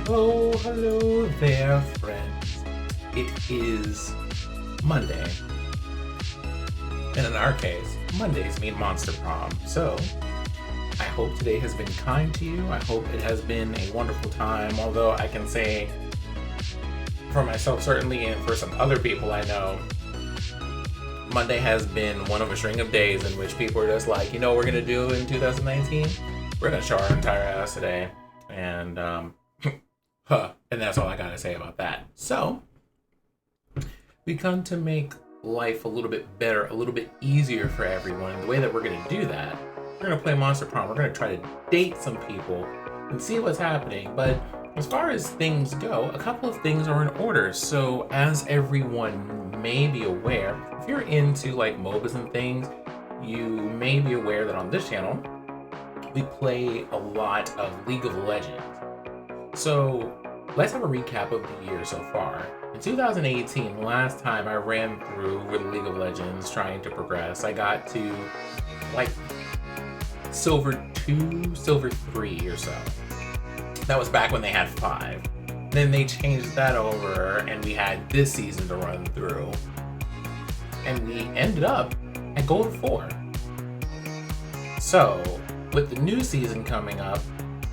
Oh, hello there, friends. It is Monday. And in our case, Mondays mean Monster Prom. So, I hope today has been kind to you. I hope it has been a wonderful time, although I can say for myself certainly, and for some other people I know, Monday has been one of a string of days in which people are just like, you know what we're going to do in 2019? We're going to show our entire ass today. And, and that's all I got to say about that. So, we come to make life a little bit better, a little bit easier for everyone. And the way that we're going to do that, we're going to play Monster Prom. We're going to try to date some people and see what's happening. But as far as things go, a couple of things are in order. So as everyone may be aware, if you're into like MOBAs and things, you may be aware that on this channel, we play a lot of League of Legends. So let's have a recap of the year so far. In 2018, last time I ran through with League of Legends trying to progress, I got to like Silver 2, Silver 3 or so. That was back when they had 5. Then they changed that over and we had this season to run through. And we ended up at Gold 4. So, with the new season coming up,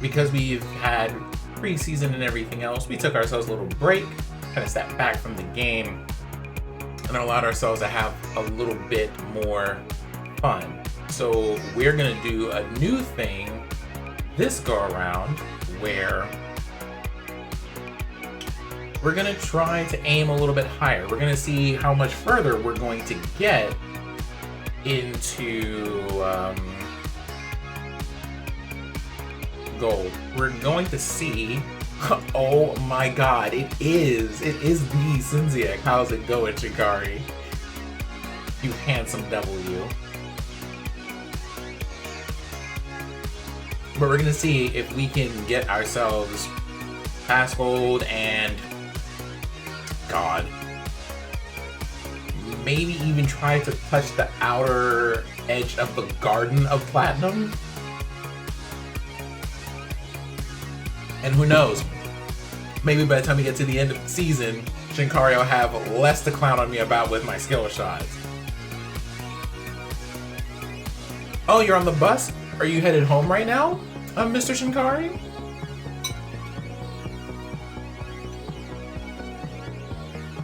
because we've had preseason and everything else, we took ourselves a little break, kind of stepped back from the game, and allowed ourselves to have a little bit more fun. So we're gonna do a new thing this go around where we're gonna try to aim a little bit higher. We're gonna see how much further we're going to get into gold. We're going to see, oh my god, it is the Sinziak. How's it going, Shikari? You handsome W. But we're gonna see if we can get ourselves past gold and god, maybe even try to touch the outer edge of the garden of platinum. And who knows, maybe by the time we get to the end of the season, Shinkari will have less to clown on me about with my skill shots. Oh, you're on the bus? Are you headed home right now, Mr. Shinkari?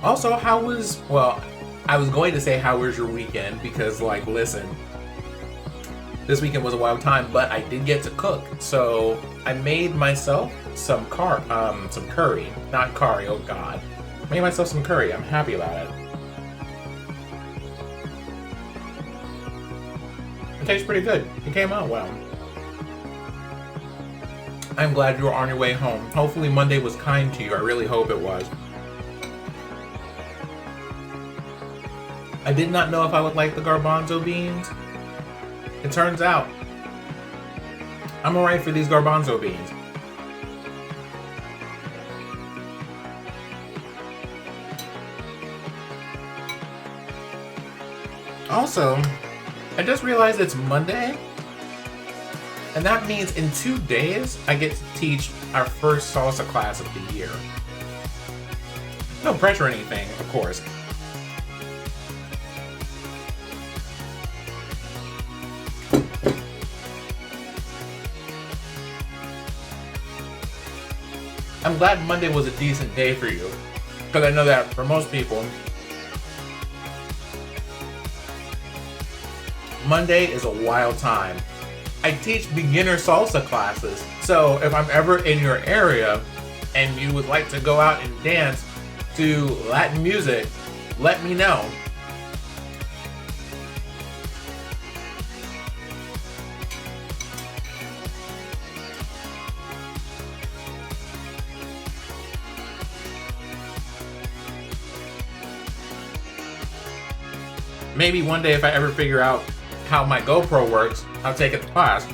Also, how was, well, I was going to say how was your weekend, because like, listen, this weekend was a wild time, but I did get to cook. So I made myself some curry, not curry, oh god. Made myself some curry, I'm happy about it. It tastes pretty good, it came out well. I'm glad you were on your way home. Hopefully Monday was kind to you, I really hope it was. I did not know if I would like the garbanzo beans. It turns out, I'm alright for these garbanzo beans. Also, I just realized it's Monday, and that means in 2 days, I get to teach our first salsa class of the year. No pressure or anything, of course. I'm glad Monday was a decent day for you, because I know that for most people, Monday is a wild time. I teach beginner salsa classes, so if I'm ever in your area and you would like to go out and dance to Latin music, let me know. Maybe one day if I ever figure out how my GoPro works, I'll take it to class.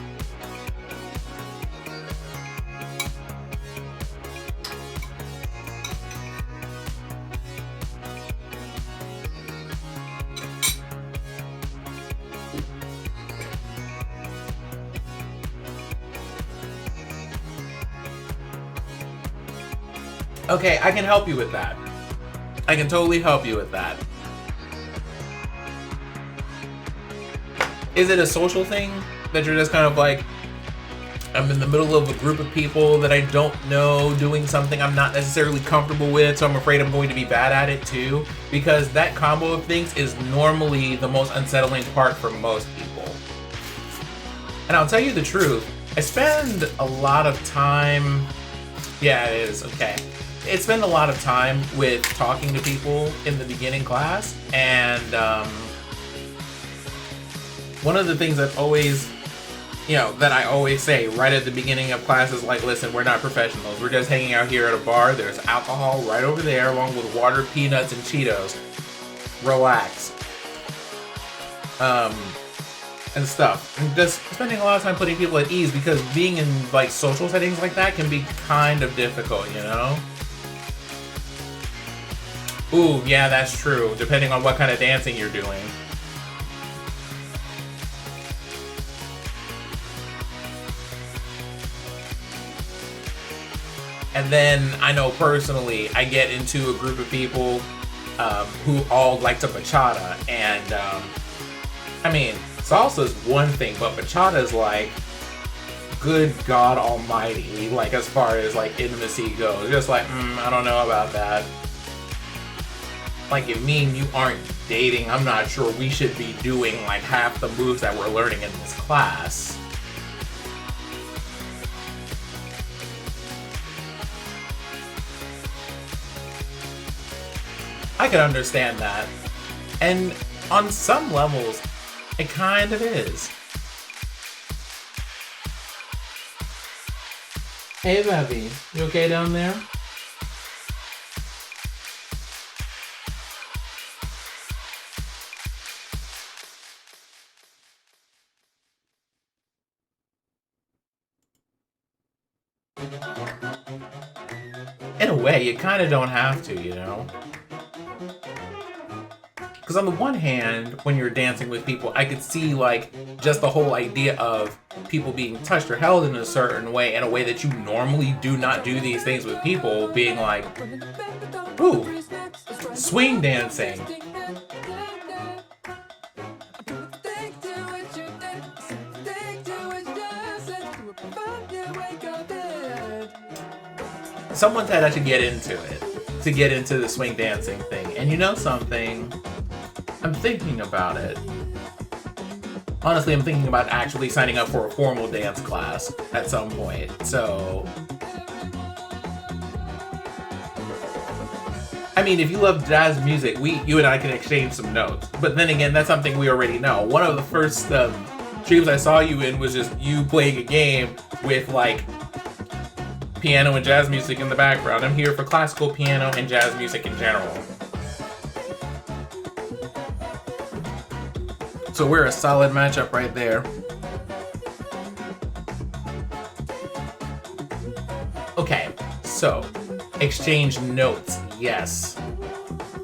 Okay, I can help you with that. I can totally help you with that. Is it a social thing that you're just kind of like, I'm in the middle of a group of people that I don't know doing something I'm not necessarily comfortable with, so I'm afraid I'm going to be bad at it too, because that combo of things is normally the most unsettling part for most people. And I'll tell you the truth, I spend a lot of time, yeah, it is, okay. I spend a lot of time with talking to people in the beginning class, and one of the things I've always, that I always say right at the beginning of class is like, listen, we're not professionals. We're just hanging out here at a bar. There's alcohol right over there along with water, peanuts, and Cheetos. Relax. And stuff. And just spending a lot of time putting people at ease, because being in like social settings like that can be kind of difficult, Ooh, yeah, that's true. Depending on what kind of dancing you're doing. And then I know personally, I get into a group of people who all like to bachata, and I mean, salsa is one thing, but bachata is like, good God Almighty, like as far as like intimacy goes, just like, I don't know about that. Like, you mean you aren't dating? I'm not sure we should be doing like half the moves that we're learning in this class. I can understand that. And on some levels, it kind of is. Hey, Bobby, you okay down there? In a way, you kind of don't have to, Because on the one hand, when you're dancing with people, I could see like just the whole idea of people being touched or held in a certain way, in a way that you normally do not do these things with people, being like, ooh, swing dancing. Someone said I should get into it, to get into the swing dancing thing. And you know something? I'm thinking about it. Honestly, I'm thinking about actually signing up for a formal dance class at some point. So, I mean, if you love jazz music, you and I can exchange some notes. But then again, that's something we already know. One of the first streams I saw you in was just you playing a game with like piano and jazz music in the background. I'm here for classical piano and jazz music in general. So we're a solid matchup right there. Okay, so exchange notes, yes.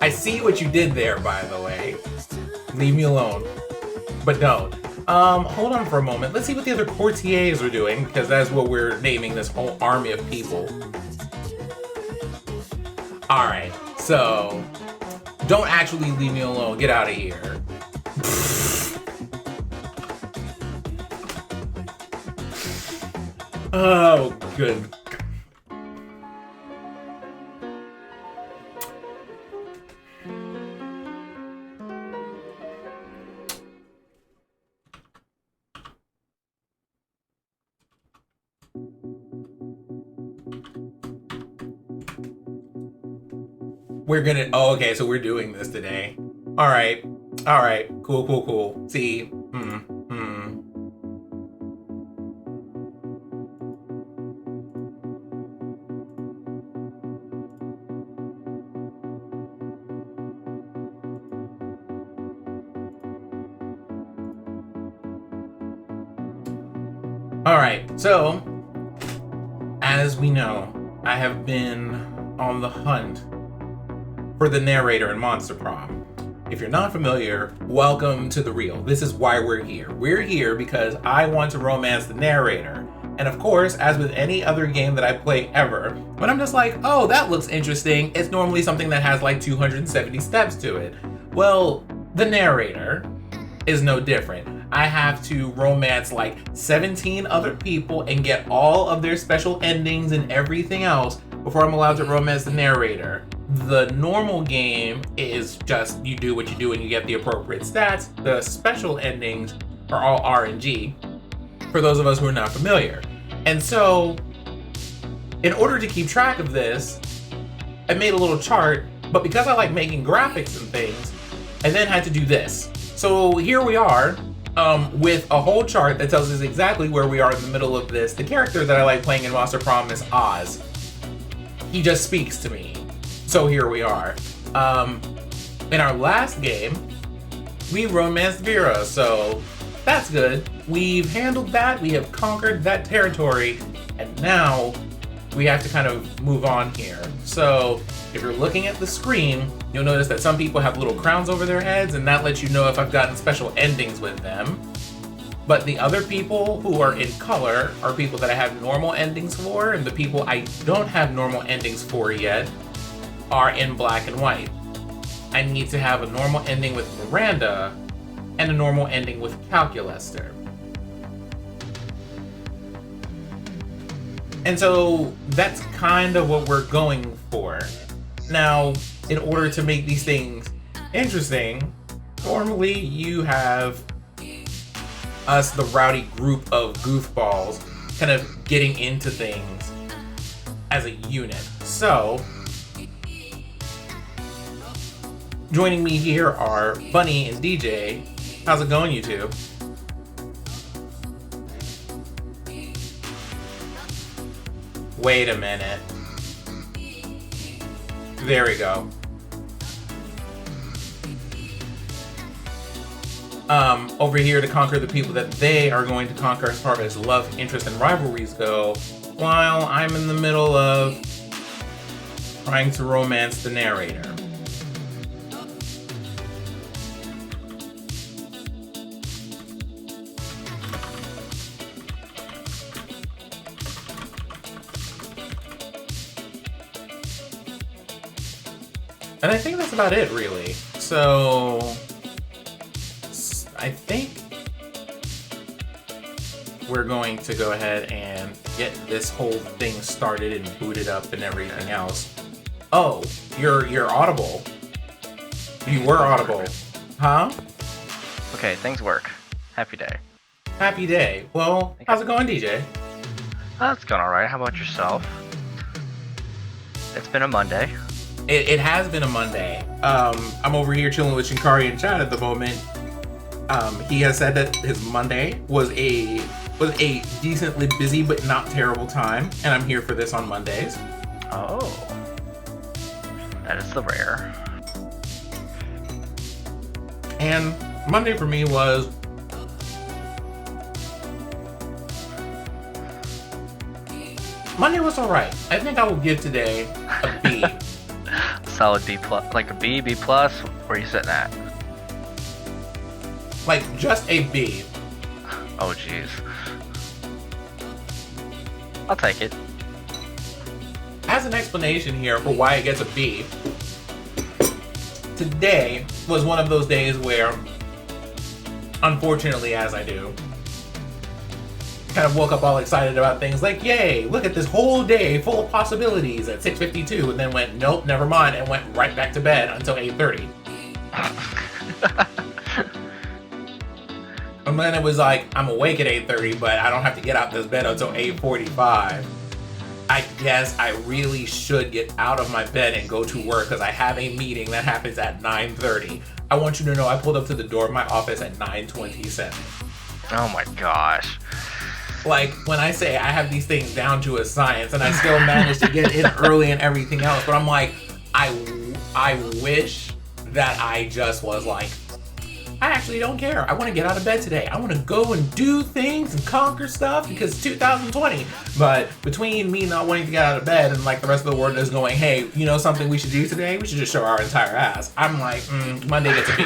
I see what you did there, by the way. Leave me alone, but don't. Hold on for a moment. Let's see what the other courtiers are doing, because that's what we're naming this whole army of people. All right, so don't actually leave me alone. Get out of here. Oh, good. We're gonna, oh, okay, so we're doing this today. All right, cool. See, All right, so as we know, I have been on the hunt for the narrator in Monster Prom. If you're not familiar, welcome to the real. This is why we're here. We're here because I want to romance the narrator. And of course, as with any other game that I play ever, when I'm just like, oh, that looks interesting, it's normally something that has like 270 steps to it. Well, the narrator is no different. I have to romance like 17 other people and get all of their special endings and everything else before I'm allowed to romance the narrator. The normal game is just you do what you do and you get the appropriate stats. The special endings are all RNG, for those of us who are not familiar. And so, in order to keep track of this, I made a little chart, but because I like making graphics and things, I then had to do this. So here we are, with a whole chart that tells us exactly where we are in the middle of this. The character that I like playing in Monster Prom is Oz. He just speaks to me. So here we are. In our last game, we romanced Vera, so that's good. We've handled that, we have conquered that territory, and now we have to kind of move on here. So if you're looking at the screen, you'll notice that some people have little crowns over their heads, and that lets you know if I've gotten special endings with them. But the other people who are in color are people that I have normal endings for, and the people I don't have normal endings for yet are in black and white. I need to have a normal ending with Miranda and a normal ending with Calculester. And so that's kind of what we're going for. Now, in order to make these things interesting, normally you have us, the rowdy group of goofballs, kind of getting into things as a unit. So, joining me here are Bunny and DJ. How's it going, you two? Wait a minute. There we go. Over here to conquer the people that they are going to conquer as far as love, interest, and rivalries go, while I'm in the middle of trying to romance the narrator. And I think that's about it, really. So, I think we're going to go ahead and get this whole thing started and booted up and everything else. Oh, you're audible. You were audible. Huh? Okay, things work. Happy day. Happy day. Well, how's it going, DJ? It's going alright. How about yourself? It's been a Monday. It has been a Monday. I'm over here chilling with Shinkari and Chad at the moment. He has said that his Monday was a decently busy but not terrible time, and I'm here for this on Mondays. Oh, that is the rare. And Monday for me was alright. I think I will give today a B. Solid B plus, like a B, B plus. Where are you sitting at? Like just a B. Oh jeez. I'll take it. As an explanation here for why it gets a B, today was one of those days where, unfortunately, as I do, kind of woke up all excited about things like, yay, look at this whole day full of possibilities at 6:52, and then went, nope, never mind, and went right back to bed until 8:30. And then it was like, I'm awake at 8:30, but I don't have to get out this bed until 8:45. I guess I really should get out of my bed and go to work because I have a meeting that happens at 9:30. I want you to know I pulled up to the door of my office at 9:27. Oh my gosh. Like, when I say I have these things down to a science and I still manage to get in early and everything else, but I'm like, I wish that I just was like, I actually don't care. I want to get out of bed today. I want to go and do things and conquer stuff because it's 2020. But between me not wanting to get out of bed and like the rest of the world is going, hey, you know something we should do today? We should just show our entire ass. I'm like, Monday gets a B.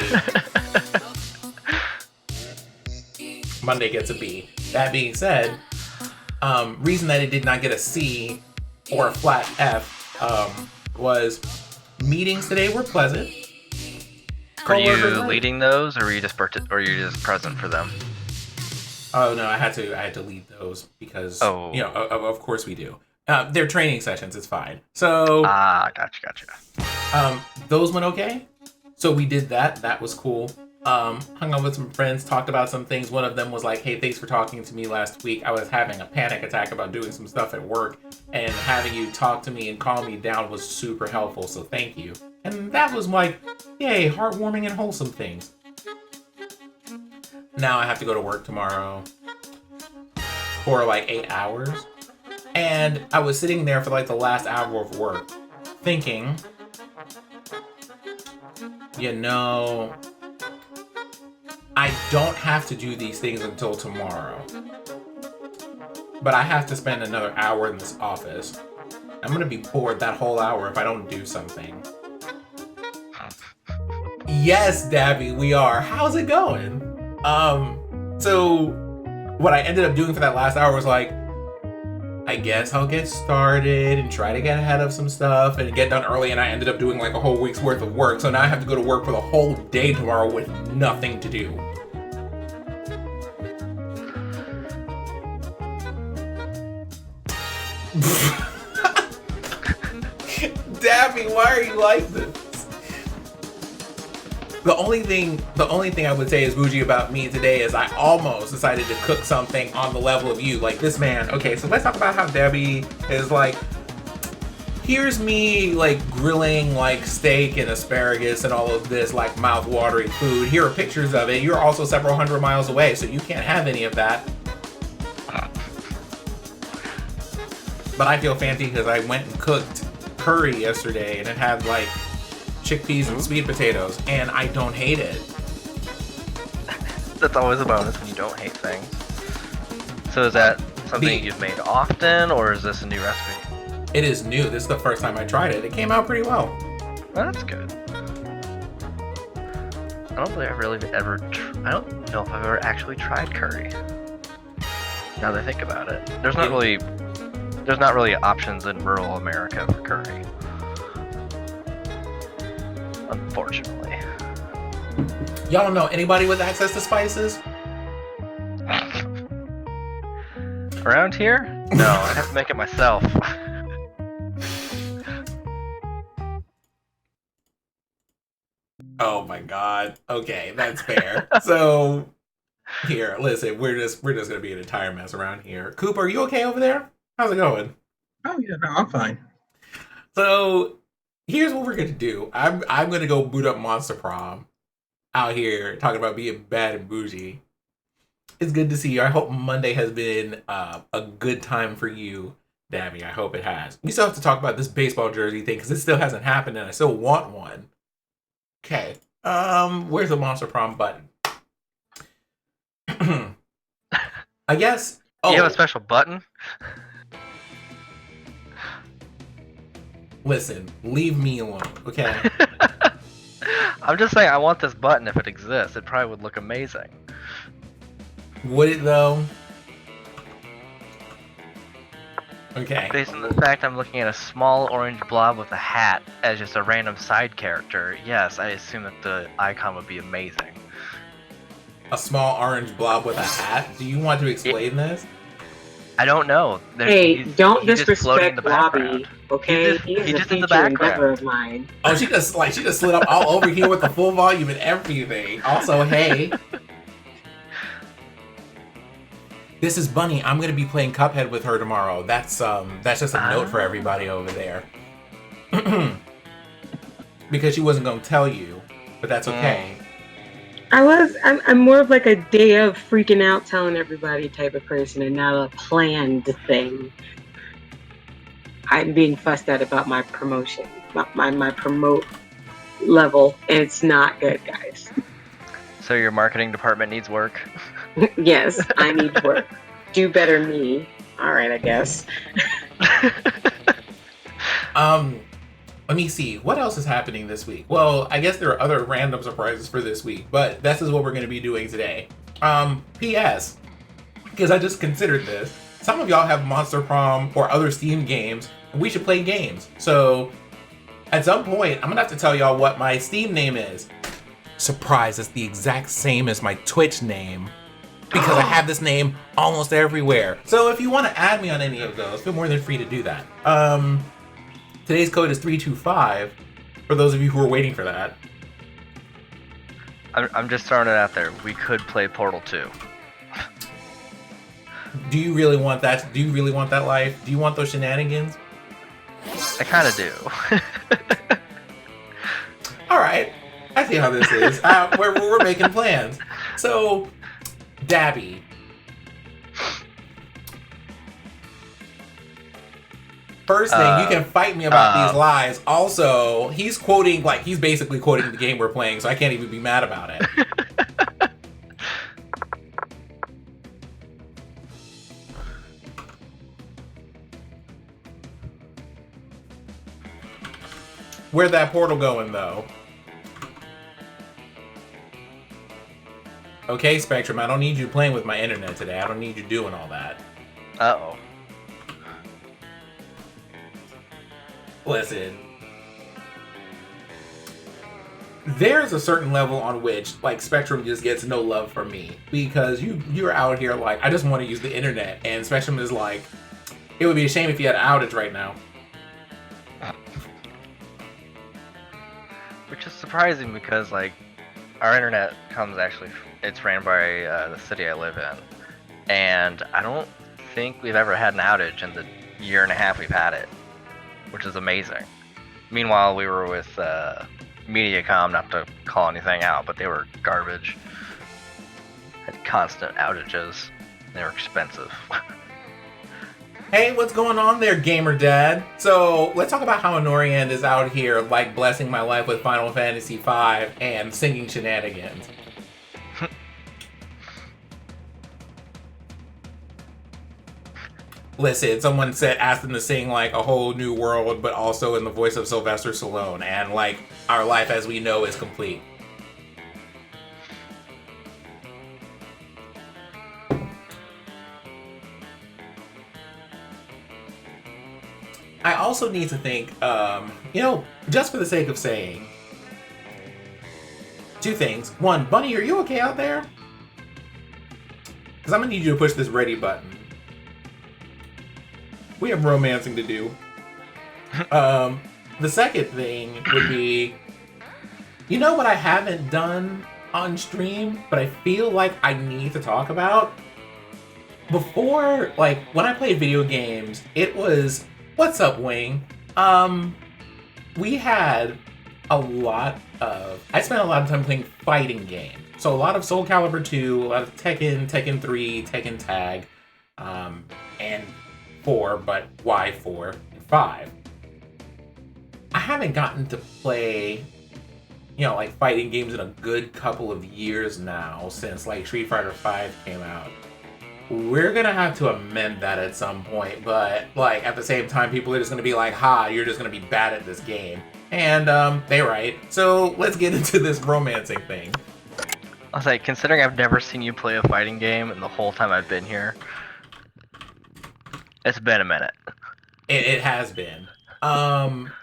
Monday gets a B. That being said, reason that it did not get a C or a flat F was meetings today were pleasant. Were you leading those, or were you just present for them? Oh no, I had to leave those because Oh. of course we do. They're training sessions. It's fine. So Gotcha. those went okay. So we did that. That was cool. Hung out with some friends, talked about some things. One of them was like, "Hey, thanks for talking to me last week. I was having a panic attack about doing some stuff at work, and having you talk to me and calm me down was super helpful. So thank you." And that was like, yay, heartwarming and wholesome things. Now I have to go to work tomorrow for like 8 hours. And I was sitting there for like the last hour of work thinking, I don't have to do these things until tomorrow. But I have to spend another hour in this office. I'm going to be bored that whole hour if I don't do something. Yes, Dabby, we are. How's it going? So what I ended up doing for that last hour was like, I guess I'll get started and try to get ahead of some stuff and get done early, and I ended up doing like a whole week's worth of work. So now I have to go to work for the whole day tomorrow with nothing to do. Dabby, why are you like this? The only thing I would say is bougie about me today is I almost decided to cook something on the level of you. Like this man. Okay, so let's talk about how Debbie is like, here's me like grilling like steak and asparagus and all of this like mouth-watering food. Here are pictures of it. You're also several hundred miles away, so you can't have any of that. But I feel fancy because I went and cooked curry yesterday and it had like chickpeas and sweet potatoes, and I don't hate it. That's always a bonus when you don't hate things. So is that something you've made often, or is this a new recipe? It is new. This is the first time I tried it. It came out pretty well. Well, that's good. I don't believe I've really ever. I don't know if I've ever actually tried curry. Now that I think about it, there's not really options in rural America for curry. Unfortunately. Y'all don't know anybody with access to spices? Around here? No, I have to make it myself. Oh my god. Okay, that's fair. So here, listen, we're just gonna be an entire mess around here. Coop, are you okay over there? How's it going? Oh yeah, no, I'm fine. So here's what we're gonna do. I'm gonna go boot up Monster Prom out here talking about being bad and bougie. It's good to see you. I hope Monday has been a good time for you, Dabby. I hope it has. We still have to talk about this baseball jersey thing because it still hasn't happened and I still want one. Okay. Where's the Monster Prom button? I guess. Oh, You have a special button? Listen, leave me alone, okay? I'm just saying, I want this button if it exists. It probably would look amazing. Would it though? Okay. Based on the fact I'm looking at a small orange blob with a hat as just a random side character, yes, I assume that the icon would be amazing. A small orange blob with a hat? Do you want to explain this? I don't know. Don't he's just floating in disrespect the Robbie, background. okay? He's He's a just in the future endeavor background. of mine. Oh, she just slid up all over here with the full volume and everything. Also, hey. This is Bunny. I'm gonna be playing Cuphead with her tomorrow. That's just a note for everybody over there. Because she wasn't gonna tell you, but that's okay. I'm more of like a day of freaking out telling everybody type of person and not a planned thing. I'm being fussed at about my promotion, my promote level, and it's not good, guys. So your marketing department needs work? Yes, I need work. Do better me. All right, I guess. Let me see. What else is happening this week? Well, I guess there are other random surprises for this week, but this is what we're going to be doing today. P.S. Because I just considered this. Some of y'all have Monster Prom or other Steam games, and we should play games. So, at some point, I'm going to have to tell y'all what my Steam name is. Surprise, it's the exact same as my Twitch name. because I have this name almost everywhere. So if you want to add me on any of those, feel more than free to do that. Today's code is 325, for those of you who are waiting for that. I'm just throwing it out there. We could play Portal 2. Do you really want that? Do you really want that life? Do you want those shenanigans? I kind of do. All right, I see how this is. We're making plans. So, Dabby. First thing, you can fight me about these lies. Also, he's basically quoting the game we're playing, so I can't even be mad about it. Where'd that portal going, though? Okay, Spectrum, I don't need you playing with my internet today. I don't need you doing all that. Uh-oh. Listen. There's a certain level on which, like, Spectrum just gets no love from me. Because you're out here like, I just want to use the internet. And Spectrum is like, it would be a shame if you had an outage right now. Which is surprising because, like, our internet it's ran by the city I live in. And I don't think we've ever had an outage in the year and a half we've had it. Which is amazing. Meanwhile, we were with Mediacom, not to call anything out, but they were garbage. Had constant outages. They were expensive. Hey, what's going on there, gamer dad? So, let's talk about how Anorian is out here, like, blessing my life with Final Fantasy V and singing shenanigans. Listen, someone asked him to sing, like, A Whole New World, but also in the voice of Sylvester Stallone, and, like, our life as we know is complete. I also need to think, just for the sake of saying, two things. One, Bunny, are you okay out there? Because I'm going to need you to push this ready button. We have romancing to do. The second thing would be, you know what I haven't done on stream, but I feel like I need to talk about? Before, like, when I played video games, it was... What's up, Wing? We had a lot of... I spent a lot of time playing fighting games. So a lot of Soul Calibur 2, a lot of Tekken, Tekken 3, Tekken Tag, and 4, but why 4 and 5? I haven't gotten to play, like fighting games in a good couple of years now, since like Street Fighter 5 came out. We're gonna have to amend that at some point, but like at the same time, people are just gonna be like, "Ha, you're just gonna be bad at this game," and they're right. So let's get into this romancing thing. I was like, considering I've never seen you play a fighting game, and the whole time I've been here, it's been a minute. It has been.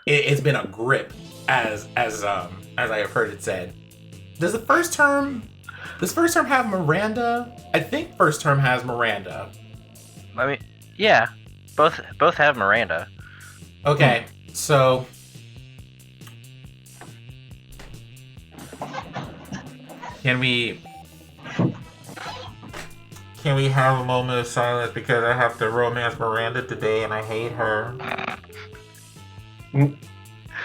It's been a grip, as I have heard it said. Does first term have Miranda? I think first term has Miranda. I mean, yeah, both have Miranda. Okay, so can we have a moment of silence because I have to romance Miranda today and I hate her.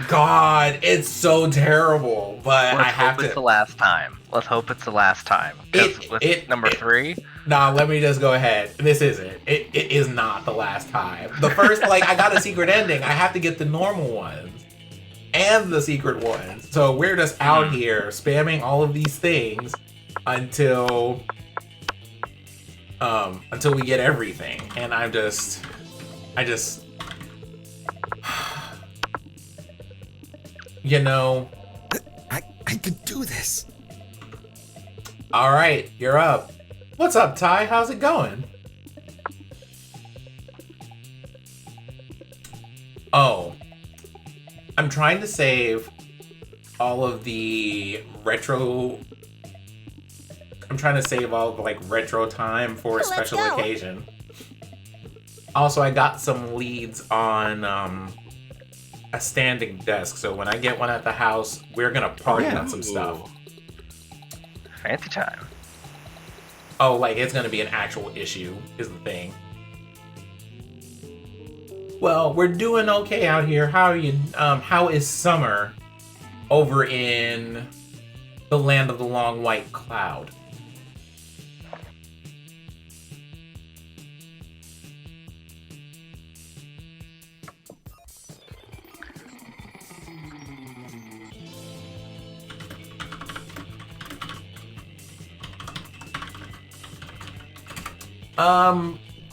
God, it's so terrible, but I have to. It's the last time. Let's hope it's the last time. With number 3. Nah, let me just go ahead. This isn't. It is not the last time. The first, I got a secret ending. I have to get the normal ones and the secret ones. So we're just out here spamming all of these things until we get everything. And I just. I can do this. All right, you're up. What's up, Ty? How's it going? Oh, I'm trying to save all of the retro I'm trying to save all the like retro time for a Let's special go. occasion. Also, I got some leads on a standing desk, so when I get one at the house, we're gonna party on some stuff. Fancy time. Oh, like it's gonna be an actual issue, is the thing. Well, we're doing okay out here. How are you? How is summer over in the land of the long white cloud?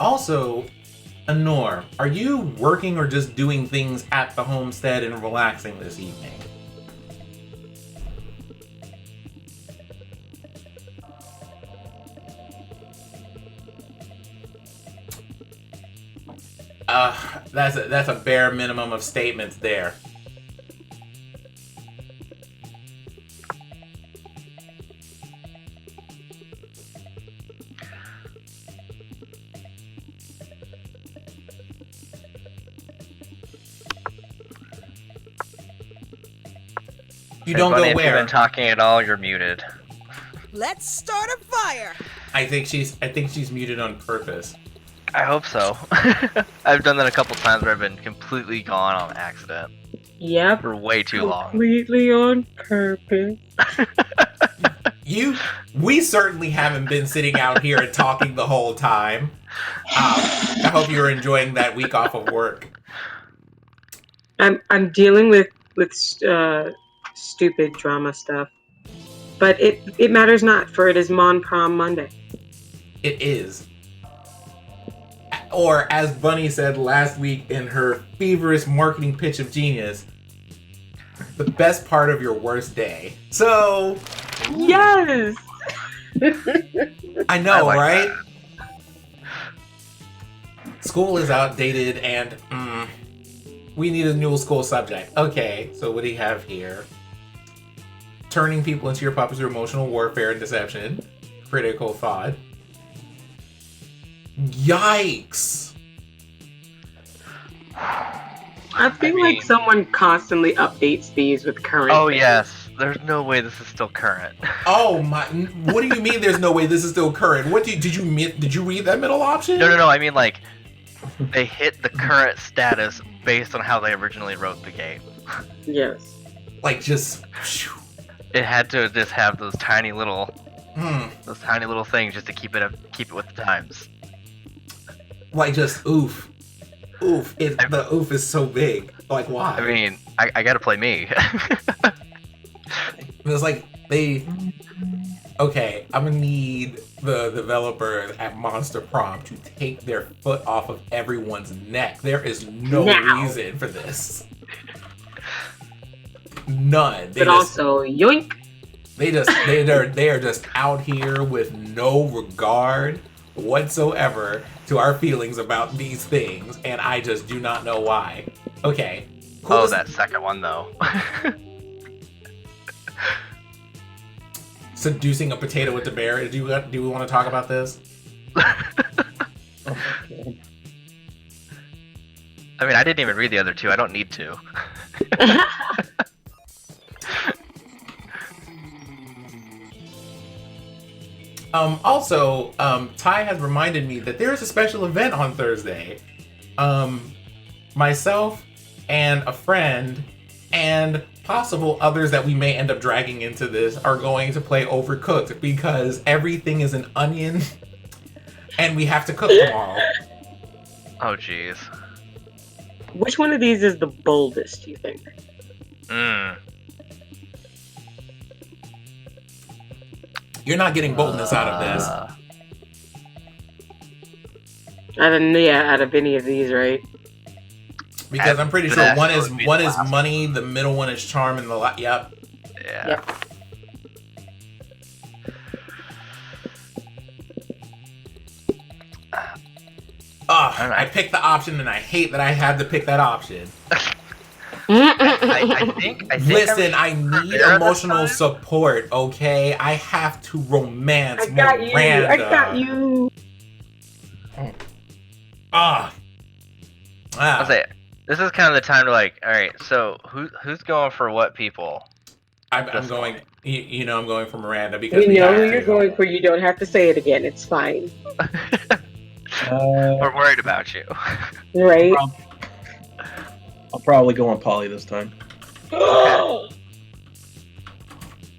Also, Anor, are you working or just doing things at the homestead and relaxing this evening? That's a bare minimum of statements there. You don't Bunny, go if you've where? been talking at all, you're muted. Let's start a fire. I think she's muted on purpose. I hope so. I've done that a couple times where I've been completely gone on accident Yep. for way too long. Completely on purpose. We certainly haven't been sitting out here and talking the whole time. I hope you're enjoying that week off of work. I'm dealing with stupid drama stuff, but it matters not, for it is Mon Prom Monday. It is. Or as Bunny said last week in her feverish marketing pitch of genius, the best part of your worst day. So Yes. I know, I like right? that. School is outdated and we need a new school subject. Okay, so what do you have here? Turning people into your puppets through emotional warfare and deception. Critical thought. Yikes! I feel mean- like someone constantly updates these with current. Oh things. yes, there's no way this is still current. Oh my! What do you mean? There's no way this is still current? What did you read that middle option? No. I mean like they hit the current status based on how they originally wrote the game. Yes. Like just. It had to just have those tiny little Hmm. things just to keep it with the times. Like just oof. The oof is so big. Like why? I mean, I gotta play me. It's like they. Okay, I'm gonna need the developer at Monster Prom to take their foot off of everyone's neck. There is no Now. reason for this. None. But also, yoink. They are just out here with no regard whatsoever to our feelings about these things, and I just do not know why. Okay. Oh, coolest- that second one though. Seducing a potato with the bear. Do we want to talk about this? I mean, I didn't even read the other two. I don't need to. Also, Ty has reminded me that there is a special event on Thursday. Myself and a friend and possible others that we may end up dragging into this are going to play Overcooked because everything is an onion and we have to cook tomorrow. Oh jeez. Which one of these is the boldest, do you think? You're not getting boldness out of this. Out of any of these, right? Because I'm pretty sure Vanessa one is would be the one is last money, the middle one is charm, and yep. Yeah. Yep. Ugh, I don't know. I picked the option and I hate that I had to pick that option. think. Listen, I need Vera this emotional time? support, okay? I have to romance I got Miranda. you. I got you. Ah. I'll say this is kind of the time to like. All right, so who's going for what people? I'm going. You know, I'm going for Miranda because We we know have who to. you're going for. You don't have to say it again. It's fine. We're worried about you. Right? I'll probably go on Polly this time.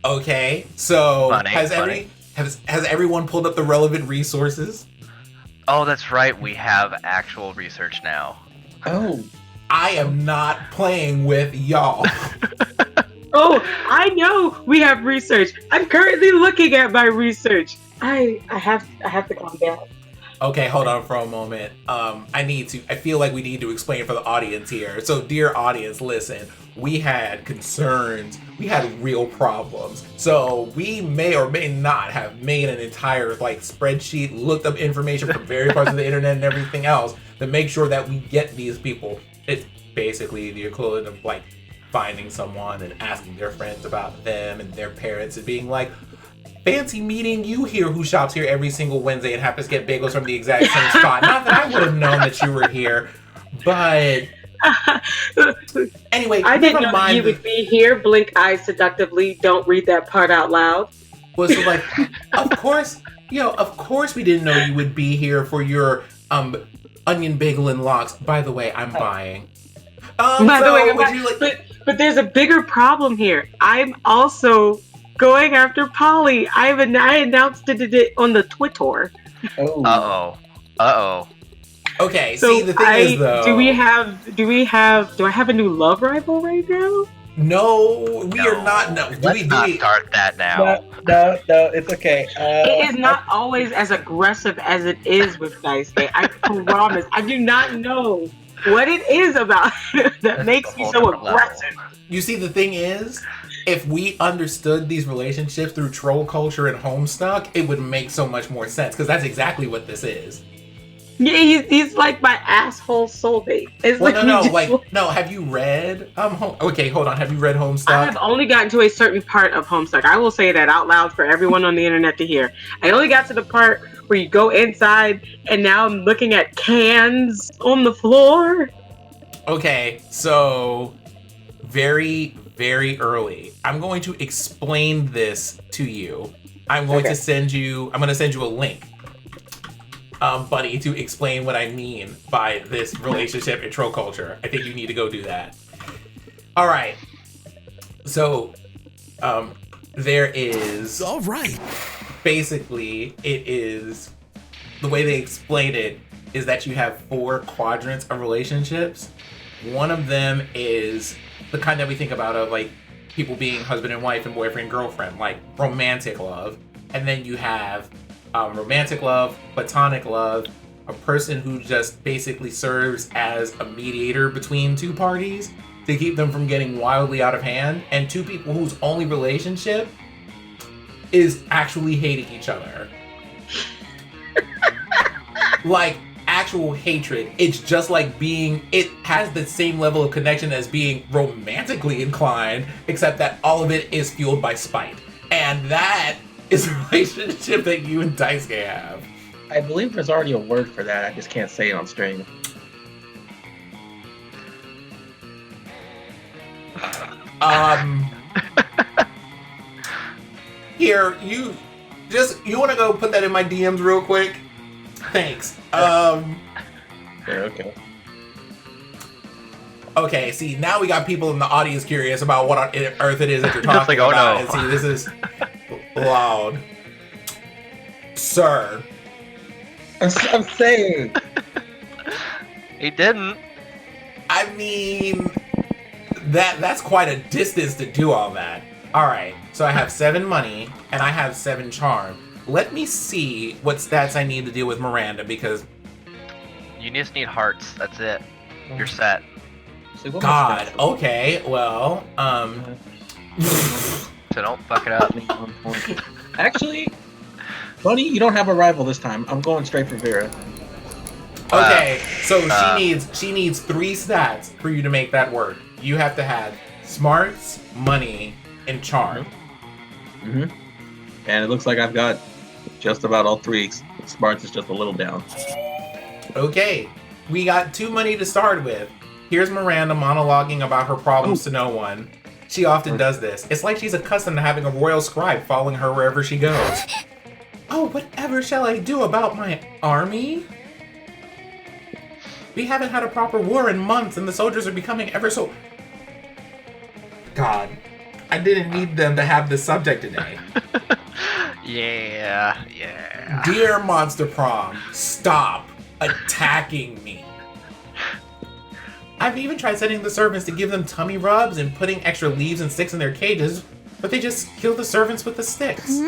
Okay, so Funny, has funny. everyone pulled up the relevant resources? Oh, that's right. We have actual research now. Oh, I am not playing with y'all. Oh, I know we have research. I'm currently looking at my research. I have to calm down. Okay, hold on for a moment. I feel like we need to explain for the audience here. So, dear audience, listen, we had concerns, we had real problems. So, we may or may not have made an entire spreadsheet, looked up information from various parts of the internet and everything else to make sure that we get these people. It's basically the equivalent of finding someone and asking their friends about them and their parents and being like, fancy meeting you here who shops here every single Wednesday and happens to get bagels from the exact same spot. Not that I would have known that you were here, but anyway, I didn't know that you the- would be here. Blink eyes seductively. Don't read that part out loud. was of course, of course we didn't know you would be here for your onion bagel and lox. By the way, I'm buying. By the way, would you but there's a bigger problem here. I'm also going after Polly. I announced it on the Twitter. oh. Uh-oh. Okay, So see the thing is though. do I have a new love rival right now? No, we are not. No, Let's not start that now. No, it's okay. It is not always as aggressive as it is with Dice Day. I promise. I do not know what it is about it that That's makes a me whole so different level. aggressive. You see, the thing is, if we understood these relationships through troll culture and Homestuck, it would make so much more sense, because that's exactly what this is. Yeah, he's like my asshole soulmate. It's Well, like no, have you read, okay, hold on, have you read Homestuck? I have only gotten to a certain part of Homestuck. I will say that out loud for everyone on the internet to hear. I only got to the part where you go inside, and now I'm looking at cans on the floor. Okay, so, very, very early, I'm going to explain this to you. I'm going to send you a link. Buddy, to explain what I mean by this relationship in troll culture. I think you need to go do that. All right. So, there is... All right. Basically, it is... The way they explain it is that you have 4 quadrants of relationships. One of them is the kind that we think about of, people being husband and wife and boyfriend, girlfriend, romantic love. And then you have... romantic love, platonic love, a person who just basically serves as a mediator between 2 parties to keep them from getting wildly out of hand, and 2 people whose only relationship is actually hating each other. Actual hatred. It's just it has the same level of connection as being romantically inclined, except that all of it is fueled by spite. And that is a relationship that you and Daisuke have. I believe there's already a word for that. I just can't say it on stream. Here, you want to go put that in my DMs real quick? Thanks. Okay. Okay, see, now we got people in the audience curious about what on earth it is that you're talking oh, about. no. And see, this is loud. Sir. I'm saying. He didn't. I mean, that's quite a distance to do all that. All right, so I have 7 money and I have 7 charm. Let me see what stats I need to deal with Miranda, because You just need hearts. That's it. You're set. See, what God, much okay, well, So don't fuck it up. Actually, Bunny, you don't have a rival this time. I'm going straight for Vera. okay, so she needs 3 stats for you to make that work. You have to have smarts, money, and charm. Mm-hmm. And it looks like I've got just about all three. Smarts is just a little down. Okay, we got 2 money to start with. Here's Miranda monologuing about her problems to no one. She often does this. It's like she's accustomed to having a royal scribe following her wherever she goes. Oh, whatever shall I do about my army? We haven't had a proper war in months, and the soldiers are becoming ever so... God, I didn't need them to have this subject today. Yeah. Dear Monster Prom, stop attacking me. I've even tried setting the servants to give them tummy rubs and putting extra leaves and sticks in their cages, but they just kill the servants with the sticks.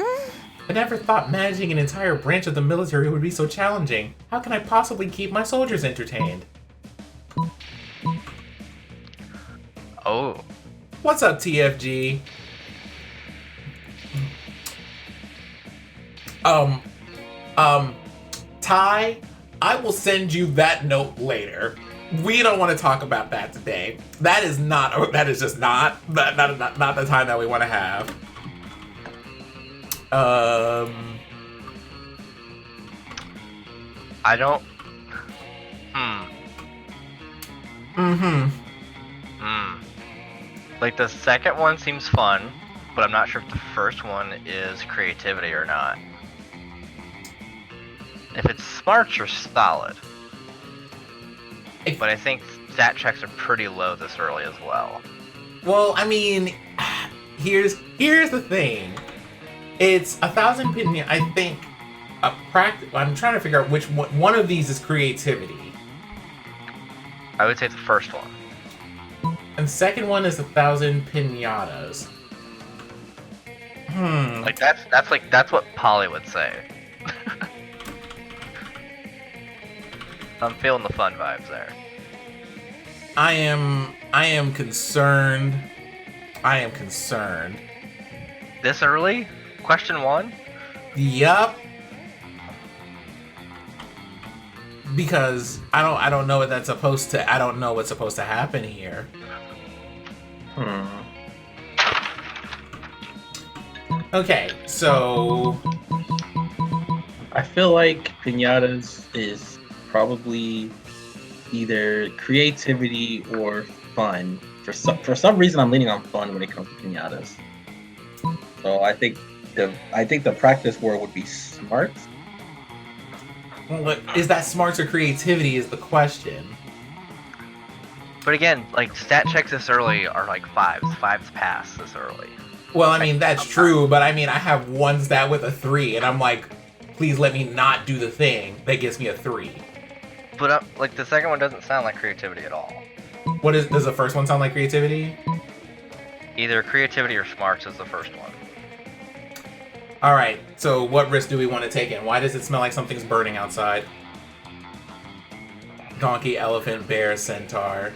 I never thought managing an entire branch of the military would be so challenging. How can I possibly keep my soldiers entertained? Oh. What's up, TFG? Ty, I will send you that note later. We don't want to talk about that today. That is just not the time that we want to have. I don't. Like, the second one seems fun, but I'm not sure if the first one is creativity or not. If it's smarts or solid. But I think stat checks are pretty low this early as well. Well, I mean, here's the thing. It's 1,000 opinion. I think I'm trying to figure out which one of these is creativity. I would say the first one. And the second one is 1,000 pinatas. Like that's what Polly would say. I'm feeling the fun vibes there. I am concerned. I am concerned. This early? Question 1? Yup. Because I don't know what that's supposed to. I don't know what's supposed to happen here. Okay, so I feel like pinatas is probably either creativity or fun. For some reason, I'm leaning on fun when it comes to pinatas. So I think the practice word would be smart. well, is that smarts or creativity is the question. But again, like, stat checks this early are like 5s. 5s pass this early. Well, I mean, that's true, but I mean, I have one stat with a 3, and I'm like, please let me not do the thing that gets me a 3. But like, the second one doesn't sound like creativity at all. Does the first one sound like creativity? Either creativity or smarts is the first one. Alright, so what risk do we want to take in? Why does it smell like something's burning outside? Donkey, elephant, bear, centaur.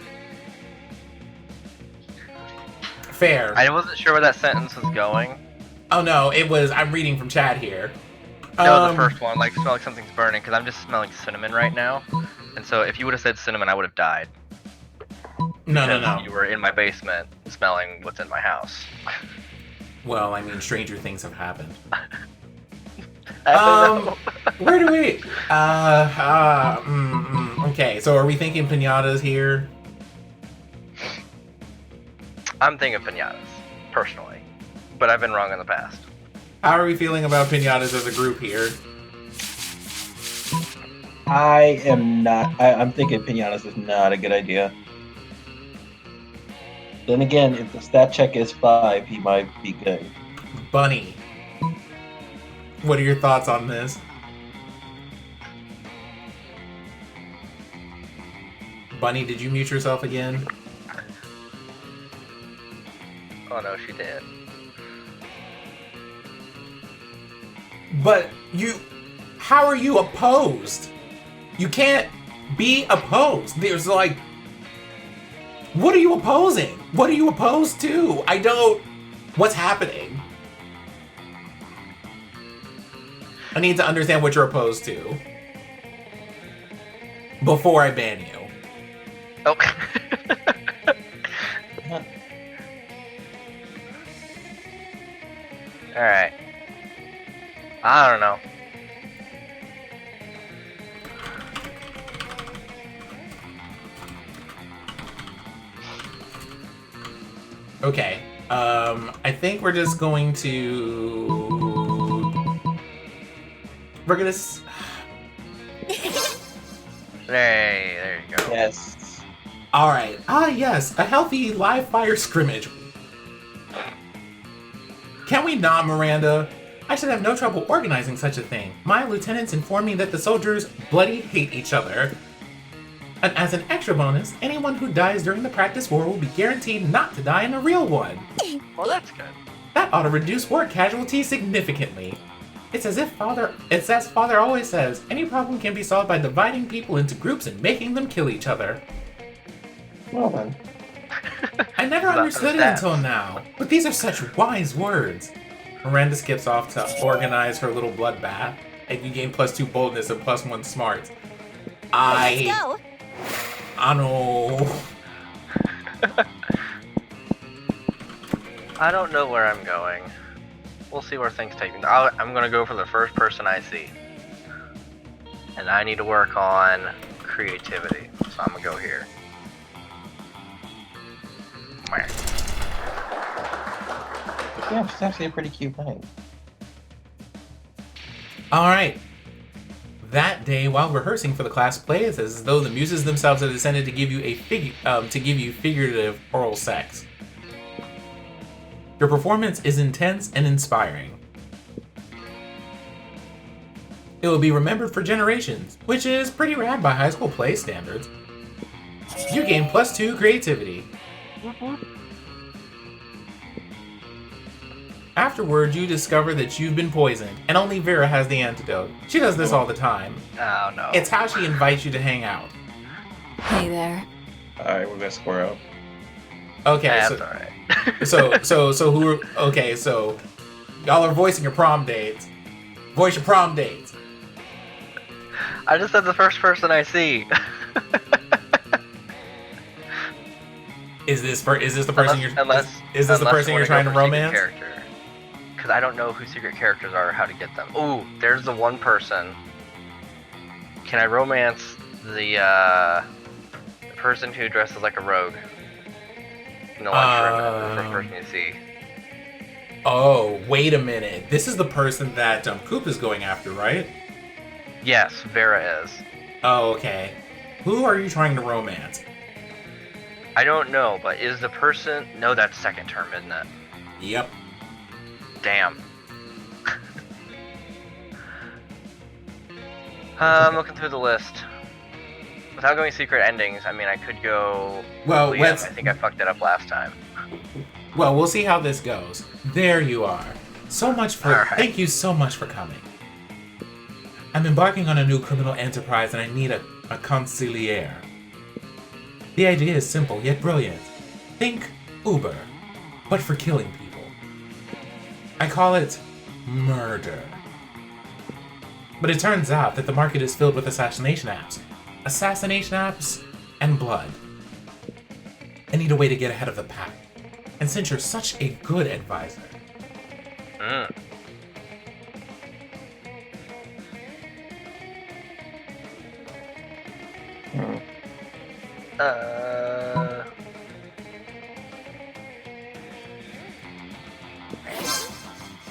Fair. I wasn't sure where that sentence was going. Oh no, I'm reading from chat here. No, the first one, like, smell like something's burning, because I'm just smelling cinnamon right now. And so if you would have said cinnamon, I would have died. No. You were in my basement smelling what's in my house. Well, I mean, stranger things have happened. I don't know. Where do we... Okay, so are we thinking pinatas here? I'm thinking pinatas, personally. But I've been wrong in the past. How are we feeling about pinatas as a group here? I am not. I'm thinking pinatas is not a good idea. Then again, if the stat check is 5, he might be good. Bunny. What are your thoughts on this? Bunny, did you mute yourself again? Oh no, she did. But how are you opposed? You can't be opposed. There's like, what are you opposing? What are you opposed to? What's happening? I need to understand what you're opposed to before I ban you. Oh. Alright. I don't know. Okay. I think we're just going to... We're gonna... Hey, there you go. Yes. Alright. Ah, yes. A healthy live fire scrimmage. Can we not, Miranda? I should have no trouble organizing such a thing. My lieutenants informed me that the soldiers bloody hate each other. And as an extra bonus, anyone who dies during the practice war will be guaranteed not to die in a real one. Well, that's good. That ought to reduce war casualties significantly. It's as Father always says, any problem can be solved by dividing people into groups and making them kill each other. Well then. I never understood it until now, but these are such wise words. Miranda skips off to organize her little bloodbath, and you gain +2 boldness and +1 smart. Let's go. I know. I don't know where I'm going. We'll see where things take me. I'm gonna go for the first person I see. And I need to work on creativity. So I'm gonna go here. Yeah, she's actually a pretty cute thing. Alright. That day, while rehearsing for the class play, it's as though the muses themselves have descended to give you figurative oral sex. Your performance is intense and inspiring. It will be remembered for generations, which is pretty rad by high school play standards. You gain +2 creativity. Afterward, you discover that you've been poisoned, and only Vera has the antidote. She does this all the time. Oh no. It's how she invites you to hang out. Hey there. Alright, we're gonna square up. Okay, That's so, alright. so y'all are voicing your prom dates. Voice your prom dates. I just said the first person I see. Is this the person you're Unless trying to romance? Because I don't know who secret characters are or how to get them. Ooh, there's the one person. Can I romance the person who dresses like a rogue? In the lunchroom, the first person you see. Oh, wait a minute. This is the person that Coop is going after, right? Yes, Vera is. Oh, okay. Who are you trying to romance? I don't know, but is the person... No, that's second term, isn't it? Yep. Damn. I'm looking through the list. Without going secret endings, I mean, I could go... Well, I think I fucked it up last time. Well, we'll see how this goes. There you are. Alright. Thank you so much for coming. I'm embarking on a new criminal enterprise and I need a consigliere. The idea is simple yet brilliant. Think Uber, but for killing people. I call it murder. But it turns out that the market is filled with assassination apps. Assassination apps and blood. I need a way to get ahead of the pack. And since you're such a good advisor...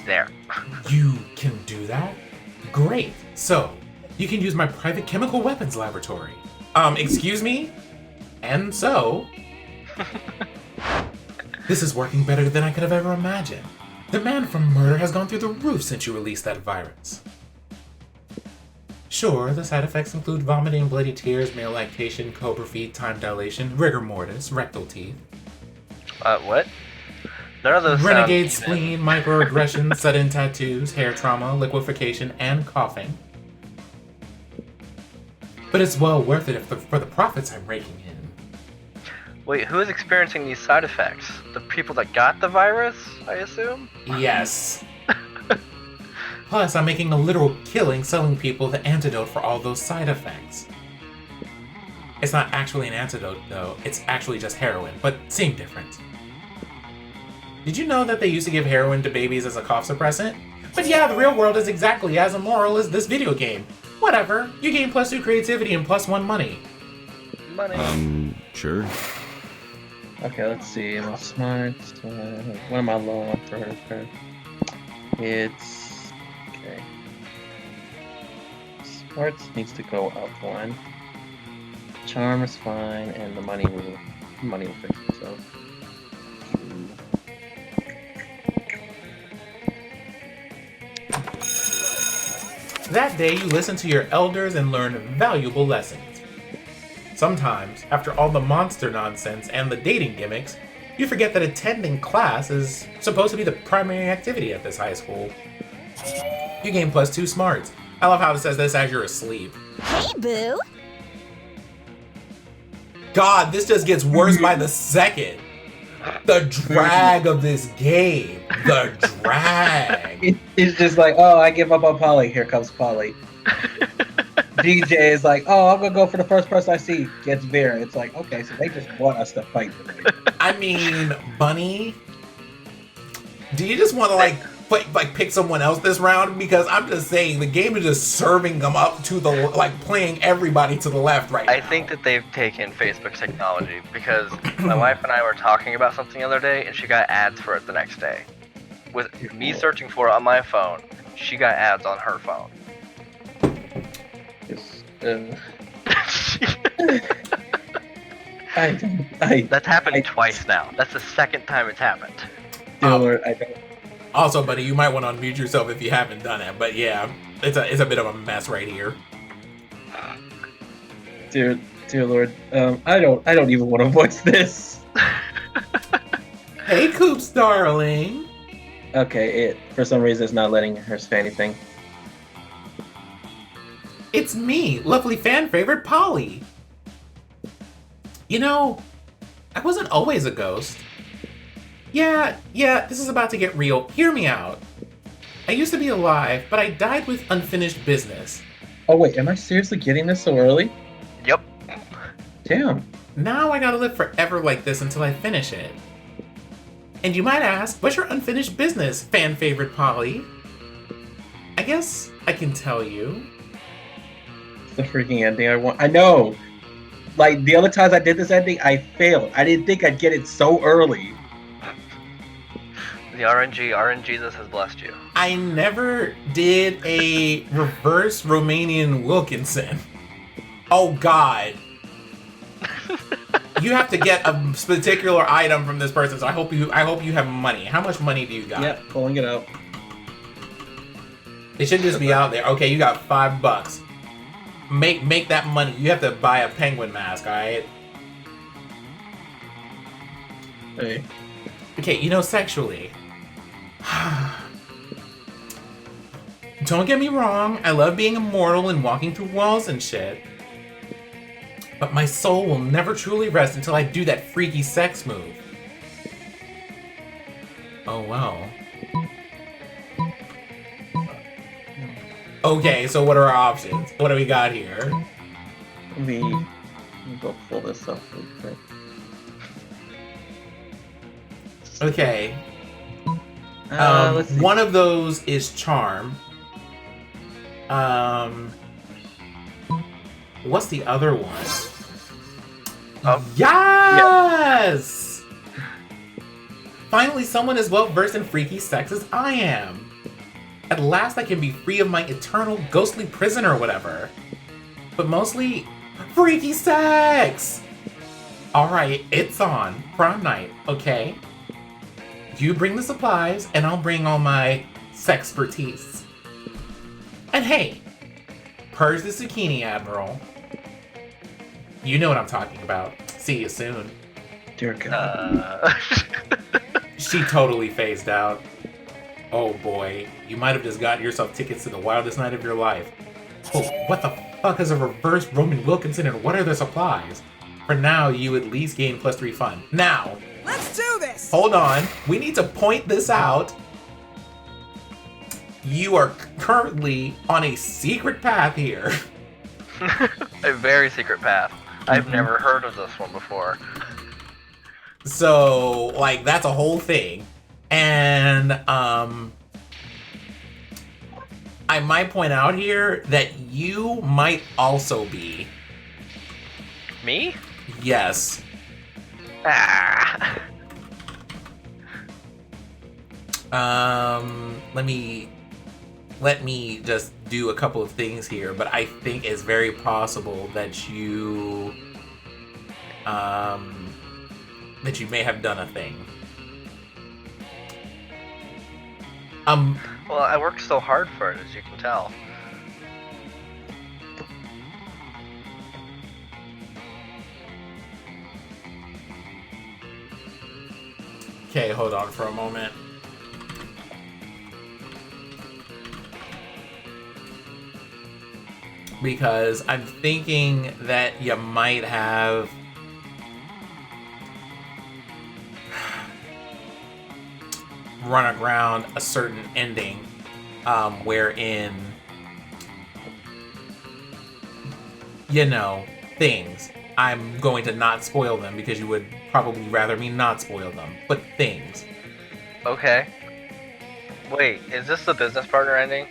There. You can do that? Great. So, you can use my private chemical weapons laboratory. Excuse me? And so... This is working better than I could have ever imagined. The demand for murder has gone through the roof since you released that virus. Sure, the side effects include vomiting, bloody tears, male lactation, cobra feet, time dilation, rigor mortis, rectal teeth. What? None of those Renegade sound spleen, microaggressions, sudden tattoos, hair trauma, liquefaction, and coughing. But it's well worth it for the profits I'm raking in. Wait, who is experiencing these side effects? The people that got the virus, I assume? Yes. Plus, I'm making a literal killing selling people the antidote for all those side effects. It's not actually an antidote, though. It's actually just heroin, but same difference. Did you know that they used to give heroin to babies as a cough suppressant? But yeah, the real world is exactly as immoral as this video game. Whatever, you gain +2 creativity and +1 money. Money. Sure. Okay, let's see. I'm smart. What am I low on for her? It's okay. Smarts needs to go up 1. Charm is fine, and the money will fix itself. That day, you listen to your elders and learn valuable lessons. Sometimes, after all the monster nonsense and the dating gimmicks, you forget that attending class is supposed to be the primary activity at this high school. You gain +2 smarts. I love how it says this as you're asleep. Hey, boo. God, this just gets worse by the second. The drag of this game. The drag. It's just like, oh, I give up on Polly. Here comes Polly. DJ is like, oh, I'm gonna go for the first person I see. Gets Vera. It's like, okay, so they just want us to fight. I mean, Bunny, do you just want to pick someone else this round? Because I'm just saying the game is just serving them up to the playing everybody to the left right now. I think that they've taken Facebook's technology because my wife and I were talking about something the other day and she got ads for it the next day. With me searching for it on my phone, she got ads on her phone. That's happened twice now. That's the second time it's happened. I don't. Also, buddy, you might want to unmute yourself if you haven't done it. But yeah, it's a bit of a mess right here. Dear Lord, I don't even want to voice this. Hey, Coops, darling. Okay, it for some reason it's not letting her say anything. It's me, lovely fan favorite Polly. You know, I wasn't always a ghost. Yeah, this is about to get real. Hear me out. I used to be alive, but I died with unfinished business. Oh wait, am I seriously getting this so early? Yep. Damn. Now I gotta live forever like this until I finish it. And you might ask, what's your unfinished business, fan favorite Polly? I guess I can tell you. The freaking ending I want. I know. Like the other times I did this ending, I failed. I didn't think I'd get it so early. The RNG Jesus has blessed you. I never did a reverse Romanian Wilkinson. Oh God. You have to get a particular item from this person, so I hope you have money. How much money do you got? Yep, pulling it out. It should just be out there. Okay, you got $5. Make that money. You have to buy a penguin mask, alright? Hey. Okay, sexually. Don't get me wrong, I love being immortal and walking through walls and shit. But my soul will never truly rest until I do that freaky sex move. Oh, wow. Okay, so what are our options? What do we got here? Let me go pull this up real quick. Okay. Let's see. One of those is charm. What's the other one? Oh. Yes! Finally, someone as well versed in freaky sex as I am. At last, I can be free of my eternal ghostly prison or whatever. But mostly, freaky sex! Alright, it's on. Prom night, okay? You bring the supplies, and I'll bring all my sexpertise. And hey, purge the zucchini, Admiral. You know what I'm talking about. See you soon. Dear God. She totally phased out. Oh boy, you might have just gotten yourself tickets to the wildest night of your life. Oh, what the fuck is a reverse Roman Wilkinson and what are the supplies? For now, you at least gain +3 fun. Now, let's do this! Hold on, we need to point this out. You are currently on a secret path here. A very secret path. I've never heard of this one before. So, that's a whole thing. And I might point out here that you might also be. Me? Yes. Ah. Let me just do a couple of things here, but I think it's very possible that you may have done a thing. Well, I worked so hard for it, as you can tell. Okay, hold on for a moment. Because I'm thinking that you might have run aground a certain ending wherein, you know, things. I'm going to not spoil them because you would probably rather me not spoil them, but things. Okay. Wait, is this the business partner ending?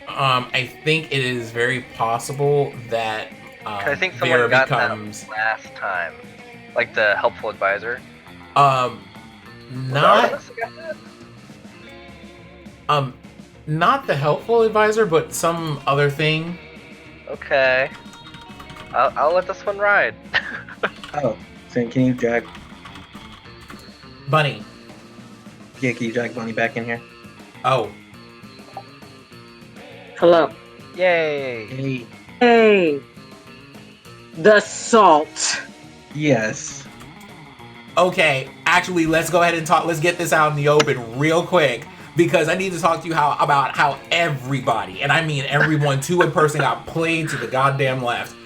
I think it is very possible that 'Cause I think someone Vera got becomes that last time. Like the helpful advisor. not that? not the helpful advisor, but some other thing. Okay. I'll let this one ride. Oh, so can you drag? Bunny. Yeah, can you drag Bunny back in here? Oh, Hello. Yay! Hey. Hey. The salt. Yes. okay. Actually, let's go ahead and talk. Let's get this out in the open real quick because I need to talk to you about how everybody, and I mean everyone, to a person, got played to the goddamn left.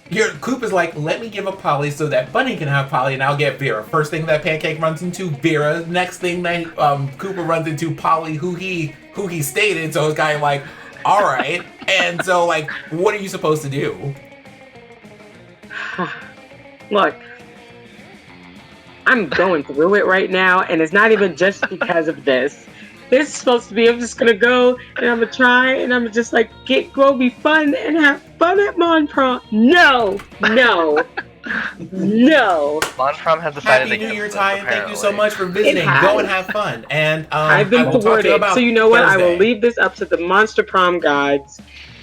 Here, Coop is like, let me give a Polly so that Bunny can have Polly, and I'll get Vera. First thing that Pancake runs into, Vera. Next thing that Cooper runs into, Polly, who he stated. So it's kind of like, all right. And so, like, what are you supposed to do? Look, I'm going through it right now, and it's not even just because of this. This is supposed to be, I'm just gonna go and I'm gonna try and I'm just like go be fun and have fun at Mon Prom. No. No. Mon Prom has decided Happy New against Year, this, Ty, and thank you so apparently. much for visiting. has. Go and have fun. And I've I been will talk to you thwarted. about So you know what? I will Thursday. leave this up to the Monster Prom gods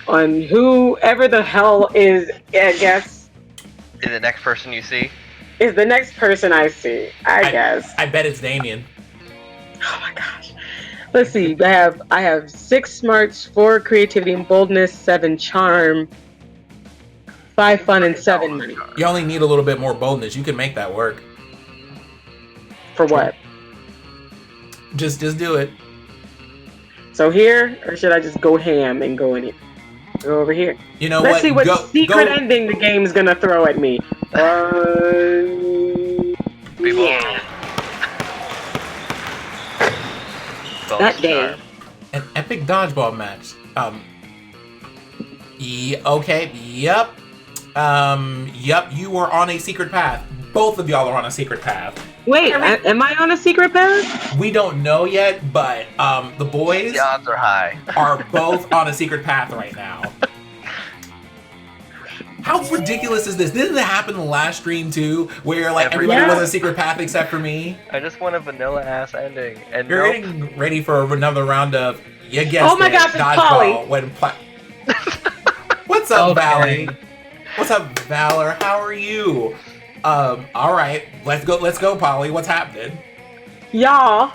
on whoever the hell is, I guess, Is the next person you see? is the next person I see. I guess. I bet it's Damien. Oh my gosh. Let's see. I have 6 smarts, 4 creativity and boldness, 7 charm, 5 fun, and 7 money. You only need a little bit more boldness. You can make that work. For what? Just do it. So here, or should I just go ham and go in here? Go over here. You know Let's what? see what secret go. ending the game's gonna throw at me. Yeah. That day. An epic dodgeball match. Okay. Yep. Yep. You were on a secret path. Both of y'all are on a secret path. Wait, am I on a secret path? We don't know yet, but the boys The odds are high. are both on a secret path right now. How ridiculous is this? Didn't it happen in the last stream too, where like everybody was on a secret path except for me? I just want a vanilla ass ending. And You're nope. getting ready for another round of, you guessed Oh my it, gosh, it's dodgeball. Polly. What's up, Okay. Valley? What's up, Valor? How are you? All right, let's go, Polly. What's happening? Y'all.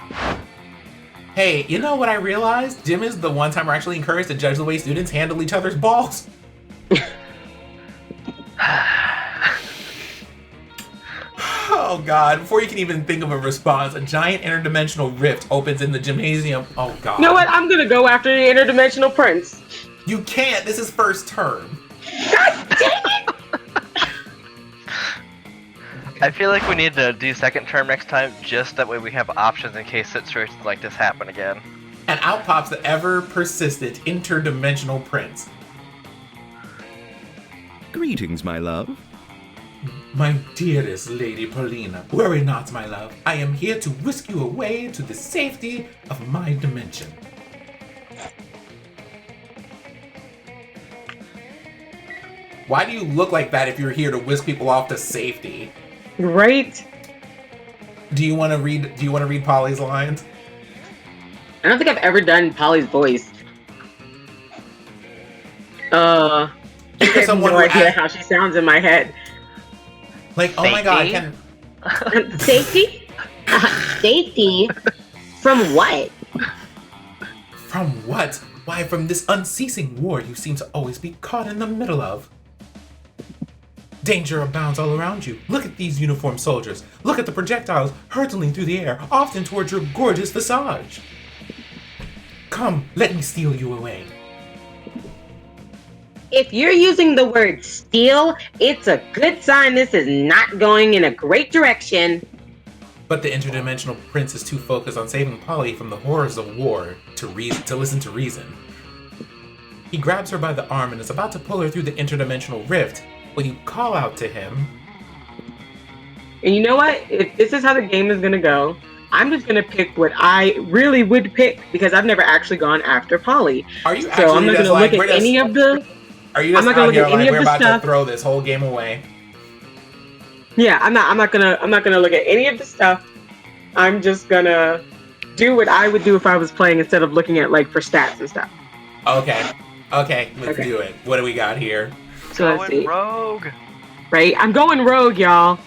Hey, you know what I realized? Gym is the one time we're actually encouraged to judge the way students handle each other's balls. Oh god, before you can even think of a response, a giant interdimensional rift opens in the gymnasium. Oh god. You know what? I'm gonna go after the interdimensional prince. You can't, this is first term. God dang it! I feel like we need to do second term next time, just that way we have options in case situations like this happen again. And out pops the ever persistent interdimensional prince. Greetings, my love. My dearest Lady Paulina, worry not, my love. I am here to whisk you away to the safety of my dimension. Why do you look like that if you're here to whisk people off to safety? Right? Do you want to read Polly's lines? I don't think I've ever done Polly's voice. I have no idea how she sounds in my head. Like, oh my god, I can... Safety? Safety? From what? From what? Why, from this unceasing war you seem to always be caught in the middle of. Danger abounds all around you. Look at these uniformed soldiers. Look at the projectiles hurtling through the air, often towards your gorgeous visage. Come, let me steal you away. If you're using the word steal, it's a good sign this is not going in a great direction. But the interdimensional prince is too focused on saving Polly from the horrors of war to listen to reason. He grabs her by the arm and is about to pull her through the interdimensional rift when you call out to him. And you know what? If this is how the game is going to go, I'm just going to pick what I really would pick because I've never actually gone after Polly. Are you so I'm not going to look at any of the... Are you just I'm not gonna out here look at any like of we're the about stuff. to throw this whole game away? Yeah, I'm not gonna look at any of the stuff. I'm just gonna do what I would do if I was playing instead of looking at like for stats and stuff. Okay, let's do it. What do we got here? So let's see. Rogue. Right, I'm going rogue, y'all.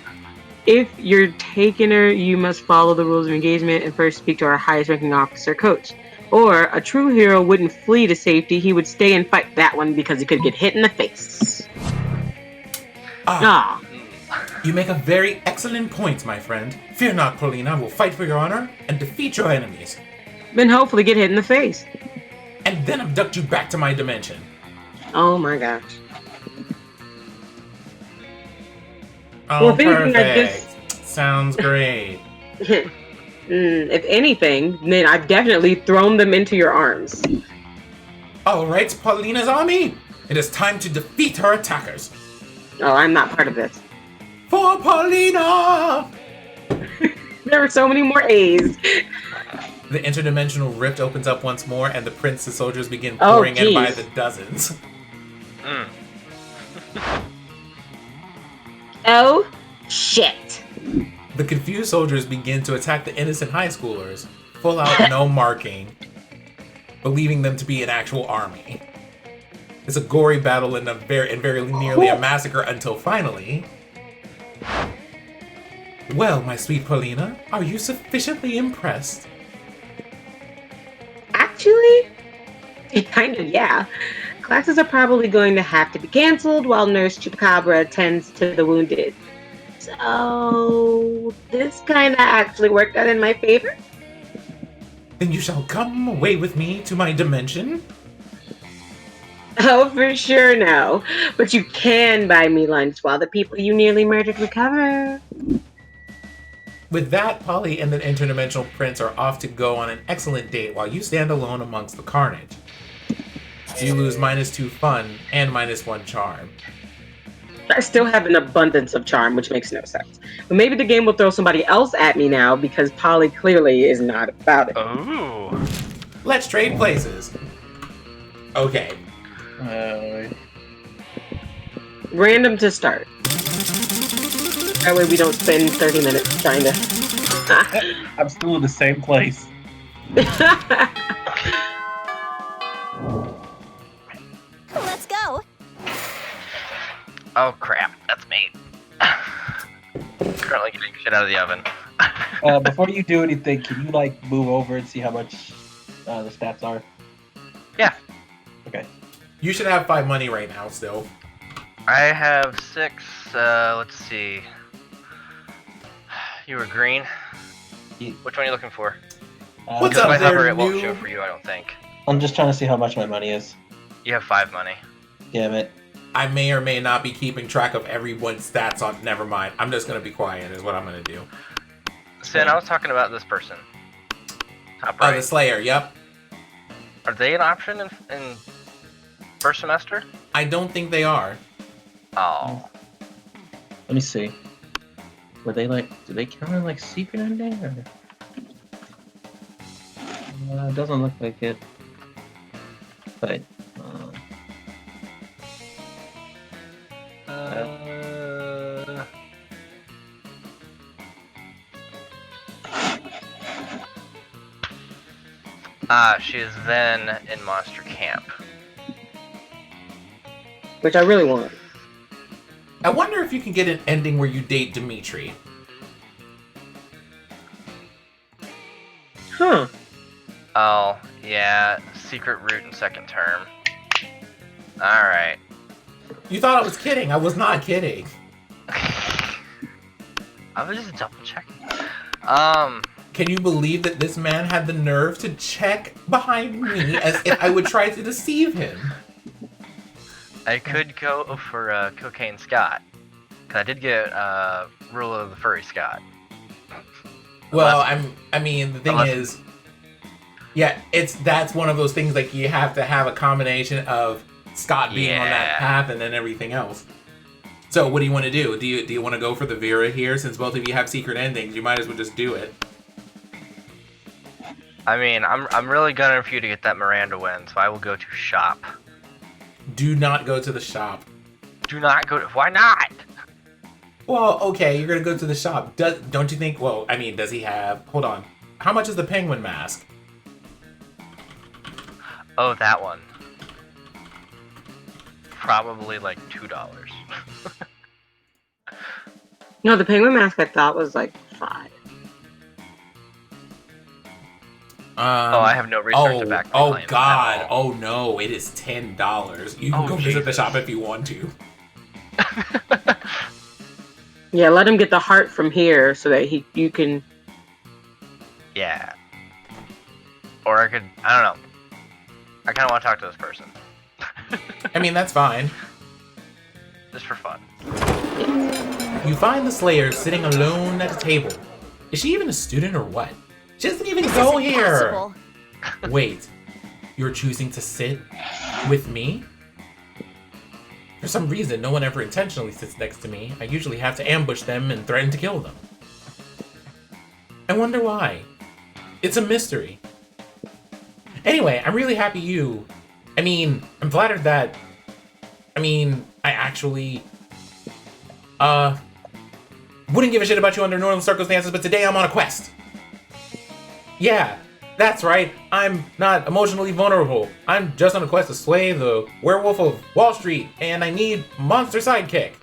If you're taking her, you must follow the rules of engagement and first speak to our highest ranking officer coach. Or a true hero wouldn't flee to safety, he would stay and fight that one because he could get hit in the face. You make a very excellent point, my friend. Fear not, Paulina, I will fight for your honor and defeat your enemies. Then hopefully get hit in the face. And then abduct you back to my dimension. Oh my gosh. Oh, Well, if anything, perfect. Sounds great. If anything, then I've definitely thrown them into your arms. All right, Paulina's army. It is time to defeat her attackers. Oh, I'm not part of this. For Paulina! There were so many more A's. The interdimensional rift opens up once more, and the prince's soldiers begin pouring in by the dozens. Oh, shit. The confused soldiers begin to attack the innocent high schoolers, full out no marking, believing them to be an actual army. It's a gory battle and very nearly a massacre until finally... Well, my sweet Paulina, are you sufficiently impressed? Actually, kind of, yeah. Classes are probably going to have to be canceled while Nurse Chupacabra attends to the wounded. So, this kind of actually worked out in my favor. Then you shall come away with me to my dimension. Oh, for sure no. But you can buy me lunch while the people you nearly murdered recover. With that, Polly and the interdimensional prince are off to go on an excellent date while you stand alone amongst the carnage. You lose -2 fun and -1 charm. I still have an abundance of charm, which makes no sense. But maybe the game will throw somebody else at me now because Polly clearly is not about it. Ooh. Let's trade places. Okay. Random to start. That way we don't spend 30 minutes trying to... I'm still in the same place. Let's go. Oh crap, that's me. Currently getting shit out of the oven. Before you do anything, can you like move over and see how much the stats are? Yeah. Okay. You should have 5 money right now still. I have 6, let's see. You were green? Which one are you looking for? What's Because up if I hover, there, it won't noob? show for you, I don't think. I'm just trying to see how much my money is. You have 5 money. Damn it. I may or may not be keeping track of everyone's stats on... Never mind. I'm just going to be quiet is what I'm going to do. Sin, I was talking about this person. Top Oh, right. the Slayer, yep. Are they an option in first semester? I don't think they are. Oh. Let me see. Were they like? Do they count as like secret ending? Or... it doesn't look like it. But. She is then in Monster Camp. Which I really want. I wonder if you can get an ending where you date Dimitri. Huh. Oh, yeah. Secret route in second term. Alright. You thought I was kidding. I was not kidding. I was just double checking. Can you believe that this man had the nerve to check behind me as if I would try to deceive him? I could go for Cocaine Scott. Because I did get Rule of the Furry Scott. Well, I mean, the thing is, yeah, that's one of those things, like, you have to have a combination of Scott being on that path and then everything else. So what do you want to do? Do you want to go for the Vera here? Since both of you have secret endings, you might as well just do it. I mean, I'm really gunning for you to get that Miranda win, so I will go to shop. Do not go to the shop. Do not go to... Why not? Well, okay, you're going to go to the shop. Don't you think... Well, I mean, does he have... Hold on. How much is the penguin mask? Oh, that one. Probably like $2. No, the penguin mask I thought was like 5. I have no research to back my claim God. at all. Oh, no. It is $10. You can go visit the shop if you want to. Yeah, let him get the heart from here so that you can... Yeah. Or I could... I don't know. I kind of want to talk to this person. I mean, that's fine. Just for fun. You find the Slayer sitting alone at a table. Is she even a student or what? She doesn't even go here! Impossible. Wait, you're choosing to sit with me? For some reason, no one ever intentionally sits next to me. I usually have to ambush them and threaten to kill them. I wonder why. It's a mystery. Anyway, I'm really happy you... I mean, I'm flattered that... I mean, I actually... wouldn't give a shit about you under normal circumstances, but today I'm on a quest. Yeah, that's right. I'm not emotionally vulnerable. I'm just on a quest to slay the werewolf of Wall Street, and I need monster sidekick.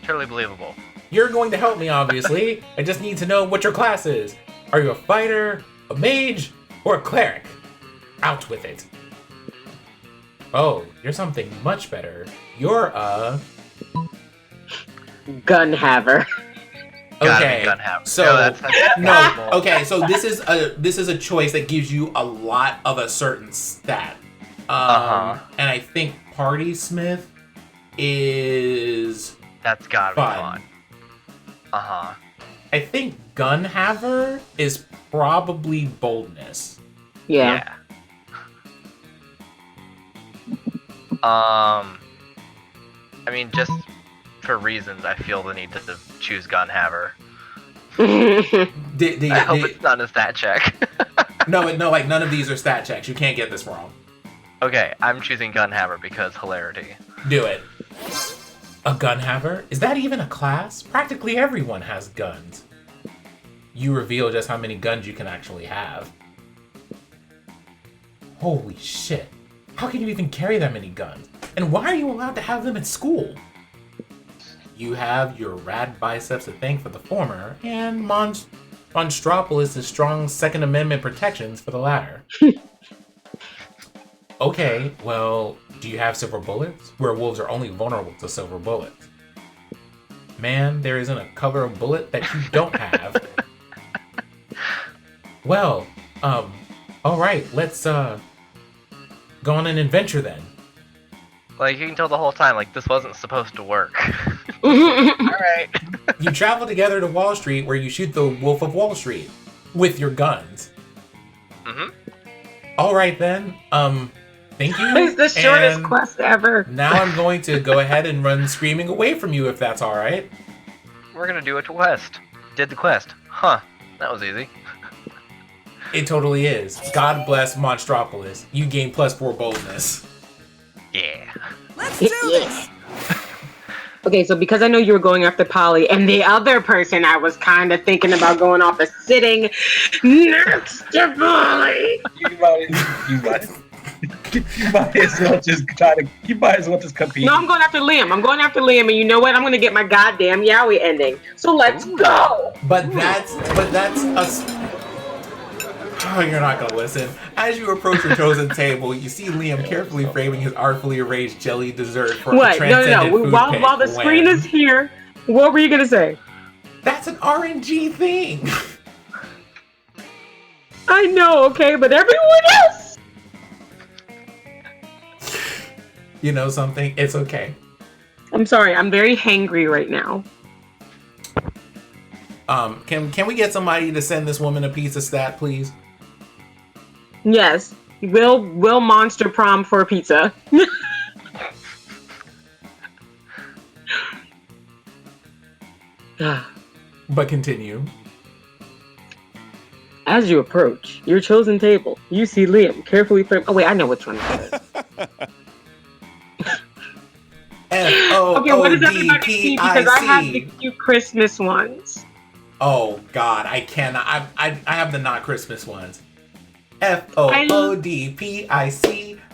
Totally believable. You're going to help me, obviously. I just need to know what your class is. Are you a fighter, a mage, or a cleric? Out with it. Oh, you're something much better. You're a... gun haver. Okay, Gun have. so that's no. Okay, so this is a choice that gives you a lot of a certain stat. And I think Party Smith is That's gotta be fun. fun. I think Gun Haver is probably boldness. Yeah. I mean, just for reasons, I feel the need to choose Gun Haver. I hope it's not a stat check. No, like none of these are stat checks. You can't get this wrong. Okay, I'm choosing Gun Haver because hilarity. Do it. A gun haver? Is that even a class? Practically everyone has guns. You reveal just how many guns you can actually have. Holy shit. How can you even carry that many guns? And why are you allowed to have them at school? You have your rad biceps to thank for the former, and Monstropolis' strong Second Amendment protections for the latter. Okay, well, do you have silver bullets? Werewolves are only vulnerable to silver bullets. Man, there isn't a color of bullet that you don't have. Well, alright, let's, go on an adventure then. Like, you can tell the whole time, like, this wasn't supposed to work. Alright. You travel together to Wall Street where you shoot the Wolf of Wall Street with your guns. Mm-hmm. Alright then, Thank you. It's the shortest and quest ever. Now I'm going to go ahead and run screaming away from you, if that's all right. We're gonna do a quest. Did the quest. Huh. That was easy. It totally is. God bless Monstropolis. You gain +4 boldness. Yeah. Let's do this. Okay, so because I know you were going after Polly, and the other person I was kind of thinking about going off is sitting next to Polly. You might as well just compete. No, I'm going after Liam. And you know what? I'm gonna get my goddamn Yowie ending. So let's go. But that's Oh, you're not gonna listen. As you approach your chosen table, you see Liam carefully framing his artfully arranged jelly dessert for a transcendent food pick While the screen is here, what were you gonna say? That's an RNG thing. I know, okay, but everyone else. You know something? It's okay. I'm sorry. I'm very hangry right now. Can we get somebody to send this woman a pizza stat, please? Yes, we'll monster prom for pizza. But continue. As you approach your chosen table, you see Liam carefully frame. Oh wait, I know which one it is. Okay, what does everybody see? Because I have the cute Christmas ones. Oh God, I cannot. I have the not Christmas ones. FOODPIC.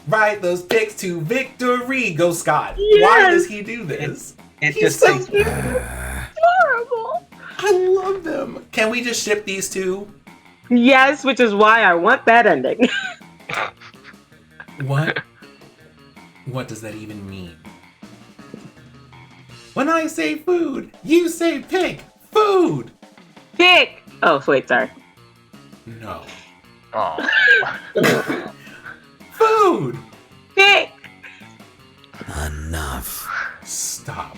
Ride those picks to victory. Go Scott. Yes. Why does he do this? It's so horrible. I love them. Can we just ship these two? Yes, which is why I want that ending. What? What does that even mean? When I say food, you say pick. Food. Pick. Oh, wait, sorry. No. Oh. Food. Pick. Enough. Stop.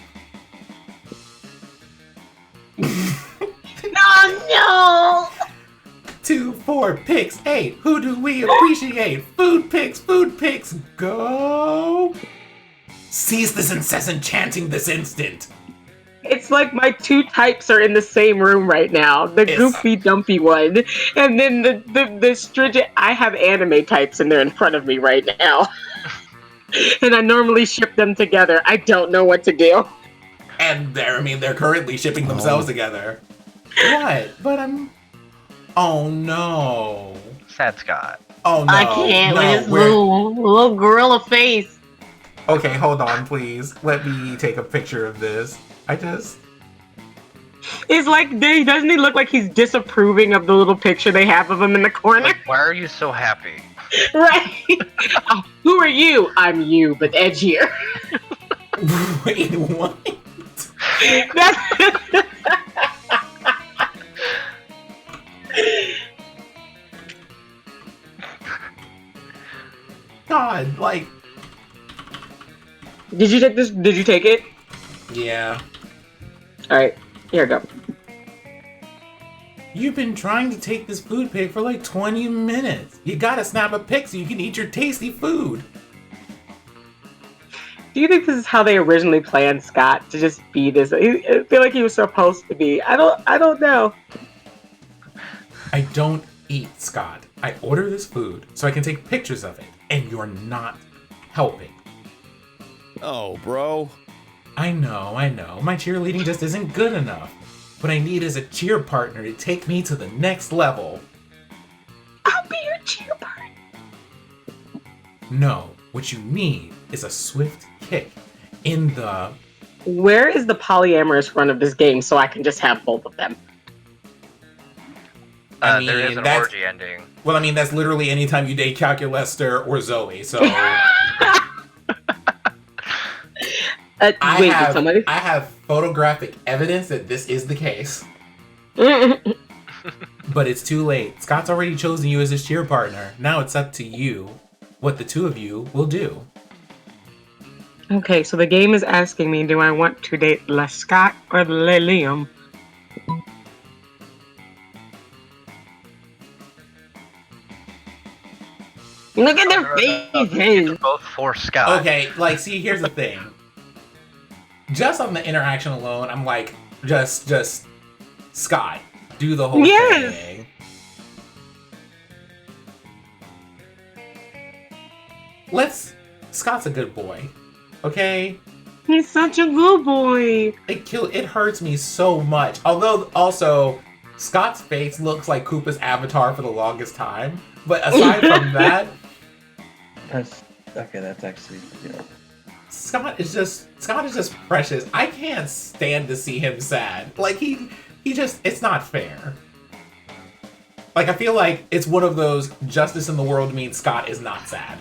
No. 2, 4, picks, 8. Who do we appreciate? Food picks, go! Cease this incessant chanting this instant. It's like my two types are in the same room right now. The goofy, dumpy one, and then the stringent. I have anime types in there in front of me right now. And I normally ship them together. I don't know what to do. And they're currently shipping themselves together. What? But I'm... Oh no. Sad Scott. Oh no. I can't no, with his little gorilla face. Okay, hold on, please. Let me take a picture of this. It's like, doesn't he look like he's disapproving of the little picture they have of him in the corner? Like, why are you so happy? Right. Who are you? I'm you, but edgier. Wait, what? God, like... Did you take this? Did you take it? Yeah. Alright, here we go. You've been trying to take this food pic for like 20 minutes. You gotta snap a pic so you can eat your tasty food. Do you think this is how they originally planned Scott to just be this? I feel like he was supposed to be. I don't know. I don't eat, Scott. I order this food so I can take pictures of it, and you're not helping. Oh, bro. I know. My cheerleading just isn't good enough. What I need is a cheer partner to take me to the next level. I'll be your cheer partner. No, what you need is a swift kick in the... Where is the polyamorous run of this game so I can just have both of them? I mean, there is an that's- orgy ending. Well, I mean, that's literally anytime you date Calculester or Zoe, so... Wait, did somebody? I have photographic evidence that this is the case. But it's too late. Scott's already chosen you as his cheer partner. Now it's up to you what the two of you will do. Okay, so the game is asking me, do I want to date Le Scott or Le Liam? Look at their These faces. are both for Scott. Okay, like, see, here's the thing. Just on the interaction alone, I'm like, just Scott, do the whole Yes. thing. Scott's a good boy, okay? He's such a good boy. It hurts me so much. Although, also, Scott's face looks like Koopa's avatar for the longest time. But aside from that, That's okay. That's actually, you know. Scott is just precious. I can't stand to see him sad. Like he just, it's not fair. Like I feel like it's one of those justice in the world means Scott is not sad.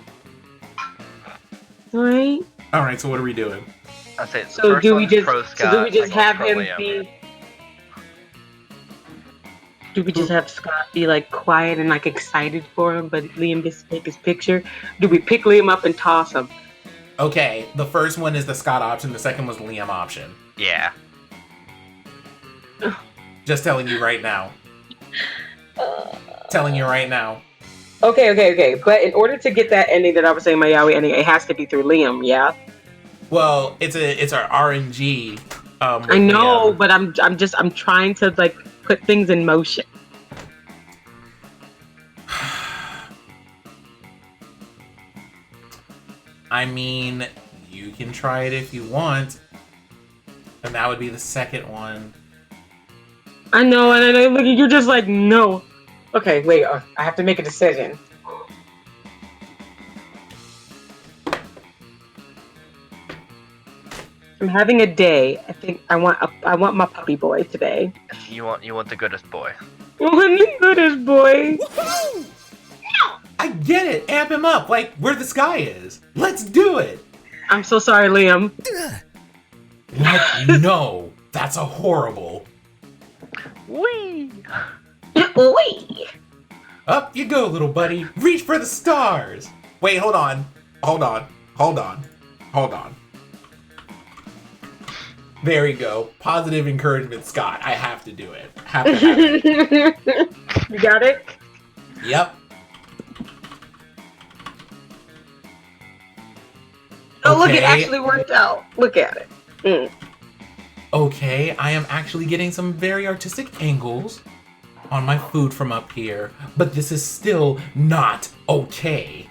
Right? All right, so what are we doing? I say So do we just Scott, have pro him Liam. be? Do we just have Scott be like quiet and like excited for him, but Liam gets to take his picture? Do we pick Liam up and toss him? Okay, the first one is the Scott option. The second was the Liam option. Yeah. Just telling you right now. Telling you right now. Okay. But in order to get that ending that I was saying, my Yaoi ending, it has to be through Liam, yeah? Well, it's our RNG. I know, Liam. but I'm trying to like put things in motion. I mean, you can try it if you want. And that would be the second one. I know, and I know, look, you're just like, no. Okay, wait, I have to make a decision. I'm having a day. I think I want my puppy boy today. You want the goodest boy. I want the goodest boy. I get it. Amp him up like where the sky is. Let's do it. I'm so sorry, Liam. What? No, that's a horrible. Whee! Wait. Up you go, little buddy. Reach for the stars. Wait, hold on. There we go. Positive encouragement, Scott. I have to do it. Have to have it. You got it? Yep. Oh, look, it Okay. actually worked out. Look at it. Mm. Okay, I am actually getting some very artistic angles on my food from up here, but this is still not okay.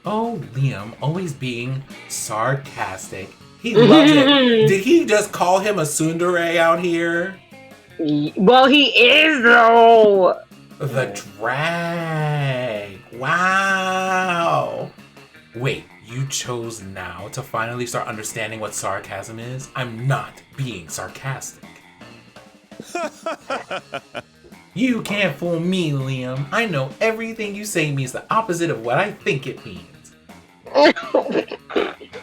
Oh, Liam, always being sarcastic. He loves it. Did he just call him a tsundere out here? Well, he is, though. The drag. Wow. Wait, you chose now to finally start understanding what sarcasm is? I'm not being sarcastic. You can't fool me, Liam. I know everything you say means the opposite of what I think it means.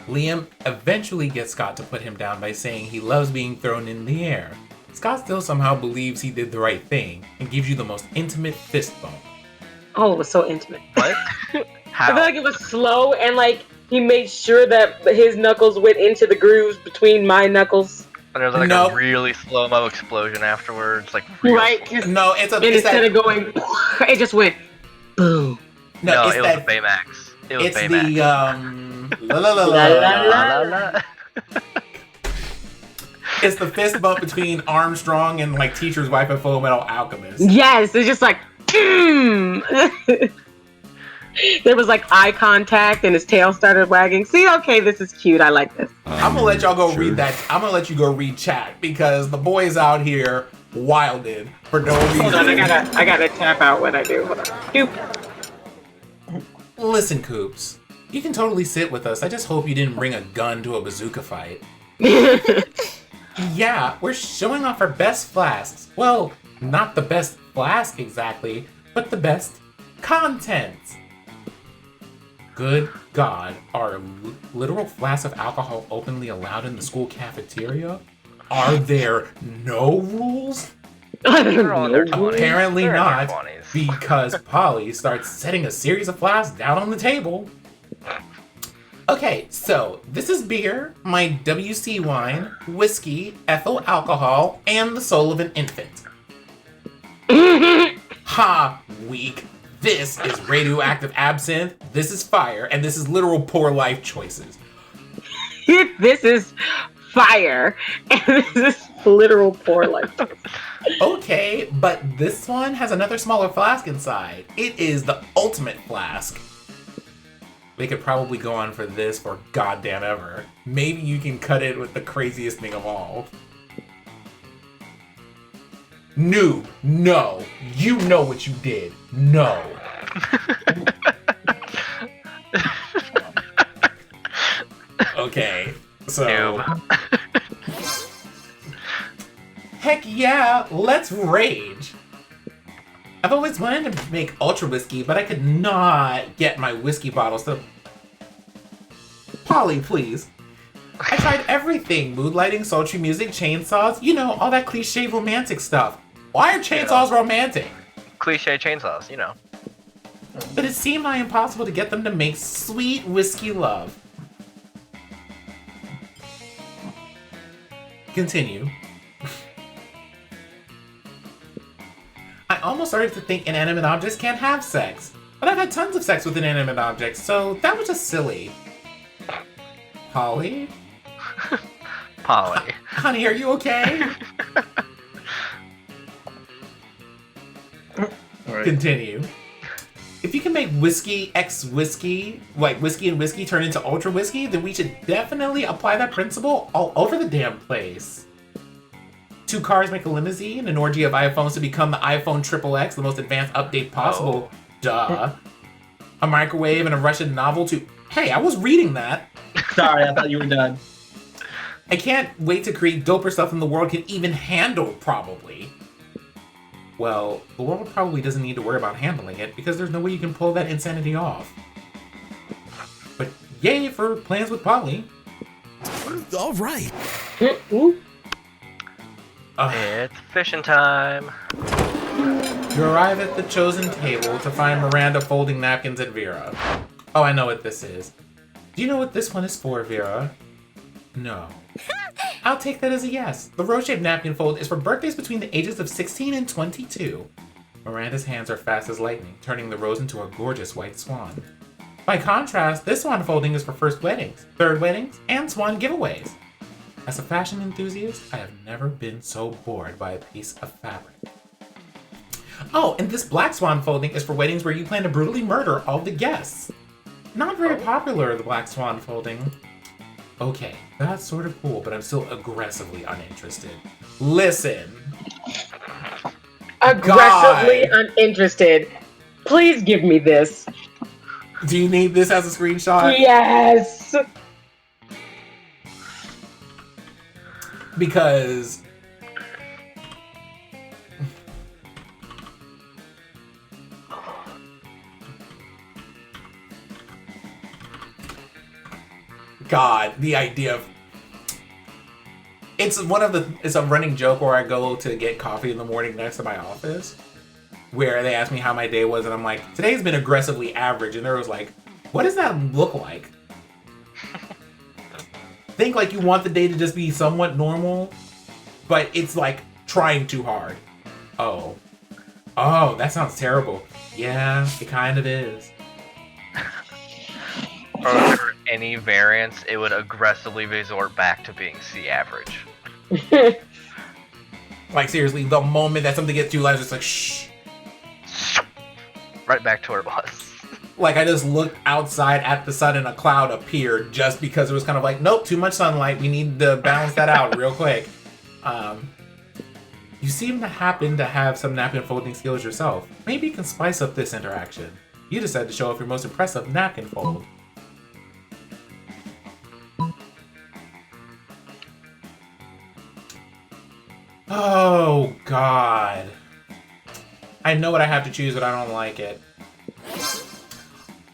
Liam eventually gets Scott to put him down by saying he loves being thrown in the air. Scott still somehow believes he did the right thing and gives you the most intimate fist bump. Oh, it was so intimate. What? I How? feel like it was slow and like he made sure that his knuckles went into the grooves between my knuckles. And there's like No. a really slow-mo explosion afterwards, like real Right? slow. No, it's And it's instead that, of going, it just went boom. No, it's it was that, Baymax. It was it's Baymax. the la la la La, la, la. la. La, la. It's the fist bump between Armstrong and like Teacher's Wife and Full Metal Alchemist. Yes, it's just like, There was like eye contact and his tail started wagging. See, okay, this is cute. I like this. I'm gonna let y'all go Sure. read that. I'm gonna let you go read chat because the boys out here wilded for no reason. Hold on, I gotta tap out what I do. Hold on. Doop. Listen, Coops, you can totally sit with us. I just hope you didn't bring a gun to a bazooka fight. Yeah, we're showing off our best flasks. Well, not the best flask exactly, but the best content. Good God, are literal flasks of alcohol openly allowed in the school cafeteria? Are there no rules? They're all in their 20s. Apparently They're in their not, 20s. because Polly starts setting a series of flasks down on the table. Okay, so this is beer, my WC wine, whiskey, ethyl alcohol, and the soul of an infant. Ha! Weak. This is radioactive absinthe, this is fire, and this is literal poor life choices. This is fire, and this is literal poor life. Okay, but this one has another smaller flask inside. It is the ultimate flask. We could probably go on for this for goddamn ever. Maybe you can cut it with the craziest thing of all. Noob, no. You know what you did. No. Okay, so... Noob. Heck yeah, let's rage. I've always wanted to make ultra whiskey, but I could not get my whiskey bottles to... Polly, please. I tried everything. Mood lighting, sultry music, chainsaws, you know, all that cliche romantic stuff. Why are chainsaws romantic? Cliche chainsaws, you know. But it seemed nigh impossible to get them to make sweet whiskey love. Continue. I almost started to think inanimate objects can't have sex. But I've had tons of sex with inanimate objects, so that was just silly. Polly? Polly. Honey, are you okay? Alright. Continue. If you can make whiskey X whiskey, like whiskey and whiskey turn into ultra whiskey, then we should definitely apply that principle all over the damn place. 2 cars make a limousine, an orgy of iPhones to become the iPhone XXX, the most advanced update possible. Duh. A microwave and a Russian novel to... Hey, I was reading that. Sorry, I thought you were done. I can't wait to create doper stuff than the world can even handle, probably. Well, the world probably doesn't need to worry about handling it, because there's no way you can pull that insanity off. But yay for plans with Polly. All right. It's fishing time. You arrive at the chosen table to find Miranda folding napkins at Vera. Oh, I know what this is. Do you know what this one is for, Vera? No. I'll take that as a yes. The rose-shaped napkin fold is for birthdays between the ages of 16 and 22. Miranda's hands are fast as lightning, turning the rose into a gorgeous white swan. By contrast, this swan folding is for first weddings, third weddings, and swan giveaways. As a fashion enthusiast, I have never been so bored by a piece of fabric. Oh, and this black swan folding is for weddings where you plan to brutally murder all the guests. Not very popular, the black swan folding. Okay, that's sort of cool, but I'm still aggressively uninterested. Listen. Aggressively uninterested. Please give me this. Do you need this as a screenshot? Yes. Because... God, the idea of... It's a running joke where I go to get coffee in the morning next to my office, where they ask me how my day was, and I'm like, today's been aggressively average, and there was like, what does that look like? Think like you want the day to just be somewhat normal, but it's like trying too hard. Oh, that sounds terrible. Yeah, it kind of is. Or if there were any variance, it would aggressively resort back to being C average. Like seriously, the moment that something gets too loud, it's just like shh. Right back to where it was. Like I just looked outside at the sun and a cloud appeared just because it was kind of like, nope, too much sunlight. We need to balance that out real quick. You seem to happen to have some napkin folding skills yourself. Maybe you can spice up this interaction. You decided to show off your most impressive napkin fold. Oh, God. I know what I have to choose, but I don't like it.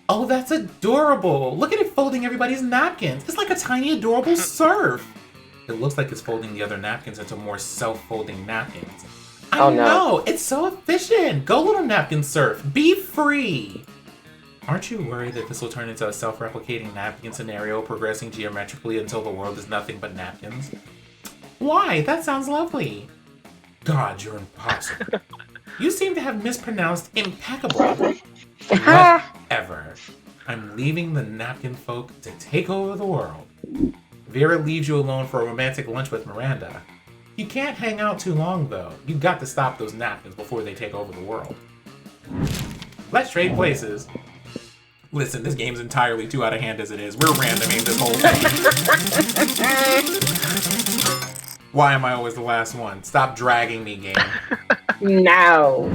Oh, that's adorable. Look at it folding everybody's napkins. It's like a tiny, adorable surf. It looks like it's folding the other napkins into more self-folding napkins. I know. It's so efficient. Go, little napkin surf. Be free. Aren't you worried that this will turn into a self-replicating napkin scenario, progressing geometrically until the world is nothing but napkins? Why? That sounds lovely. God, you're impossible. You seem to have mispronounced impeccable. Whatever. I'm leaving the napkin folk to take over the world. Vera leaves you alone for a romantic lunch with Miranda. You can't hang out too long, though. You got to stop those napkins before they take over the world. Let's trade places. Listen, this game's entirely too out of hand as it is. We're randoming this whole thing. Why am I always the last one? Stop dragging me, game. No.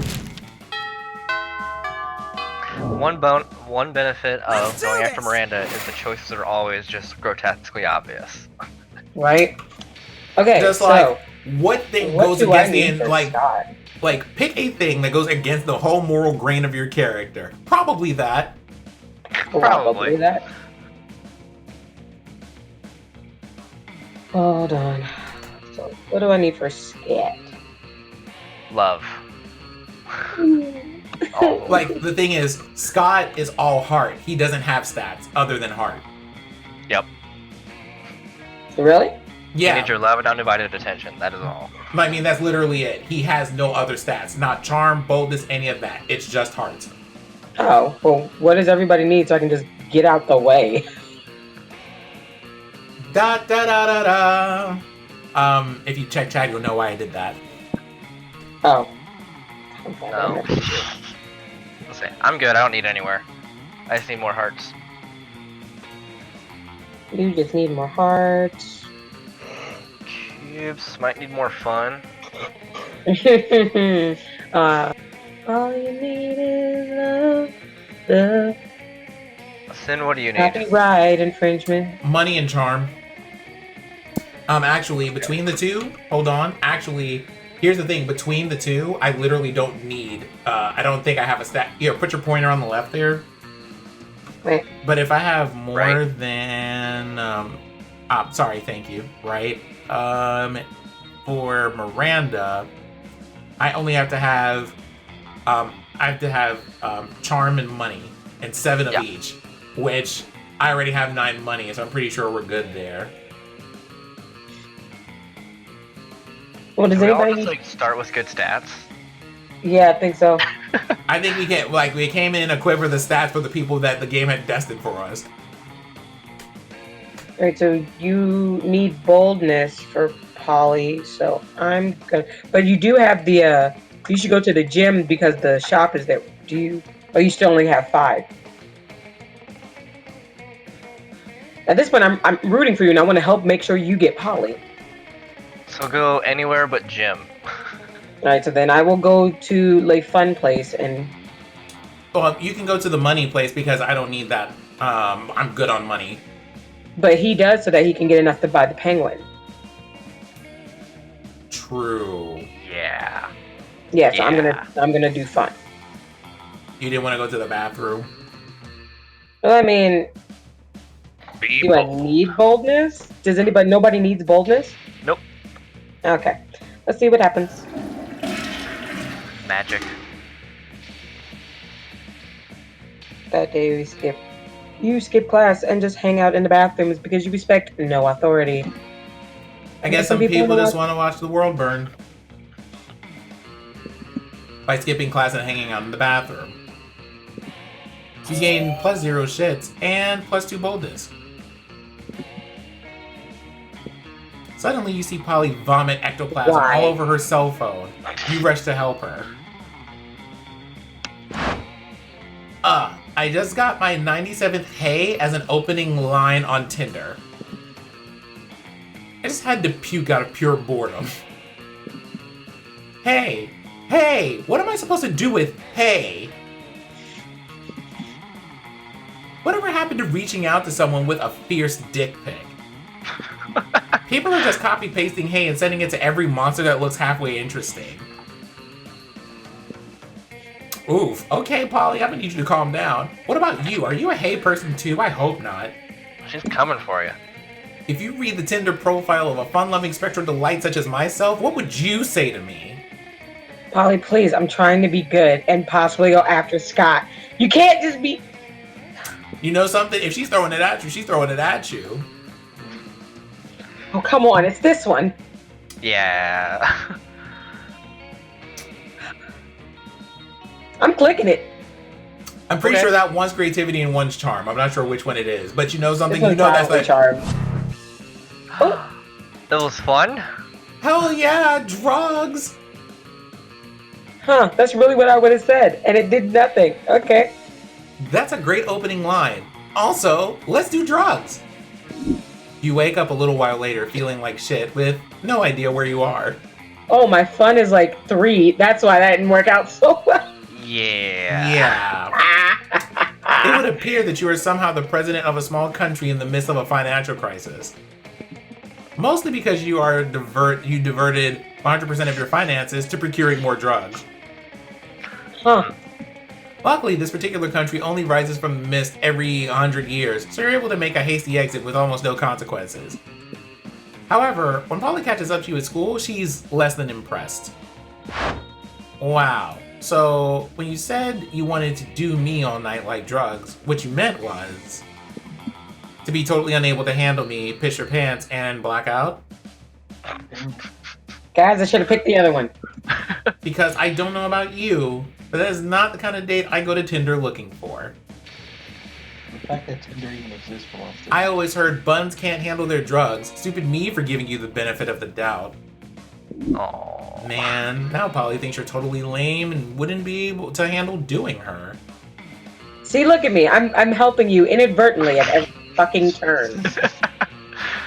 One benefit of going after Miranda is the choices are always just grotesquely obvious. Right? Okay, Just so like, what thing what goes do I against need the for like, Scott? like, pick a thing that goes against the whole moral grain of your character. Probably that. Probably. that. Hold on. So, what do I need for Scat? Love. Oh, Like, the thing is, Scott is all heart. He doesn't have stats other than heart. yep. Really? You Yeah, need your love and undivided attention. That is all. I mean, that's literally it. He has no other stats. Not charm, boldness, any of that. It's just heart. Oh, well, what does everybody need so I can just get out the way? Da da da da da. If you check chat, you'll know why I did that. Oh. No. Let's see. I'm good. I don't need anywhere. I just need more hearts. You just need more hearts. Cubes might need more fun. All you need is love. Sin, what do you need? Copyright infringement. Money and charm. Actually, between the two, hold on. Actually, here's the thing. Between the two, I literally don't need. I don't think I have a stat. Here, put your pointer on the left there. Wait. But if I have more Right. than, sorry, thank you. Right. For Miranda, I only have to have, charm and money, and 7 of Yeah. each, which I already have 9 money, so I'm pretty sure we're good there. Well, does Can we all anybody just need... like start with good stats? Yeah, I think so. I think we came in equipped with the stats for the people that the game had destined for us. Alright, so you need boldness for Polly, so I'm gonna... But you do have the, you should go to the gym because the shop is there. Do you... Oh, you still only have 5. At this point, I'm rooting for you, and I want to help make sure you get Polly. So go anywhere but gym. Alright, so then I will go to Le Fun Place, and... Well, you can go to the money place because I don't need that. I'm good on money. But he does so that he can get enough to buy the penguin. True. Yeah. Yeah, so Yeah. I'm gonna do fun. You didn't want to go to the bathroom. Well, I mean, Be do I bold. need boldness? Nobody needs boldness? Nope. Okay. Let's see what happens. Magic. That day you skip class and just hang out in the bathrooms because you respect no authority. I guess some people just want to watch the world burn. By skipping class and hanging out in the bathroom. You gain +0 shits and +2 boldness. Suddenly you see Polly vomit ectoplasm Why? all over her cell phone. You rush to help her. I just got my 97th hey as an opening line on Tinder. I just had to puke out of pure boredom. Hey, what am I supposed to do with hey? Whatever happened to reaching out to someone with a fierce dick pic? People are just copy pasting hey and sending it to every monster that looks halfway interesting. Oof. Okay, Polly, I'm gonna need you to calm down. What about you? Are you a hey person too? I hope not. She's coming for you. If you read the Tinder profile of a fun-loving spectral delight such as myself, what would you say to me? Polly, please, I'm trying to be good and possibly go after Scott. You can't just be... You know something? If she's throwing it at you, she's throwing it at you. Oh, come on, it's this one. Yeah. I'm clicking it. I'm pretty Okay. sure that one's creativity and one's charm. I'm not sure which one it is, but you know something. This You know one's that's probably like, charm. Oh, That was fun. hell yeah, drugs. huh. That's really what I would have said, and it did nothing. Okay. That's a great opening line. Also, let's do drugs. You wake up a little while later feeling like shit with no idea where you are. Oh, my fun is like 3. That's why that didn't work out so well. Yeah. It would appear that you are somehow the president of a small country in the midst of a financial crisis. Mostly because you diverted 100% of your finances to procuring more drugs. Huh. Luckily, this particular country only rises from the mist every 100 years, so you're able to make a hasty exit with almost no consequences. However, when Polly catches up to you at school, she's less than impressed. Wow. So, when you said you wanted to do me all night like drugs, what you meant was to be totally unable to handle me, piss your pants, and black out? Guys, I should have picked the other one. Because I don't know about you, but that is not the kind of date I go to Tinder looking for. The fact that Tinder even exists for us. I always heard buns can't handle their drugs. Stupid me for giving you the benefit of the doubt. Oh. Man, now Polly thinks you're totally lame and wouldn't be able to handle doing her. See, look at me. I'm helping you inadvertently at every fucking turn.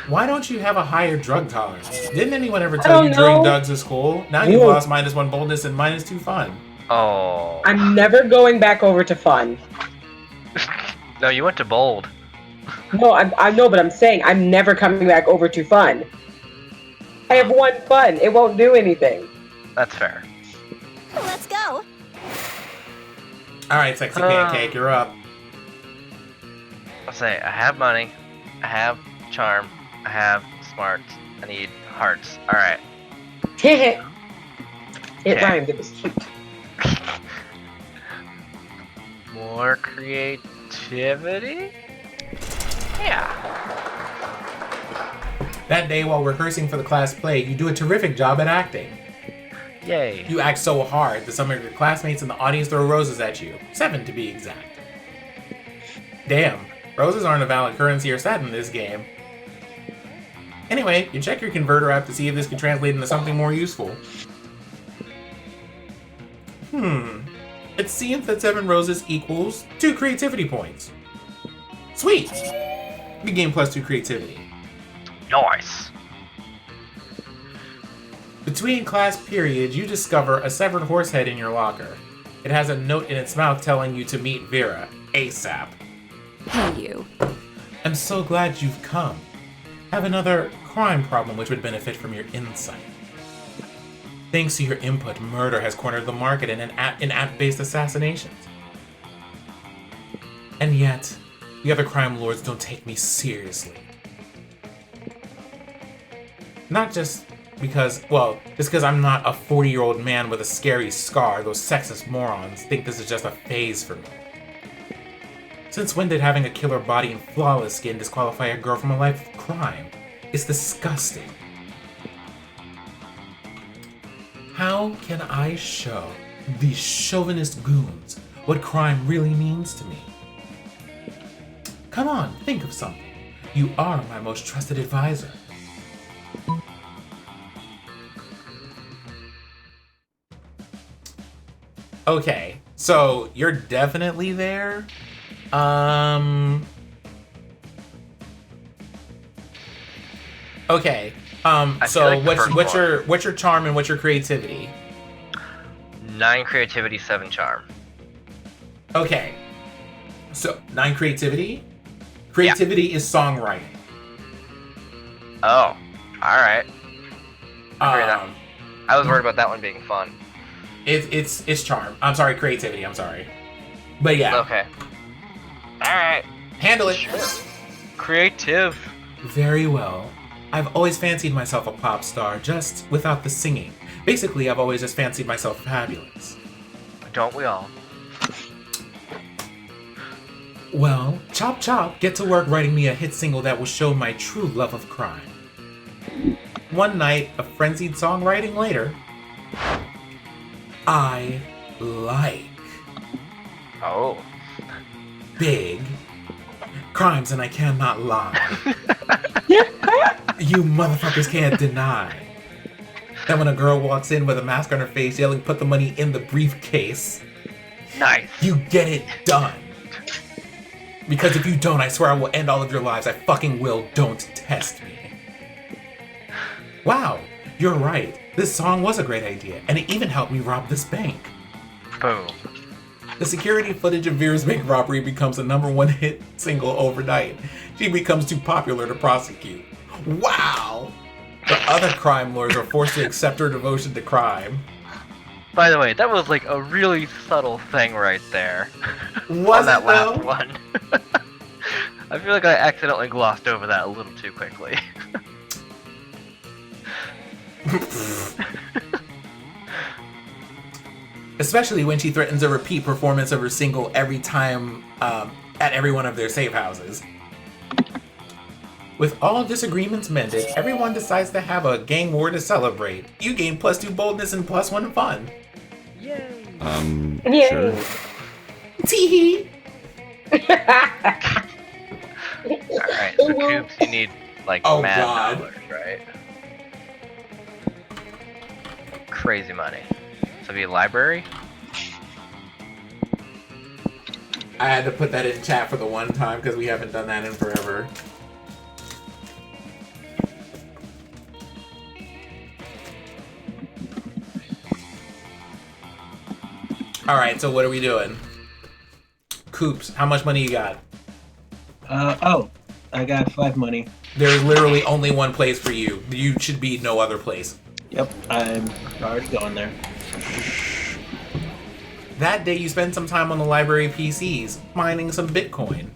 Why don't you have a higher drug tolerance? Didn't anyone ever I tell don't you during know. drugs at school? Now you've Ooh. lost -1 boldness and -2 fun. Oh. I'm never going back over to fun. No, you went to bold. No, I know, but I'm saying I'm never coming back over to fun. I have 1 fun. It won't do anything. That's fair. Let's go. Alright, sexy pancake, you're up. I'll say I have money, I have charm, I have smarts, I need hearts. Alright. It Okay. rhymed. It was cute. More creativity? Yeah. That day while rehearsing for the class play, you do a terrific job at acting. Yay. You act so hard that some of your classmates in the audience throw roses at you. 7 to be exact. Damn, roses aren't a valid currency or stat in this game. Anyway, you check your converter app to see if this can translate into something more useful. It seems that 7 roses equals 2 creativity points. Sweet! You gain +2 creativity. Nice. Between class periods, you discover a severed horse head in your locker. It has a note in its mouth telling you to meet Vera, ASAP. Hey, you. I'm so glad you've come. Have another crime problem which would benefit from your insight. Thanks to your input, murder has cornered the market in app-based assassinations. And yet, the other crime lords don't take me seriously. Not just because, well, just because I'm not a 40-year-old man with a scary scar, those sexist morons think this is just a phase for me. Since when did having a killer body and flawless skin disqualify a girl from a life of crime? It's disgusting. How can I show these chauvinist goons what crime really means to me? Come on, think of something. You are my most trusted advisor. Okay, so you're definitely there. Okay. I So feel like the first what's your charm and what's your creativity? 9 creativity, 7 charm. Okay. So 9 creativity. Creativity is songwriting. Oh, alright. I was worried about that one being fun. It's charm. I'm sorry, creativity. I'm sorry. But yeah. Okay. Alright. Handle it. Sure. Creative. Very well. I've always fancied myself a pop star, just without the singing. Basically, I've always just fancied myself fabulous. Don't we all? Well, chop chop, get to work writing me a hit single that will show my true love of crime. One night, a frenzied songwriting later, I like. Oh. big. Crimes and I cannot lie. You motherfuckers can't deny. Then when a girl walks in with a mask on her face yelling, put the money in the briefcase. Nice. You get it done. Because if you don't, I swear I will end all of your lives. I fucking will. Don't test me. Wow, you're right. This song was a great idea, and it even helped me rob this bank. Boom. The security footage of Vera's bank robbery becomes a #1 hit single overnight. She becomes too popular to prosecute. Wow! The other crime lords are forced to accept her devotion to crime. By the way, that was like a really subtle thing right there. Was on that it, last though? one. I feel like I accidentally glossed over that a little too quickly. Especially when she threatens a repeat performance of her single every time at every one of their safe houses. With all disagreements mended, everyone decides to have a gang war to celebrate. You gain +2 boldness and +1 fun. Yay! Yay. Sure. Teehee! Alright, so Coops, you need like Oh, mad God. dollars, right? Crazy money. So be a library? I had to put that in chat for the one time because we haven't done that in forever. Alright, so what are we doing? Coops, how much money you got? I got 5 money. There's literally only one place for you. You should be no other place. Yep, I'm already going there. That day you spend some time on the library PCs, mining some Bitcoin.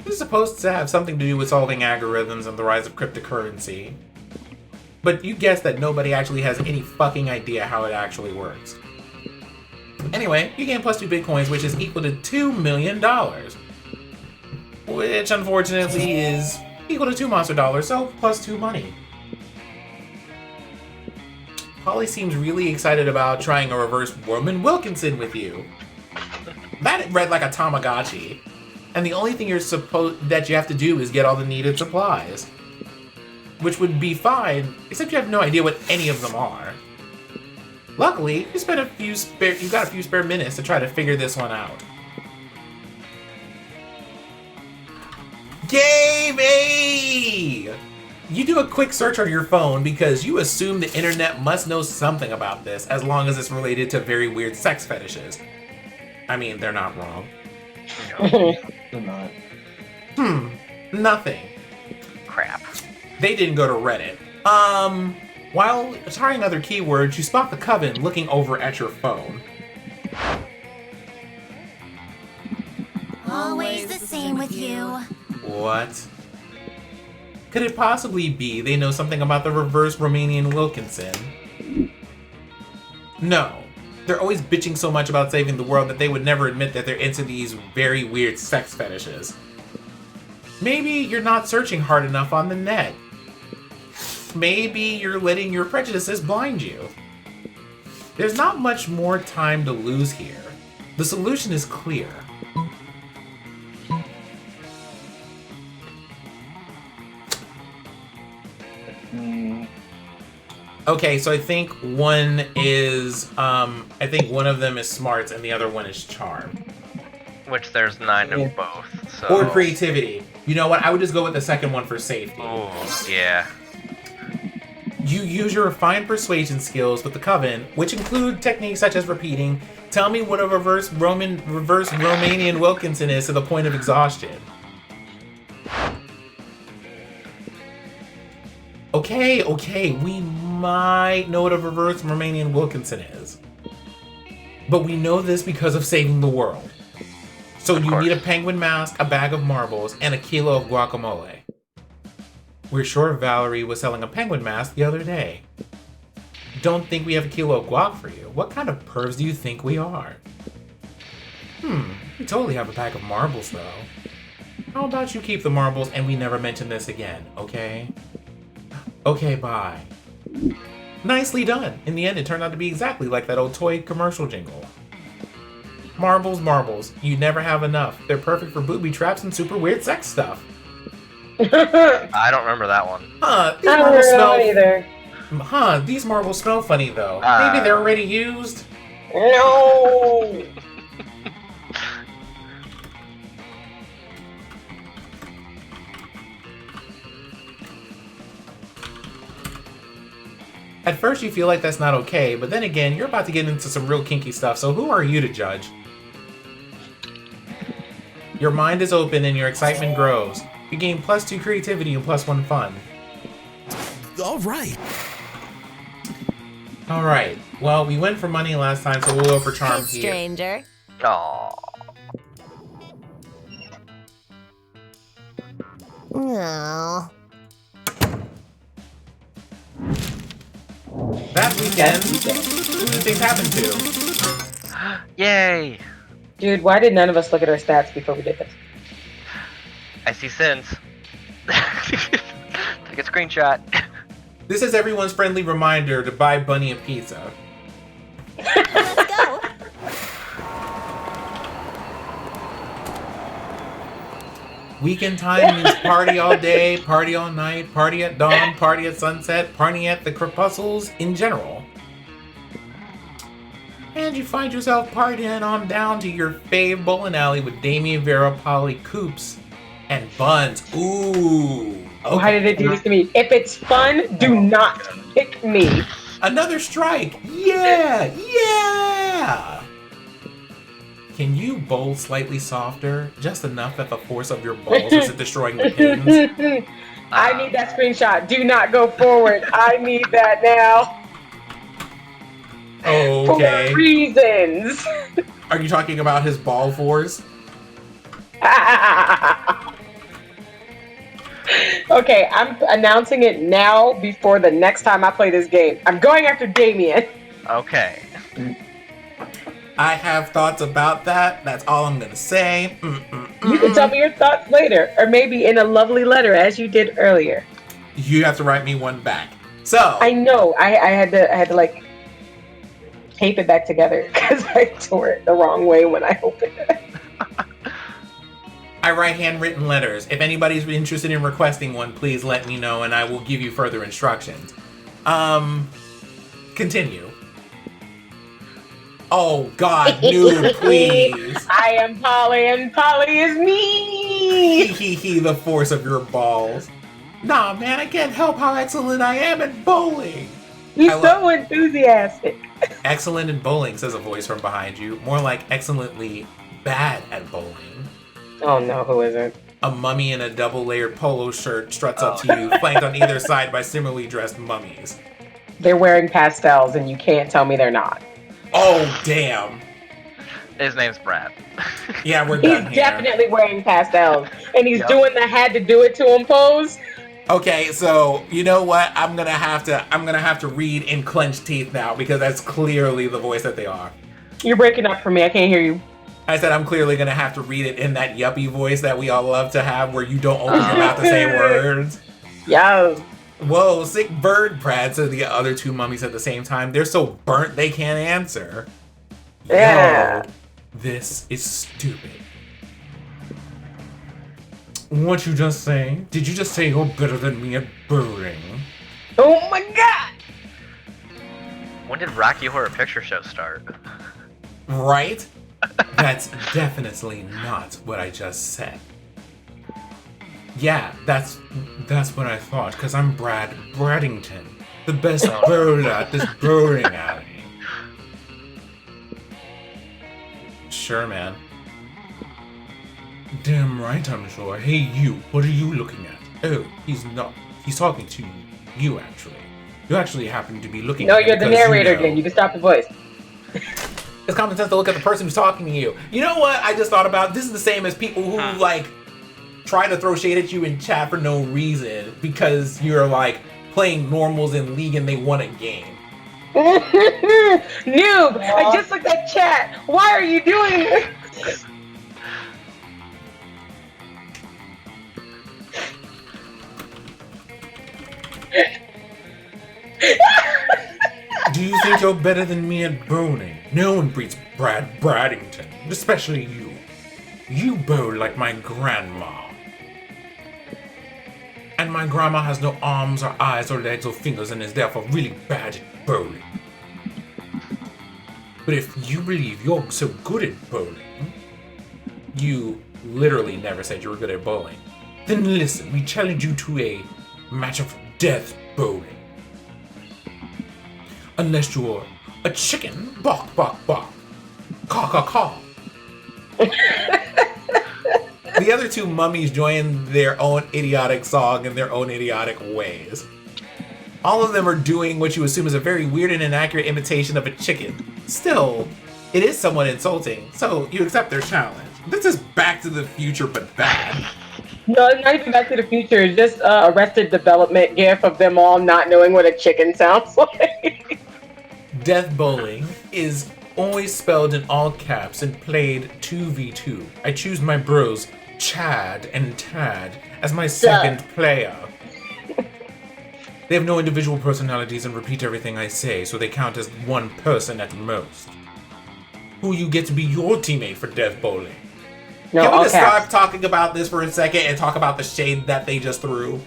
This is supposed to have something to do with solving algorithms and the rise of cryptocurrency. But you guess that nobody actually has any fucking idea how it actually works. Anyway, you gain +2 Bitcoins, which is equal to $2 million. Which unfortunately is equal to 2 monster dollars, so +2 money. Polly seems really excited about trying a reverse Roman Wilkinson with you. That read like a Tamagotchi. And the only thing that you have to do is get all the needed supplies. Which would be fine, except you have no idea what any of them are. Luckily, you got a few spare minutes to try to figure this one out. Game A! You do a quick search on your phone because you assume the internet must know something about this as long as it's related to very weird sex fetishes. I mean, they're not wrong. I'm not. Nothing. Crap. They didn't go to Reddit. While trying other keywords, you spot the Coven looking over at your phone. Always the same with you. What? Could it possibly be they know something about the reverse Romanian Wilkinson? No. They're always bitching so much about saving the world that they would never admit that they're into these very weird sex fetishes. Maybe you're not searching hard enough on the net. Maybe you're letting your prejudices blind you. There's not much more time to lose here. The solution is clear. Okay, so I think one of them is smarts and the other one is charm. Which there's 9 of both, so... Or creativity. You know what? I would just go with the second one for safety. Oh, yeah. You use your refined persuasion skills with the Coven, which include techniques such as repeating, tell me what a reverse Romanian Wilkinson is to the point of exhaustion. Okay, we might know what a reverse Romanian Wilkinson is. But we know this because of saving the world. So you need a penguin mask, a bag of marbles, and a kilo of guacamole. We're sure Valerie was selling a penguin mask the other day. Don't think we have a kilo of guac for you. What kind of pervs do you think we are? We totally have a bag of marbles though. How about you keep the marbles and we never mention this again, okay? Okay, bye. Nicely done. In the end, it turned out to be exactly like that old toy commercial jingle. Marbles, marbles. You never have enough. They're perfect for booby traps and super weird sex stuff. I don't remember that one. Huh, these I don't marbles remember that smell... one either. Huh, these marbles smell funny, though. Maybe they're already used? No! At first you feel like that's not okay, but then again, you're about to get into some real kinky stuff, so who are you to judge? Your mind is open and your excitement grows. You gain +2 creativity and +1 fun. All right. Alright, well, we went for money last time, so we'll go for charm Hey, here. stranger. Aww. No. That weekend, who do things happen to? Yay! Dude, why did none of us look at our stats before we did this? I see sins. Take a screenshot. This is everyone's friendly reminder to buy Bunny a pizza. Let's go. Weekend time means party all day, party all night, party at dawn, party at sunset, party at the crepuscles in general. And you find yourself partying on down to your fave bowling alley with Damien Vera, Polly, Coops, and Buns. Ooh. Why did it do this to me? If it's fun, do not pick me. Another strike! Yeah! Yeah! Can you bowl slightly softer? Just enough that the force of your balls isn't destroying the pins? I need that screenshot. Do not go forward. I need that now. Okay. For reasons. Are you talking about his ball force? Okay, I'm announcing it now before the next time I play this game. I'm going after Damien. Okay. I have thoughts about that. That's all I'm gonna say. You can tell me your thoughts later, or maybe in a lovely letter as you did earlier. You have to write me one back. So I know. I had to like tape it back together because I tore it the wrong way when I opened it. I write handwritten letters. If anybody's interested in requesting one, please let me know and I will give you further instructions. Continue. Oh God, no, please. I am Polly and Polly is me. Hee, the force of your balls. Nah, man, I can't help how excellent I am at bowling. He's so enthusiastic. Excellent at bowling, says a voice from behind you. More like excellently bad at bowling. Oh no, who isn't? A mummy in a double-layered polo shirt struts up to you, flanked on either side by similarly dressed mummies. They're wearing pastels and you can't tell me they're not. Oh, damn. His name's Brad. Yeah, we're He's done here. definitely wearing pastels. And he's Yep. doing the had to do it to him pose. Okay, so you know what? I'm gonna have to read in clenched teeth now because that's clearly the voice that they are. You're breaking up for me. I can't hear you. I said I'm clearly gonna have to read it in that yuppie voice that we all love to have where you don't open your mouth to say words. Yeah. Whoa, sick bird, Brad, said the other two mummies at the same time. They're so burnt they can't answer. Yeah. Yo, this is stupid. What you just say? Did you just say you're better than me at bowling? Oh my god. When did Rocky Horror Picture Show start? Right? That's definitely not what I just said. Yeah, that's what I thought, because I'm Brad Braddington, the best bowler at this bowling alley. Sure, man. Damn right, I'm sure. Hey, you, what are you looking at? Oh, he's not. He's talking to you, actually. You actually happen to be looking No, at him you're the because narrator you know. again. You can stop the voice. It's common sense to look at the person who's talking to you. You know what I just thought about? This is the same as people who, like, try to throw shade at you in chat for no reason because you're, like, playing normals in League and they won a game. Noob, I just looked at chat. Why are you doing this? Do you think you're better than me at bowling? No one beats Brad Braddington, especially you. You bowl like my grandma. And my grandma has no arms or eyes or legs or fingers and is therefore really bad at bowling. But if you believe you're so good at bowling, you literally never said you were good at bowling. Then listen, we challenge you to a match of death bowling. Unless you're a chicken, bark, bark, bark. Caw, caw, caw. The other two mummies join their own idiotic song in their own idiotic ways. All of them are doing what you assume is a very weird and inaccurate imitation of a chicken. Still, it is somewhat insulting, so you accept their challenge. This is Back to the Future, but bad. No, it's not even Back to the Future. It's just Arrested Development gif of them all not knowing what a chicken sounds like. Death bowling is always spelled in all caps and played 2v2. I choose my bros, Chad and Tad, as my second player. They have no individual personalities and repeat everything I say, so they count as one person at most. Who you get to be your teammate for death bowling? No, Can we all just caps. stop talking about this for a second and talk about the shade that they just threw?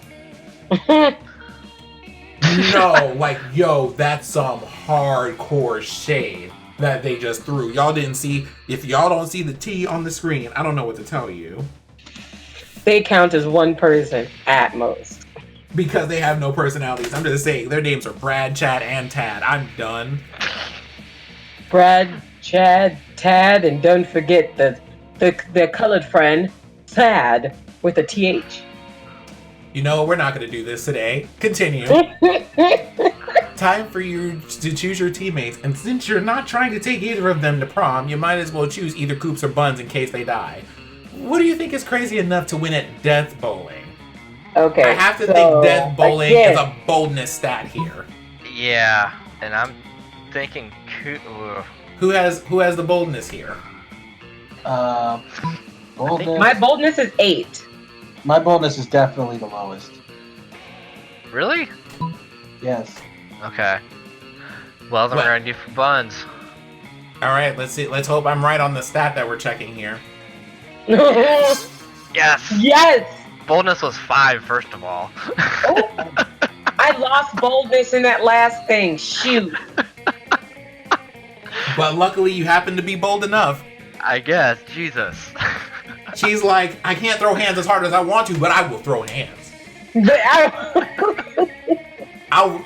No, like, yo, that's some hardcore shade that they just threw. Y'all didn't see, if y'all don't see the T on the screen, I don't know what to tell you. They count as one person at most. Because they have no personalities. I'm just saying, their names are Brad, Chad, and Tad. I'm done. Brad, Chad, Tad, and don't forget their colored friend, Thad, with a TH. You know, we're not going to do this today. Continue. Time for you to choose your teammates, and since you're not trying to take either of them to prom, you might as well choose either Coops or Buns in case they die. What do you think is crazy enough to win at death bowling? Okay. I have to think death bowling is a boldness stat here. Yeah, and I'm thinking. Who has the boldness here? Boldness. My boldness is 8. My boldness is definitely the lowest. Really? Yes. Okay. Well, then What? we're gonna do for Buns. All right, let's see. Let's hope I'm right on the stat that we're checking here. Yes! Yes. Boldness was 5, first of all. Oh, I lost boldness in that last thing. Shoot. But luckily, you happen to be bold enough. I guess. Jesus. She's like, I can't throw hands as hard as I want to, but I will throw hands. But I'll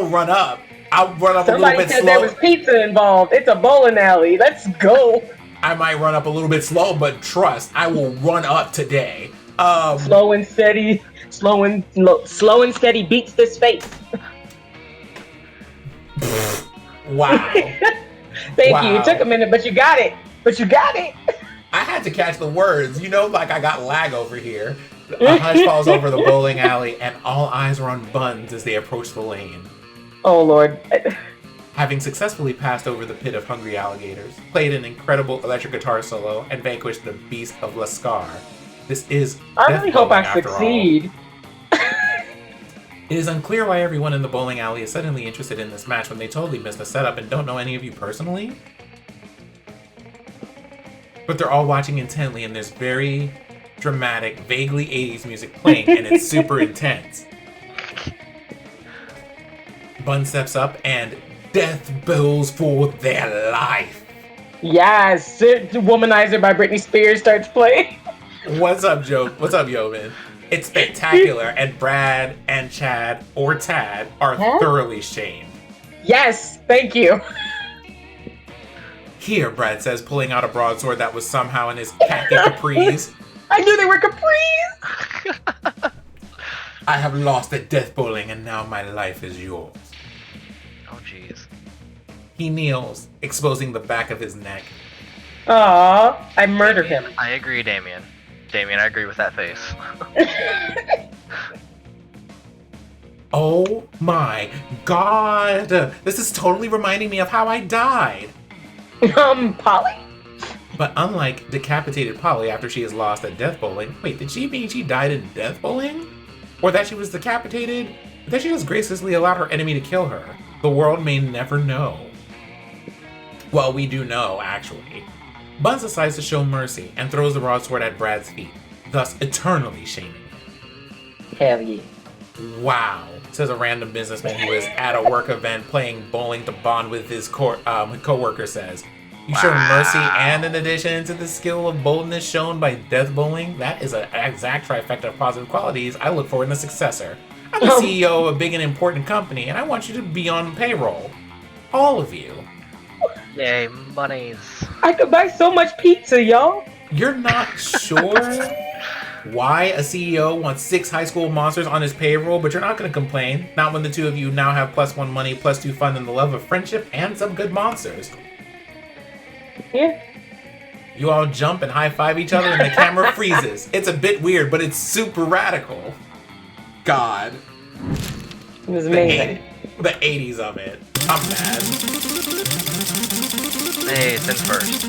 run up. I'll run up a little somebody bit said there slow. was pizza involved. It's a bowling alley. Let's go. I might run up a little bit slow, but trust, I will run up today. Slow and steady. Slow and steady beats this face. Wow. Thank you. It took a minute, but you got it. I had to catch the words. You know, like I got lag over here. A hush falls over the bowling alley, and all eyes are on Buns as they approach the lane. Oh, Lord. Having successfully passed over the pit of hungry alligators, played an incredible electric guitar solo, and vanquished the beast of Lascar, this is I death really hope bowling I after all. succeed. It is unclear why everyone in the bowling alley is suddenly interested in this match when they totally missed the setup and don't know any of you personally. But they're all watching intently, and there's very dramatic, vaguely 80s music playing, and it's super intense. Bun steps up, and death bowls for their life. Yes. Womanizer by Britney Spears starts playing. What's up, Joe? What's up, Yeoman? It's spectacular, and Brad and Chad, or Tad, are thoroughly shamed. Yes. Thank you. Here, Brad says, pulling out a broadsword that was somehow in his khaki capris. I knew they were capris. I have lost at death bowling, and now my life is yours. Oh, jeez. He kneels, exposing the back of his neck. Aw, I murdered him. I agree, Damien. Damien, I agree with that face. Oh my god! This is totally reminding me of how I died. Polly? But unlike decapitated Polly after she is lost at death bowling, wait, did she mean she died in death bowling? Or that she was decapitated? Or that she just graciously allowed her enemy to kill her? The world may never know. Well, we do know, actually. Buns decides to show mercy and throws the broadsword at Brad's feet, thus eternally shaming him. Hell yeah. Wow, says a random businessman who is at a work event playing bowling to bond with his co-worker says. You show mercy and in addition to the skill of boldness shown by death bowling, that is an exact trifecta of positive qualities I look for in a successor. I'm the CEO of a big and important company and I want you to be on payroll. All of you. Yay, monies. I could buy so much pizza, y'all. You're not sure why a CEO wants 6 high school monsters on his payroll, but you're not going to complain. Not when the two of you now have +1 money, +2 fun, and the love of friendship and some good monsters. Yeah. You all jump and high-five each other and the camera freezes. It's a bit weird, but it's super radical. God. It was amazing. The 80s of it. I'm mad. Hey, since first.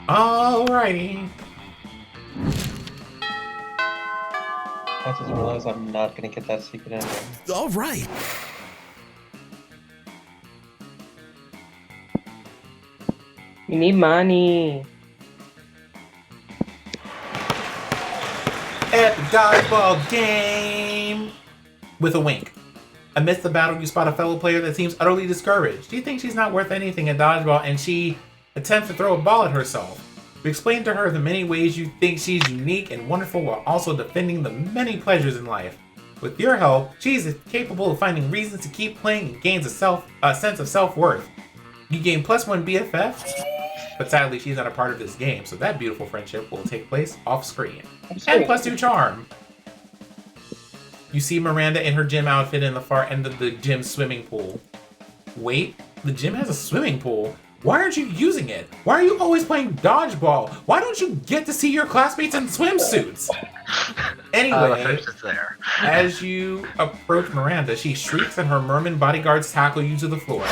Alrighty. I just realized I'm not gonna get that secret ending. All right. You need money. Epic dodgeball game! With a wink. Amidst the battle, you spot a fellow player that seems utterly discouraged. You think she's not worth anything at dodgeball, and she attempts to throw a ball at herself. You explain to her the many ways you think she's unique and wonderful while also defending the many pleasures in life. With your help, she's capable of finding reasons to keep playing and gains a sense of self-worth. You gain +1 BFF, but sadly she's not a part of this game, so that beautiful friendship will take place off-screen. And +2 charm. You see Miranda in her gym outfit in the far end of the gym swimming pool. Wait, the gym has a swimming pool? Why aren't you using it? Why are you always playing dodgeball? Why don't you get to see your classmates in swimsuits? Anyway, there. as you approach Miranda, she shrieks and her merman bodyguards tackle you to the floor.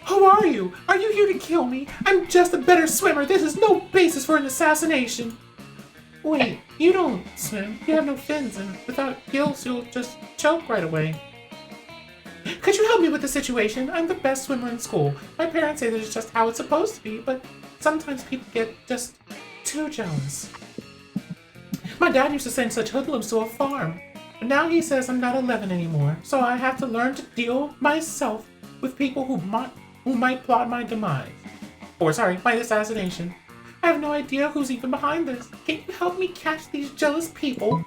Who are you? Are you here to kill me? I'm just a better swimmer. This is no basis for an assassination. Wait, you don't swim. You have no fins, and without gills, you'll just choke right away. Could you help me with the situation? I'm the best swimmer in school. My parents say that it's just how it's supposed to be, but sometimes people get just too jealous. My dad used to send such hoodlums to a farm, but now he says I'm not 11 anymore, so I have to learn to deal myself with people who might plot my demise. My assassination. I have no idea who's even behind this. Can you help me catch these jealous people?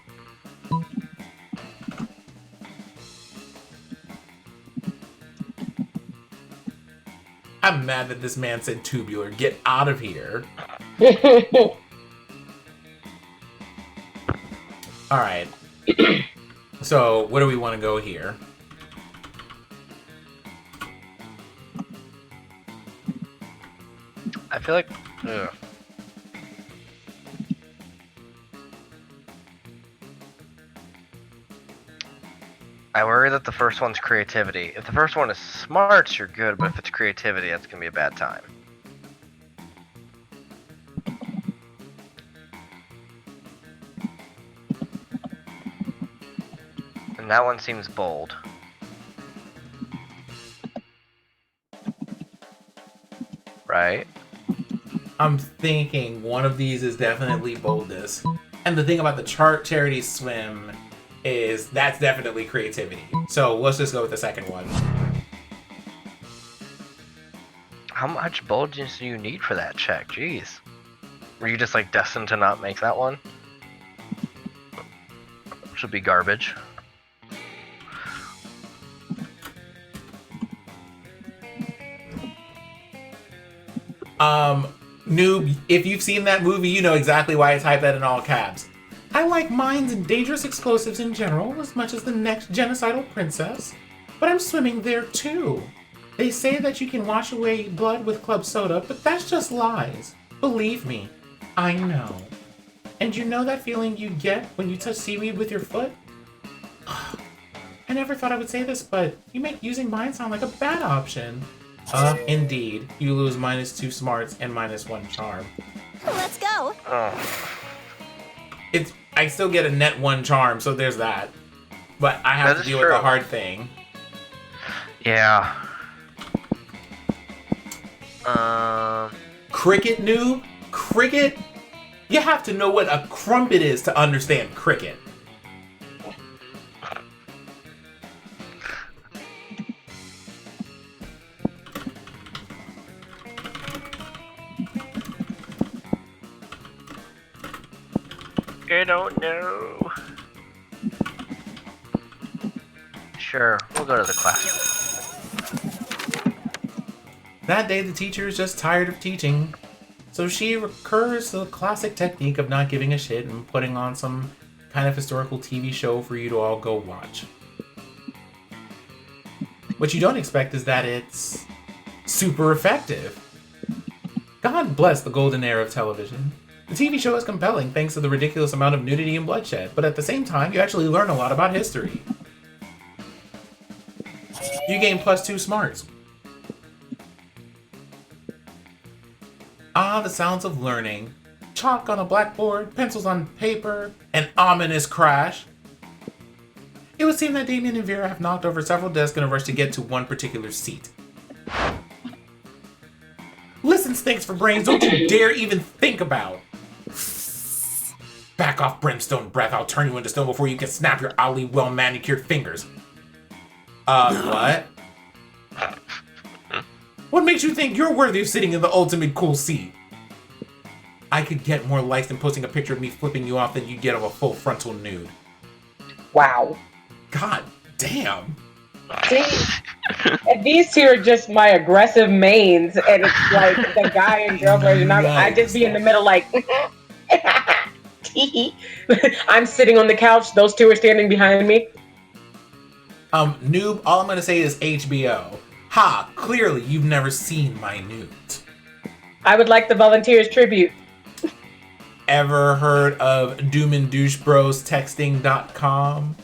I'm mad that this man said tubular. Get out of here. Alright. So, where do we want to go here? I feel like... Ugh. I worry that the first one's creativity. If the first one is smarts, you're good, but if it's creativity, that's gonna be a bad time. And that one seems bold. Right? I'm thinking one of these is definitely boldness. And the thing about the charity swim is that's definitely creativity. So let's just go with the second one. How much boldness do you need for that check? Jeez. Were you just like destined to not make that one? Should be garbage. Noob, if you've seen that movie, you know exactly why I type that in all caps. I like mines and dangerous explosives in general as much as the next genocidal princess, but I'm swimming there too. They say that you can wash away blood with club soda, but that's just lies. Believe me, I know. And you know that feeling you get when you touch seaweed with your foot? I never thought I would say this, but you make using mine sound like a bad option. Indeed. You lose -2 smarts and -1 charm. Let's go. Oh. I still get a net 1 charm, so there's that. But I have That to is deal with the true. hard thing. Yeah. Cricket, noob? Cricket? You have to know what a crumpet is to understand cricket. I don't know. Sure, we'll go to the classroom. That day, the teacher is just tired of teaching, so she recurs to the classic technique of not giving a shit and putting on some kind of historical TV show for you to all go watch. What you don't expect is that it's super effective. God bless the golden era of television. The TV show is compelling thanks to the ridiculous amount of nudity and bloodshed, but at the same time, you actually learn a lot about history. You gain +2 smarts. Ah, the sounds of learning. Chalk on a blackboard, pencils on paper, an ominous crash. It would seem that Damien and Vera have knocked over several desks in a rush to get to one particular seat. Listen, stinks for brains, don't you dare even think about. Back off, brimstone breath, I'll turn you into stone before you can snap your oddly well-manicured fingers. What? What makes you think you're worthy of sitting in the ultimate cool seat? I could get more likes than posting a picture of me flipping you off than you'd get of a full frontal nude. Wow. God damn. See, and these two are just my aggressive mains, and it's like the guy and girl version. I just be in the middle, like, I'm sitting on the couch. Those two are standing behind me. Noob, all I'm gonna say is HBO. Ha! Clearly, you've never seen my nudes. I would like the volunteers tribute. Ever heard of doomandouchebrostexting.com?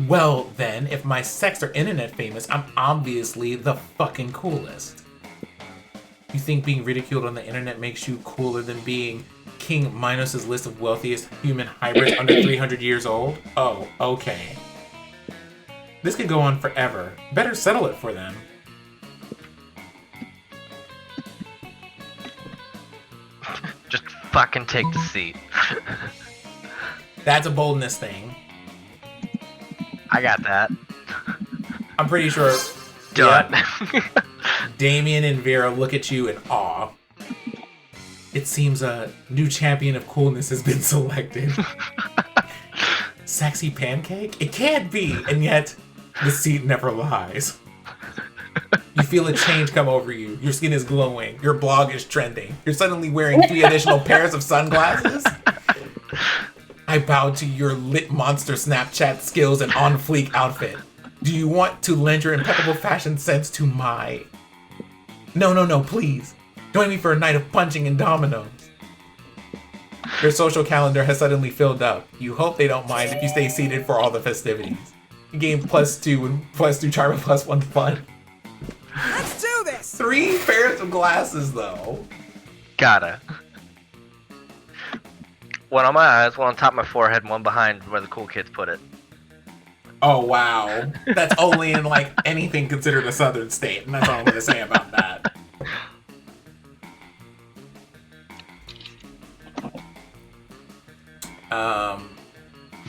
Well then, if my sex or internet famous, I'm obviously the fucking coolest. You think being ridiculed on the internet makes you cooler than being King Minos' list of wealthiest human hybrids under 300 years old? Oh, okay. This could go on forever. Better settle it for them. Just fucking take the seat. That's a boldness thing. I got that. I'm pretty sure. Done. Yeah, Damien and Vera look at you in awe. It seems a new champion of coolness has been selected. Sexy pancake? It can't be! And yet, the seat never lies. You feel a change come over you. Your skin is glowing. Your blog is trending. You're suddenly wearing 3 additional pairs of sunglasses. I bow to your lit monster Snapchat skills and on-fleek outfit. Do you want to lend your impeccable fashion sense to my... No, please. Join me for a night of punching and dominoes. Your social calendar has suddenly filled up. You hope they don't mind if you stay seated for all the festivities. You gain +2 and +2 charm and +1 fun. Let's do this! 3 pairs of glasses, though. Gotta. One on my eyes, one on top of my forehead, and one behind where the cool kids put it. Oh, wow. That's only in, like, anything considered a southern state, and that's all I'm going to say about that.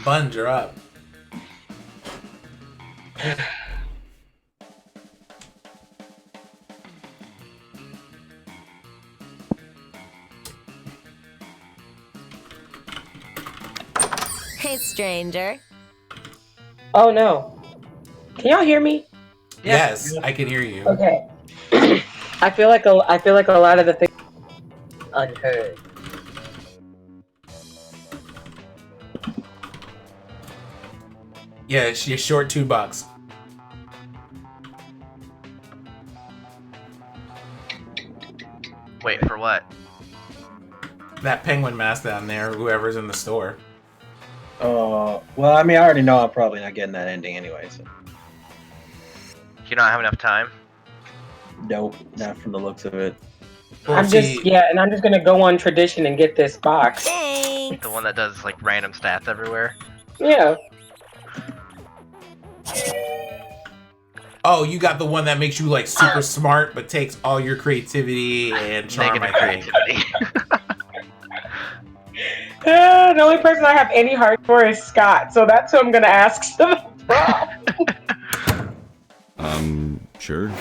Bunge, you're up. Hey, stranger. Oh no. Can y'all hear me? Yes, I can hear you. Okay. I feel like a lot of the things unheard. Yeah, you're short $2. Wait, for what? That penguin mask down there, whoever's in the store. Well, I mean, I already know I'm probably not getting that ending anyway, so. You don't have enough time? Nope, not from the looks of it. Well, I'm just gonna go on tradition and get this box. Hey. Thanks. The one that does like random stats everywhere. Yeah. Oh, you got the one that makes you like super smart, but takes all your creativity and charm. Negative I think. creativity. The only person I have any heart for is Scott, so that's who I'm gonna ask some from. Sure.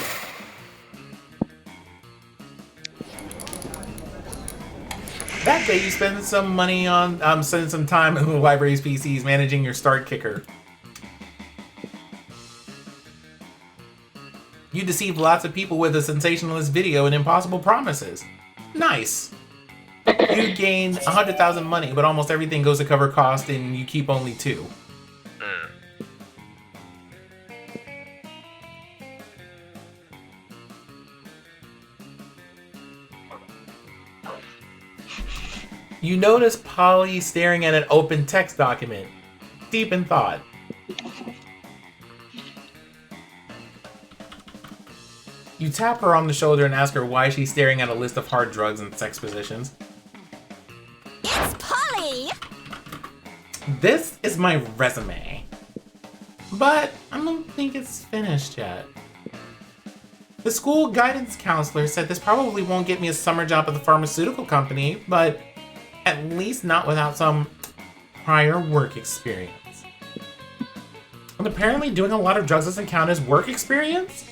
That day you spend some money on spending some time in the library's PCs managing your start kicker. You deceive lots of people with a sensationalist video and impossible promises. Nice. You gain 100,000 money, but almost everything goes to cover cost, and you keep only 2. You notice Polly staring at an open text document, deep in thought. You tap her on the shoulder and ask her why she's staring at a list of hard drugs and sex positions. It's Polly! This is my resume. But I don't think it's finished yet. The school guidance counselor said this probably won't get me a summer job at the pharmaceutical company, but at least not without some prior work experience. And apparently doing a lot of drugs doesn't count as work experience?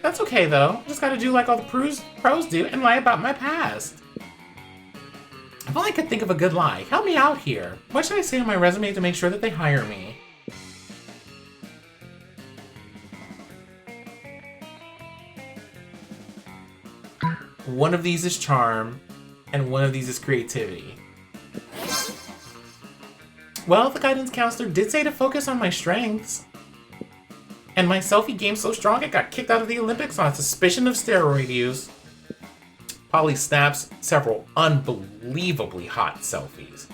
That's okay though, just gotta do like all the pros do and lie about my past. If only I could think of a good lie. Help me out here. What should I say on my resume to make sure that they hire me? One of these is charm, and one of these is creativity. Well, the guidance counselor did say to focus on my strengths. And my selfie game's so strong it got kicked out of the Olympics on suspicion of steroid use. Polly snaps several unbelievably hot selfies.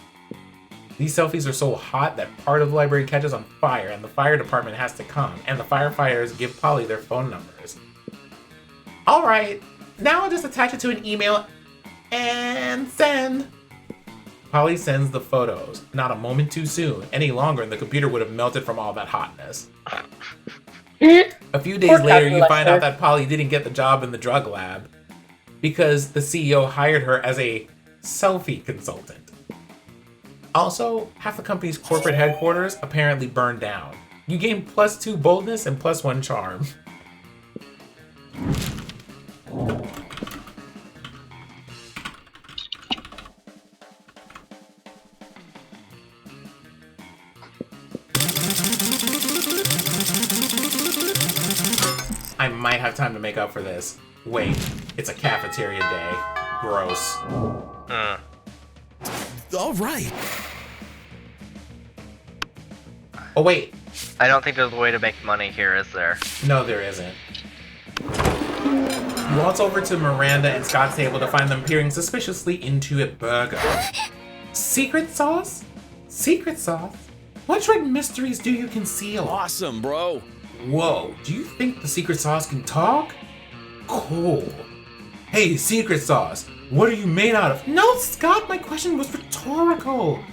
These selfies are so hot that part of the library catches on fire and the fire department has to come, and the firefighters give Polly their phone numbers. Alright, now I'll just attach it to an email and send. Polly sends the photos, not a moment too soon. Any longer and the computer would have melted from all that hotness. A few days later, you find out that Polly didn't get the job in the drug lab because the CEO hired her as a selfie consultant. Also, half the company's corporate headquarters apparently burned down. You gain +2 boldness and +1 charm. I might have time to make up for this. Wait, it's a cafeteria day. Gross. All right. Oh wait, I don't think there's a way to make money here, is there? no there isn't. You waltz over to Miranda and Scott's table to find them peering suspiciously into a burger. Secret sauce? Secret sauce? What dread mysteries do you conceal? Awesome, bro. Whoa, do you think the secret sauce can talk? Cool. Hey, secret sauce, what are you made out of? No, Scott, my question was rhetorical.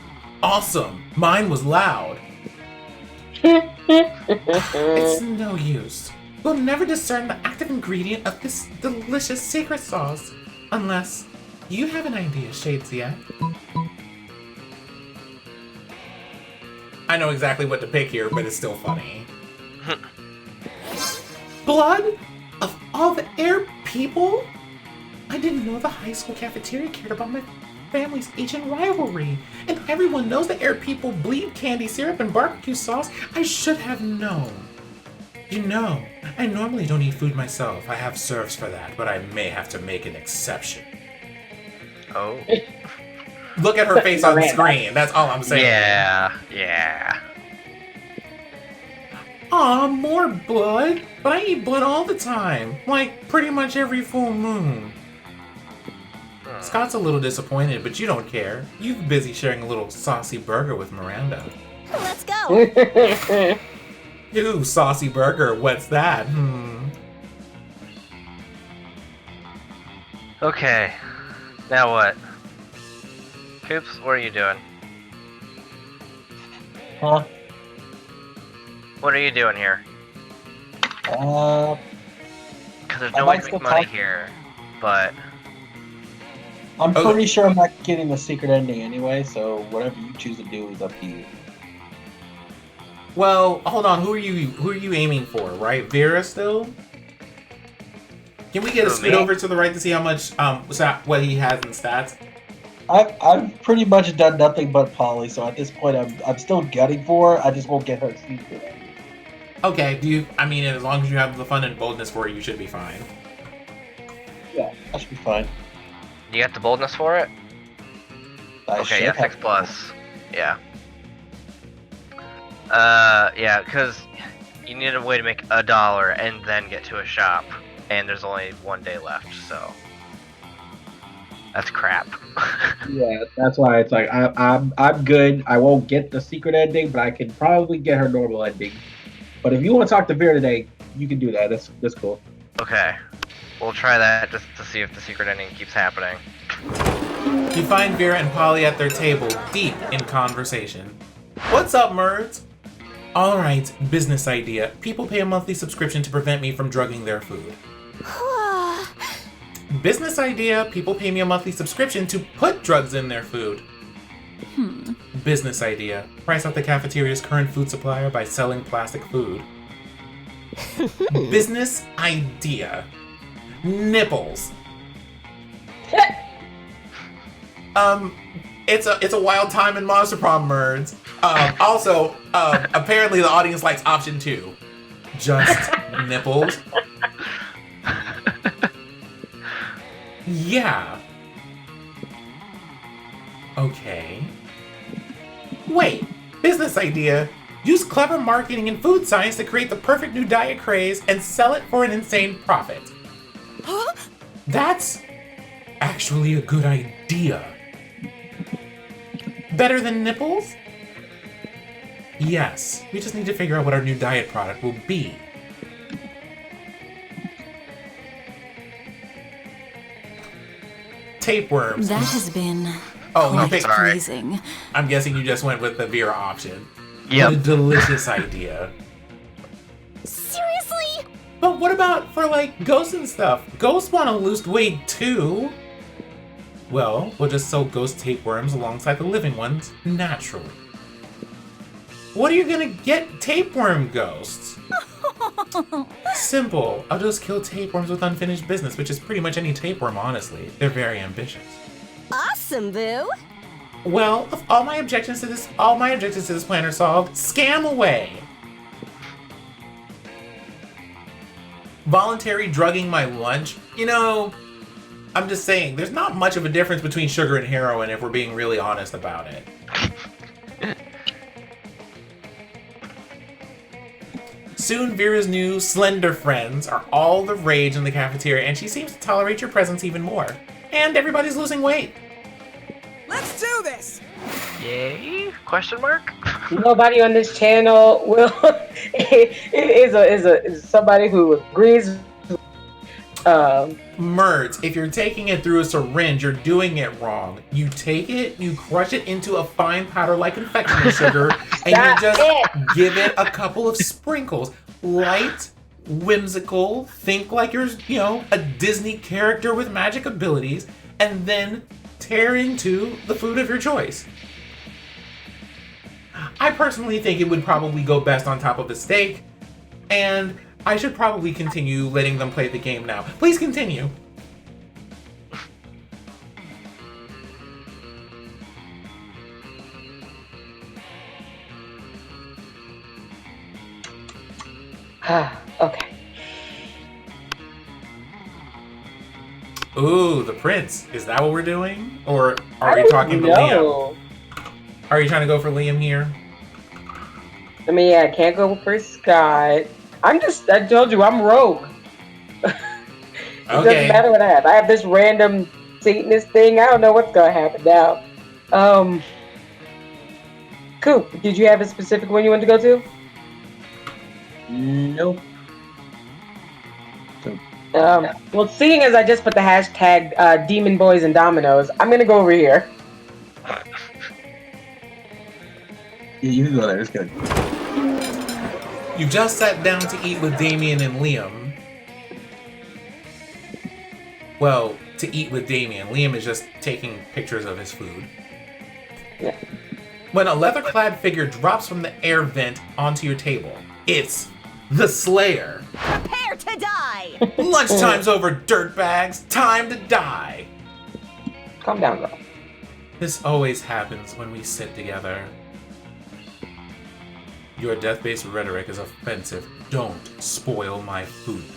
Awesome, mine was loud. It's no use. We'll never discern the active ingredient of this delicious secret sauce. Unless you have an idea, Shadesiak. I know exactly what to pick here, but it's still funny. Blood? Of all the air people? I didn't know the high school cafeteria cared about my family's ancient rivalry. And everyone knows the air people bleed candy syrup and barbecue sauce. I should have known. You know, I normally don't eat food myself. I have serves for that, but I may have to make an exception. Oh. Look at her face on the screen. That's all I'm saying. Yeah. Aw, more blood? But I eat blood all the time. Like, pretty much every full moon. Scott's a little disappointed, but you don't care. You're busy sharing a little saucy burger with Miranda. Let's go. Ooh, saucy burger, what's that? Okay. Now what? Coops, what are you doing? Huh? What are you doing here? Uh, Because there's I no might way to still make money talk- here, but I'm Okay. pretty sure I'm not getting the secret ending anyway, so whatever you choose to do is up to you. Well, hold on. Who are you aiming for? Right, Vera still. Can we get a Who, scoot me? over to the right to see how much what he has in stats? I've pretty much done nothing but Polly, so at this point I'm still gutting for her. I just won't get her secret ending. Okay. I mean, as long as you have the fun and boldness for it, you should be fine. Yeah, that should be fine. you got the boldness for it? I Okay, should yeah, have 6 plus. Yeah. Yeah, because you need a way to make $1 and then get to a shop, and there's only 1 day left, so that's crap. Yeah, that's why it's like I'm good. I won't get the secret ending, but I can probably get her normal ending. But if you want to talk to Vera today, you can do that. That's cool. Okay, we'll try that just to see if the secret ending keeps happening. You find Vera and Polly at their table, deep in conversation. What's up, Merds? Alright, business idea. People pay a monthly subscription to prevent me from drugging their food. Business idea. People pay me a monthly subscription to put drugs in their food. Business idea. Price out the cafeteria's current food supplier by selling plastic food. Business idea. Nipples. It's a wild time in Monster Prom, Merds. Also, apparently the audience likes option 2. Just nipples. Yeah. Okay. Wait, business idea. Use clever marketing and food science to create the perfect new diet craze and sell it for an insane profit. Huh? That's actually a good idea. Better than nipples? Yes, we just need to figure out what our new diet product will be. Tapeworms. That has been Oh, you quite picked. sorry. pleasing. I'm guessing you just went with the Vera option. Yep. What a delicious idea. Seriously? But what about for like ghosts and stuff? Ghosts want to lose weight too. Well, we'll just sell ghost tapeworms alongside the living ones naturally. What are you gonna get tapeworm ghosts? Simple. I'll just kill tapeworms with unfinished business, which is pretty much any tapeworm, honestly. They're very ambitious. Awesome, Boo. Well, if all my objections to this plan are solved, scam away. Voluntary drugging my lunch? You know, I'm just saying, there's not much of a difference between sugar and heroin if we're being really honest about it. Soon, Vera's new slender friends are all the rage in the cafeteria, and she seems to tolerate your presence even more. And everybody's losing weight. Let's do this! Yay? Question mark? Nobody on this channel will is somebody who agrees. Merds, if you're taking it through a syringe, you're doing it wrong. You take it, you crush it into a fine powder like confectioner sugar, and you just give it a couple of sprinkles. Light, whimsical, think like you're, a Disney character with magic abilities, and then tear into the food of your choice. I personally think it would probably go best on top of a steak, and I should probably continue letting them play the game now. Please continue. Okay. Ooh, the prince. Is that what we're doing? Or are we talking to Liam? Are you trying to go for Liam here? I mean, yeah, I can't go for Scott. I told you, I'm rogue. It doesn't matter what I have. I have this random Satanist thing. I don't know what's going to happen now. Coop, did you have a specific one you wanted to go to? Nope. Well, seeing as I just put the hashtag Demon Boys and Dominoes, I'm going to go over here. Yeah, you can go there. It's good. You just sat down to eat with Damien and Liam. Well, to eat with Damien. Liam is just taking pictures of his food. Yeah. When a leather-clad figure drops from the air vent onto your table, it's the Slayer. Prepare to die! Lunchtime's over, dirtbags. Time to die. Calm down, girl. This always happens when we sit together. Your death-based rhetoric is offensive. Don't spoil my food pig.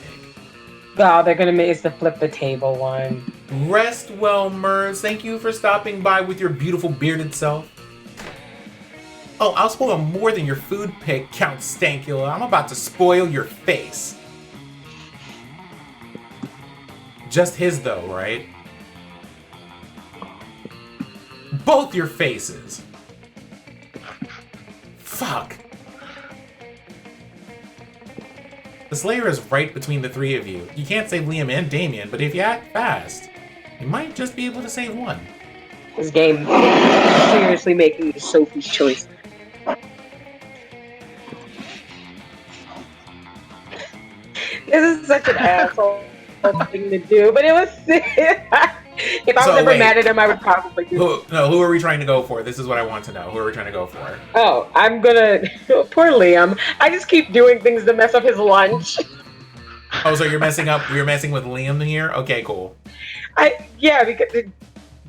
Oh, they're gonna make it's the flip the table one. Rest well, Mers. Thank you for stopping by with your beautiful bearded self. Oh, I'll spoil more than your food pig, Count Stankula. I'm about to spoil your face. Just his, though, right? Both your faces. Fuck. The Slayer is right between the three of you. You can't save Liam and Damien, but if you act fast, you might just be able to save one. This game is seriously making me Sophie's choice. This is such an asshole thing to do, but it was. If I was ever mad at him, I would probably do. Who are we trying to go for? This is what I want to know. Who are we trying to go for? Oh, I'm gonna. Poor Liam. I just keep doing things to mess up his lunch. Oh, so you're messing with Liam here? Okay, cool. Yeah, because the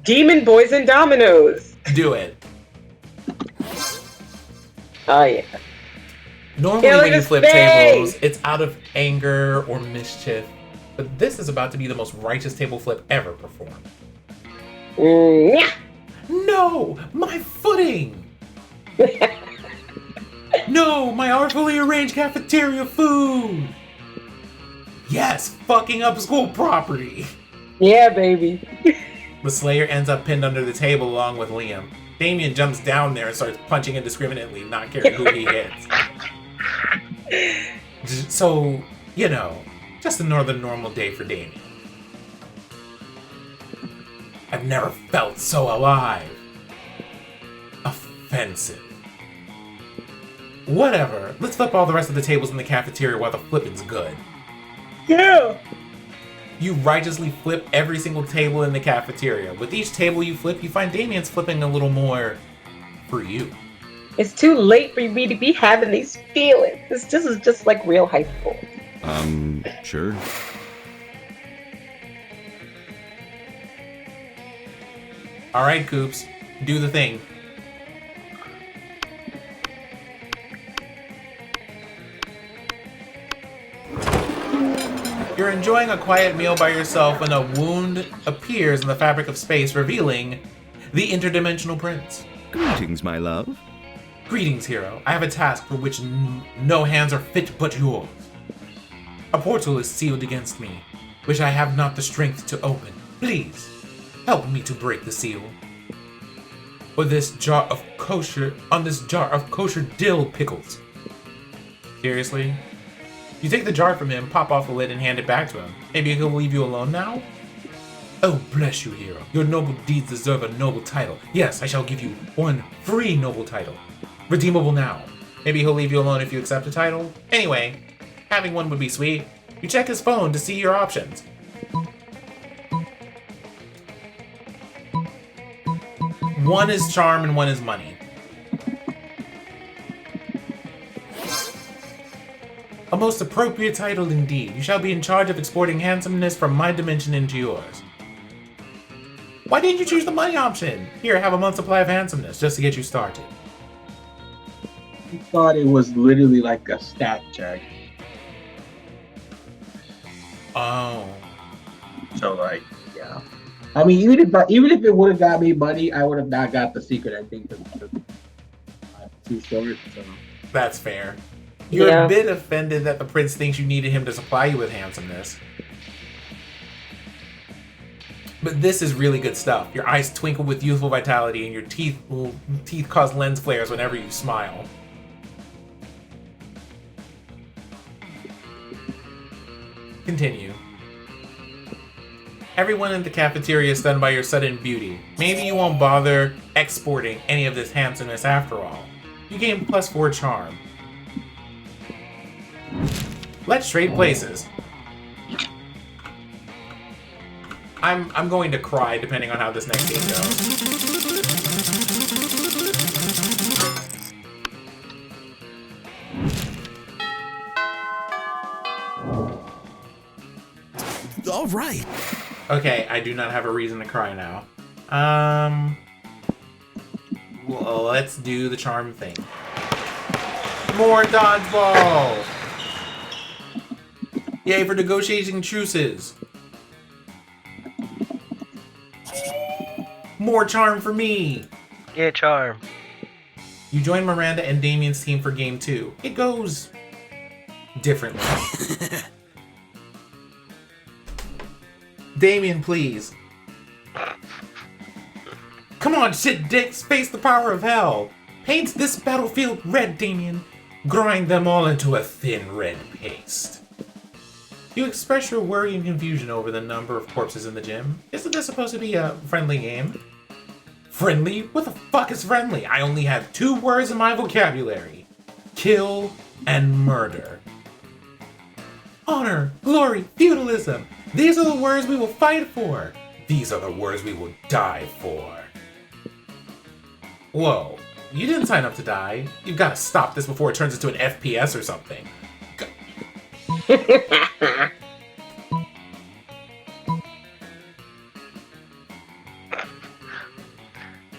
Demon Boys and Dominoes. Do it. Oh yeah. Normally Yeah, when you like flip a tables, it's out of anger or mischief. But this is about to be the most righteous table flip ever performed. Yeah. No! My footing! No! My artfully arranged cafeteria food! Yes! Fucking up school property! Yeah, baby. The Slayer ends up pinned under the table along with Liam. Damien jumps down there and starts punching indiscriminately, not caring who he hits. So, you know, just another normal day for Damien. I've never felt so alive. Offensive. Whatever. Let's flip all the rest of the tables in the cafeteria while the flipping's good. Yeah. You righteously flip every single table in the cafeteria. With each table you flip, you find Damien's flipping a little more for you. It's too late for me to be having these feelings. This is just like real high school. Sure. Alright, Coops. Do the thing. You're enjoying a quiet meal by yourself when a wound appears in the fabric of space, revealing the interdimensional prince. Greetings, my love. Greetings, hero. I have a task for which no hands are fit but yours. A portal is sealed against me, which I have not the strength to open. Please, help me to break the seal. On this jar of kosher dill pickles. Seriously? You take the jar from him, pop off the lid, and hand it back to him. Maybe he'll leave you alone now? Oh, bless you, hero. Your noble deeds deserve a noble title. Yes, I shall give you one free noble title. Redeemable now. Maybe he'll leave you alone if you accept a title. Anyway, having one would be sweet. You check his phone to see your options. One is charm and one is money. A most appropriate title indeed. You shall be in charge of exporting handsomeness from my dimension into yours. Why didn't you choose the money option? Here, have a month's supply of handsomeness just to get you started. I thought it was literally like a stat check. Oh. So like, yeah. I mean, even if it would have got me money, I would have not got the secret ending because I'm too short. So. That's fair. You're a bit offended that the prince thinks you needed him to supply you with handsomeness. But this is really good stuff. Your eyes twinkle with youthful vitality, and your teeth cause lens flares whenever you smile. Continue. Everyone in the cafeteria is stunned by your sudden beauty. Maybe you won't bother exporting any of this handsomeness after all. You gain +4 charm. Let's trade places. I'm going to cry depending on how this next game goes. All right. Okay, I do not have a reason to cry now. Well, let's do the charm thing. More dodgeball! Yay for negotiating truces! More charm for me! Yeah, charm. You join Miranda and Damien's team for game 2. It goes differently. Damien, please. Come on, shit dicks, face the power of hell. Paint this battlefield red, Damien. Grind them all into a thin red paste. You express your worry and confusion over the number of corpses in the gym. Isn't this supposed to be a friendly game? Friendly? What the fuck is friendly? I only have 2 words in my vocabulary. Kill and murder. Honor, glory, feudalism. These are the words we will fight for. These are the words we will die for. Whoa, you didn't sign up to die. You've got to stop this before it turns into an FPS or something.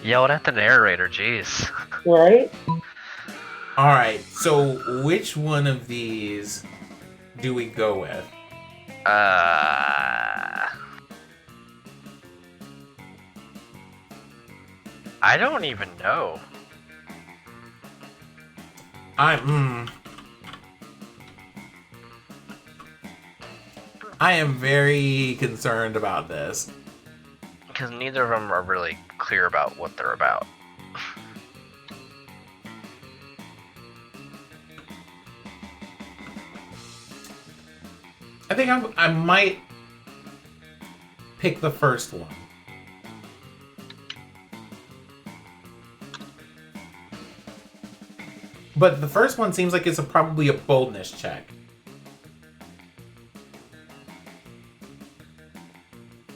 Yelled at the narrator, jeez. Right? Alright, so which one of these do we go with? I don't even know. I am very concerned about this. Because neither of them are really clear about what they're about. I think I might pick the first one. But the first one seems like it's probably a boldness check.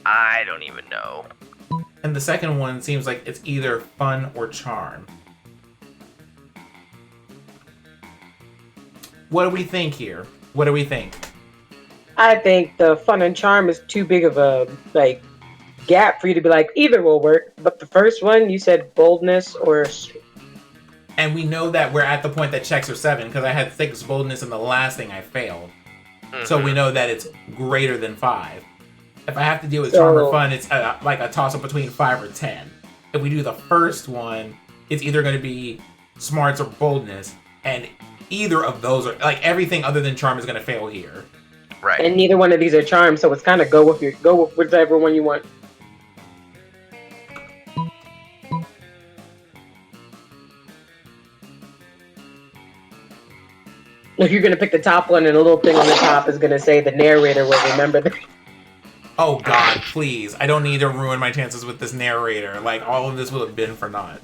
I don't even know. And the second one seems like it's either fun or charm. What do we think here? What do we think? I think the fun and charm is too big of a gap for you to be like either will work. But the first one, you said boldness or. And we know that we're at the point that checks are 7 because I had 6 boldness in the last thing I failed. Mm-hmm. So we know that it's greater than 5. If I have to deal with charm or fun, it's like a toss-up between 5 or 10. If we do the first one, it's either going to be smarts or boldness, and either of those are like everything other than charm is going to fail here. Right. And neither one of these are charms, so it's kind of go with whichever one you want. If you're going to pick the top one, and a little thing on the top is going to say the narrator will remember that. Oh god, please. I don't need to ruin my chances with this narrator. Like, all of this will have been for naught.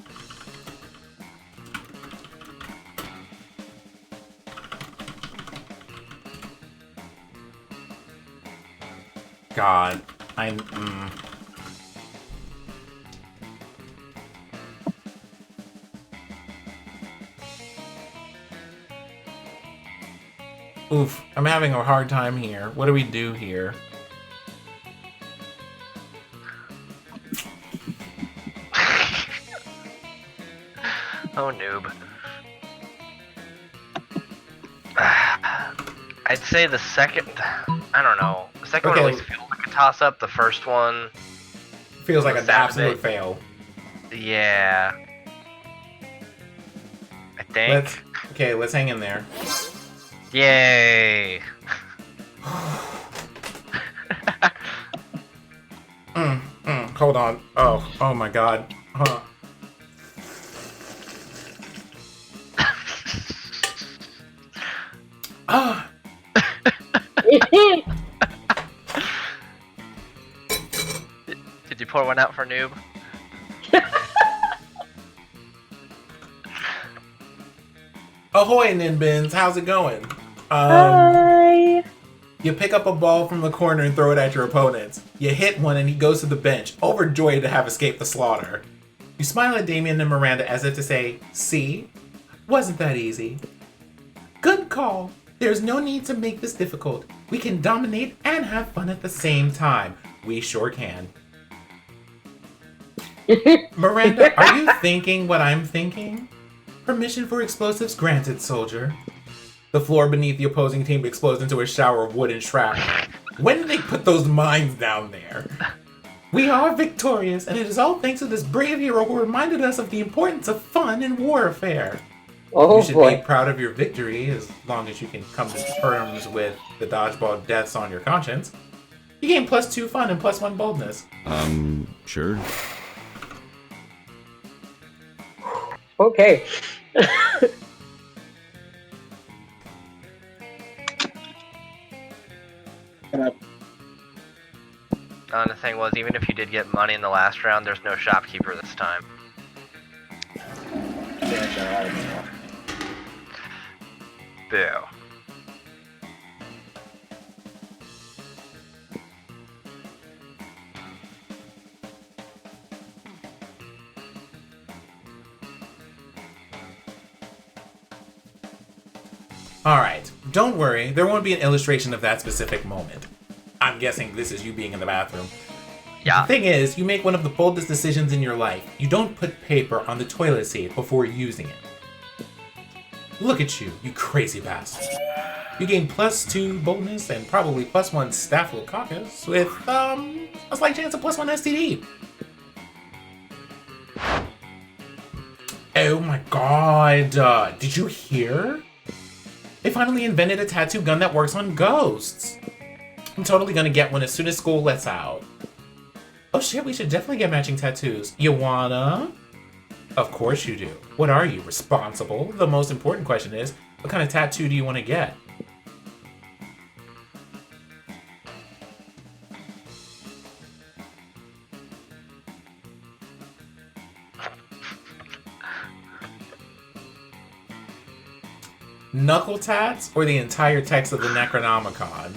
God. Oof, I'm having a hard time here. What do we do here? Oh, noob. I'd say the second... I don't know. The second one always feels like a toss-up. The first one... feels like an absolute fail. Yeah. I think... let's hang in there. Yay! Hold on. Oh my god. Huh. Ah! Did you pour one out for noob? Ahoy, Ninbins. How's it going? Hi. You pick up a ball from the corner and throw it at your opponent. You hit one and he goes to the bench, overjoyed to have escaped the slaughter. You smile at Damien and Miranda as if to say, see? Wasn't that easy? Good call. There's no need to make this difficult. We can dominate and have fun at the same time. We sure can. Miranda, are you thinking what I'm thinking? Permission for explosives granted, soldier. The floor beneath the opposing team explodes into a shower of wood and shrapnel. When did they put those mines down there? We are victorious, and it is all thanks to this brave hero who reminded us of the importance of fun in warfare. Oh You should boy. be proud of your victory as long as you can come to terms with the dodgeball deaths on your conscience. You gain +2 fun and +1 boldness. Sure. Okay. The thing was, even if you did get money in the last round, there's no shopkeeper this time. Boo. Alright, don't worry, there won't be an illustration of that specific moment. I'm guessing this is you being in the bathroom. Yeah. The thing is, you make one of the boldest decisions in your life. You don't put paper on the toilet seat before using it. Look at you, you crazy bastard. You gain +2 boldness and probably +1 staphylococcus with, a slight chance of +1 STD. Oh my god, did you hear? They finally invented a tattoo gun that works on ghosts. I'm totally gonna get one as soon as school lets out. Oh shit, we should definitely get matching tattoos. You wanna? Of course you do. What are you, responsible? The most important question is, what kind of tattoo do you want to get? Knuckle tats or the entire text of the Necronomicon?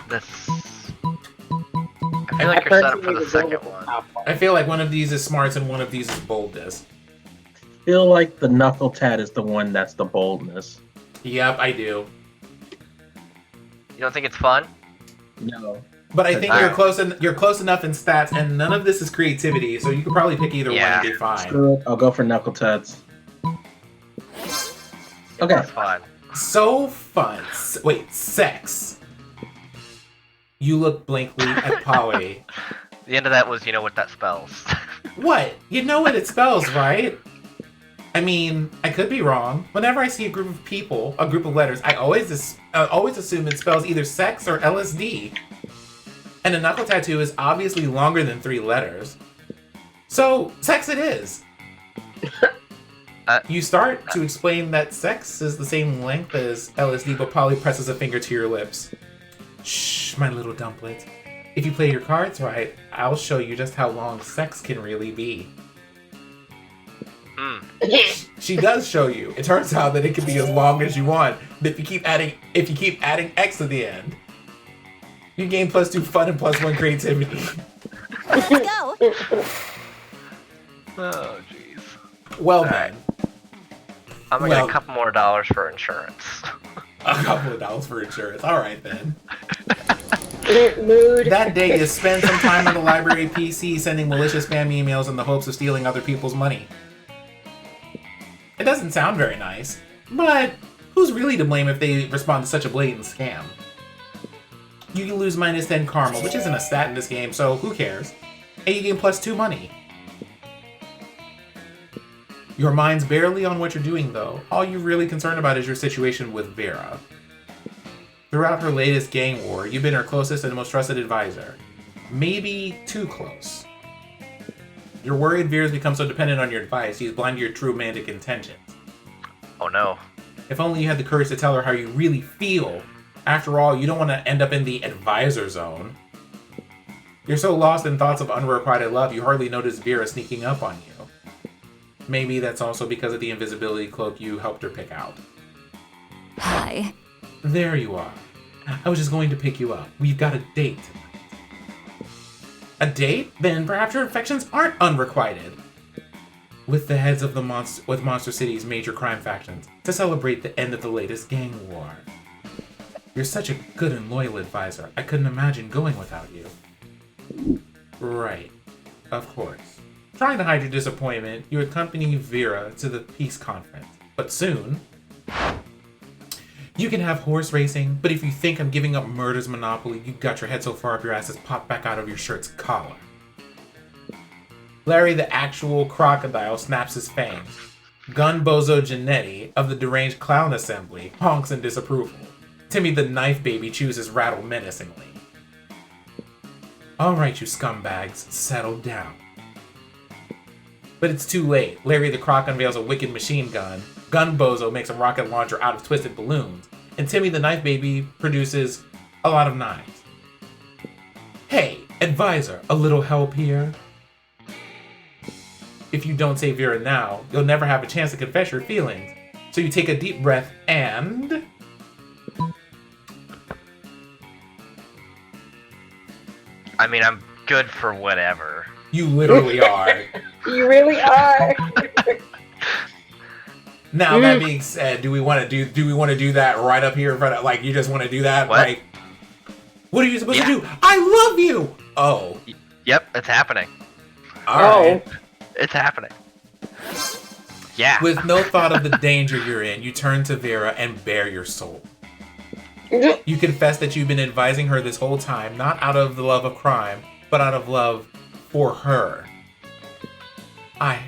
This. I feel like you're set up for the second one. I feel like one of these is smarts and one of these is boldness. Feel like the knuckle tat is the one that's the boldness. Yep, I do. You don't think it's fun? No. But I think Alright. you're close enough in stats, and none of this is creativity, so you could probably pick either one Yeah. and be fine. Screw it. I'll go for knuckle tats. Okay. That's fun. So fun. Wait, sex. You look blankly at Polly. The end of that was, you know what that spells. What? You know what it spells, right? I mean, I could be wrong. Whenever I see a group of people, a group of letters, I always assume it spells either sex or LSD. And a knuckle tattoo is obviously longer than 3 letters. So, sex it is. You start to explain that sex is the same length as LSD, but Polly presses a finger to your lips. Shh, my little dumplet. If you play your cards right, I'll show you just how long sex can really be. She does show you. It turns out that it can be as long as you want. But if you keep adding X to the end, you gain +2 fun and +1 creativity. Let's go. Oh, jeez. Well Alright. then, I'm gonna get a couple more dollars for insurance. a couple of dollars for insurance. All right then. Mood. That day, you spend some time on the library PC sending malicious spam emails in the hopes of stealing other people's money. It doesn't sound very nice, but who's really to blame if they respond to such a blatant scam? You can lose -10 karma, which isn't a stat in this game, so who cares? And you gain +2 money. Your mind's barely on what you're doing, though. All you're really concerned about is your situation with Vera. Throughout her latest gang war, you've been her closest and most trusted advisor. Maybe too close. You're worried Vera's become so dependent on your advice, she's blind to your true romantic intentions. Oh no. If only you had the courage to tell her how you really feel. After all, you don't want to end up in the advisor zone. You're so lost in thoughts of unrequited love, you hardly notice Vera sneaking up on you. Maybe that's also because of the invisibility cloak you helped her pick out. Hi. There you are. I was just going to pick you up. We've got a date tonight. A date? Then perhaps your affections aren't unrequited. With the heads of the Monster City's major crime factions to celebrate the end of the latest gang war. You're such a good and loyal advisor. I couldn't imagine going without you. Right. Of course. Trying to hide your disappointment, you accompany Vera to the peace conference. But soon, you can have horse racing, but if you think I'm giving up murder's monopoly, you got your head so far up your ass it's popped back out of your shirt's collar. Larry the actual crocodile snaps his fangs. Gunbozo Janetti of the Deranged Clown Assembly honks in disapproval. Timmy the Knife Baby chews his rattle menacingly. Alright, you scumbags, settle down. But it's too late. Larry the Croc unveils a wicked machine gun, Gunbozo makes a rocket launcher out of twisted balloons, and Timmy the Knife Baby produces a lot of knives. Hey, advisor, a little help here? If you don't save Vera now, you'll never have a chance to confess your feelings. So you take a deep breath and... I mean, I'm good for whatever. You literally are. You really are. Now that being said, do we want to do that right up here in front of, like, you just want to do that? What? Like, what are you supposed to do? I love you! Oh. Yep, it's happening. Alright. It's happening. Yeah. With no thought of the danger you're in, you turn to Vera and bare your soul. You confess that you've been advising her this whole time, not out of the love of crime, but out of love for her. I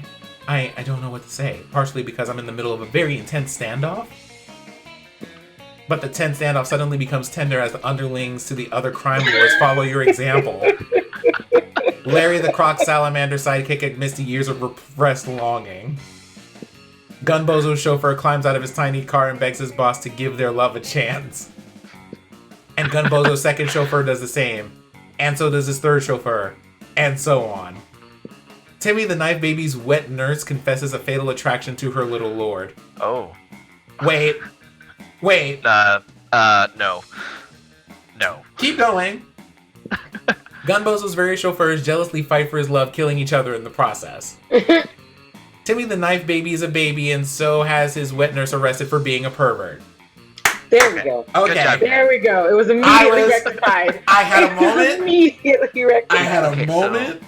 don't know what to say, partially because I'm in the middle of a very intense standoff. But the tense standoff suddenly becomes tender as the underlings to the other crime lords follow your example. Larry the Croc Salamander sidekick admits to years of repressed longing. Gunbozo's chauffeur climbs out of his tiny car and begs his boss to give their love a chance. And Gunbozo's second chauffeur does the same. And so does his third chauffeur. And so on. Timmy the Knife Baby's wet nurse confesses a fatal attraction to her little lord. Oh. Wait. No. No. Keep going. Gunbozo's various chauffeurs jealously fight for his love, killing each other in the process. Timmy the Knife Baby is a baby, and so has his wet nurse arrested for being a pervert. There we go. Okay. Good job. There we go. It was immediately rectified. I had a moment. Immediately rectified. I had a Okay, moment.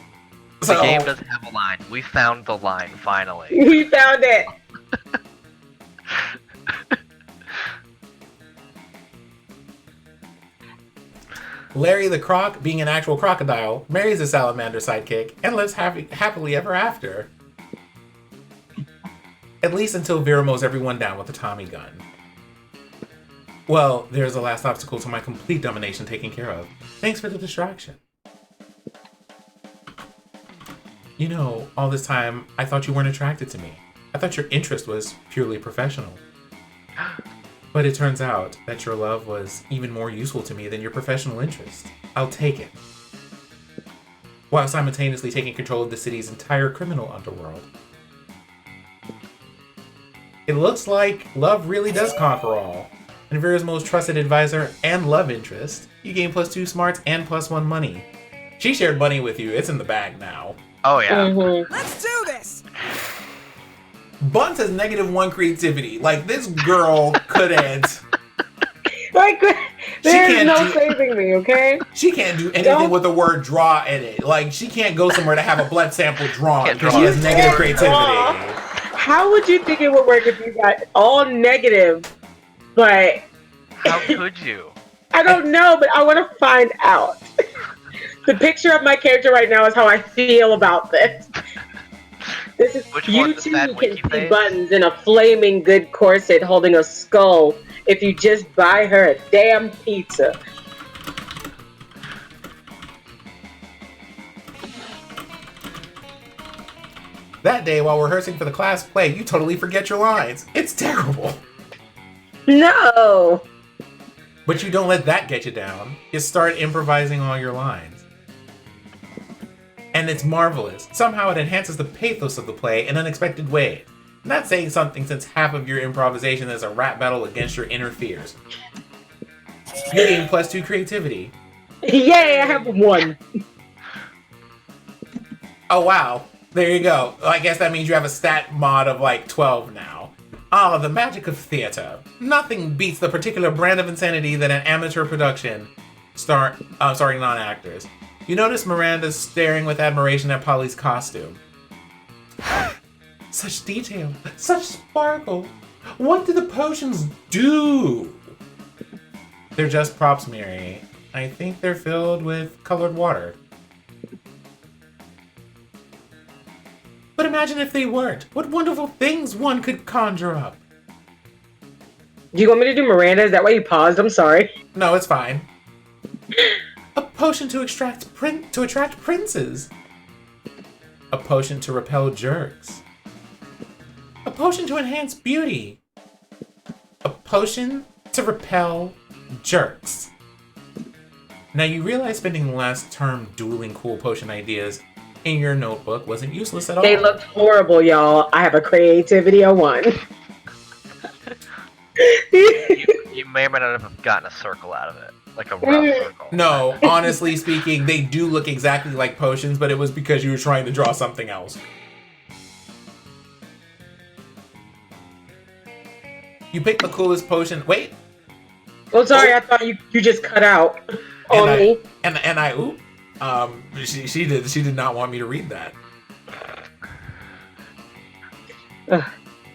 The game doesn't have a line. We found the line, finally. We found it. Larry the Croc, being an actual crocodile, marries a salamander sidekick and lives happily ever after. At least until Vera mows everyone down with a Tommy gun. Well, there's the last obstacle to my complete domination taken care of. Thanks for the distraction. You know, all this time, I thought you weren't attracted to me. I thought your interest was purely professional. But it turns out that your love was even more useful to me than your professional interest. I'll take it. While simultaneously taking control of the city's entire criminal underworld. It looks like love really does conquer all. And Vera's most trusted advisor and love interest, you gain +2 smarts and +1 money. She shared money with you, it's in the bag now. Oh, yeah. Mm-hmm. Let's do this! Buns has -1 creativity. Like, this girl couldn't... Like, there's can't no do- saving me, okay? She can't do anything Don't- with the word draw in it. Like, she can't go somewhere to have a blood sample drawn Can't because draw. she has You negative can't creativity. draw. How would you think it would work if you got all negative, but How could you? I don't know, but I want to find out. The picture of my character right now is how I feel about this. This is Which you one, the two sad can winky see face? Buttons in a flaming good corset holding a skull if you just buy her a damn pizza. That day, while rehearsing for the class play, you totally forget your lines. It's terrible. No! But you don't let that get you down. You start improvising all your lines. and it's marvelous. Somehow it enhances the pathos of the play in unexpected ways. Not saying something since half of your improvisation is a rap battle against your inner fears. You gain +2 creativity. Yay, I have 1. Oh wow, there you go. I guess that means you have a stat mod of like 12 now. Ah, the magic of theater. Nothing beats the particular brand of insanity that an amateur production starring non-actors. You notice Miranda staring with admiration at Polly's costume. Such detail, such sparkle. What do the potions do? They're just props, Miri. I think they're filled with colored water. But imagine if they weren't. What wonderful things one could conjure up. Do you want me to do Miranda? Is that why you paused? I'm sorry. No, it's fine. A potion to attract princes. A potion to repel jerks. A potion to enhance beauty. A potion to repel jerks. Now you realize spending the last term dueling cool potion ideas in your notebook wasn't useless at all. They looked horrible, y'all. I have a creativity of 1. You may or may not have gotten a circle out of it, like a rough circle. No, honestly speaking, they do look exactly like potions, but it was because you were trying to draw something else. You picked the coolest potion. Wait. Oh, sorry. I thought you just cut out on me. And I oop. She did not want me to read that.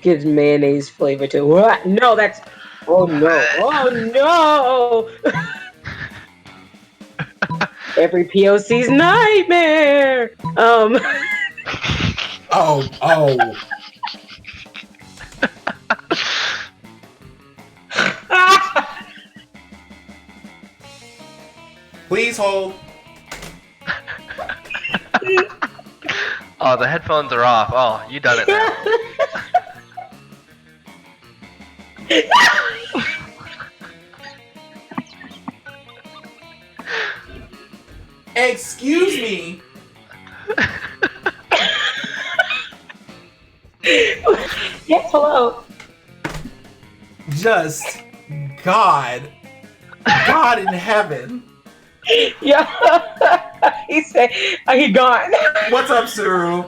Gives mayonnaise flavor to what? No, that's. Oh no! Oh no! Every POC's nightmare. Oh. Please hold. Oh, the headphones are off. Oh, you done it now. Excuse me. Yes, hello. Just God in heaven. Yeah. He said, he gone. What's up, Suru?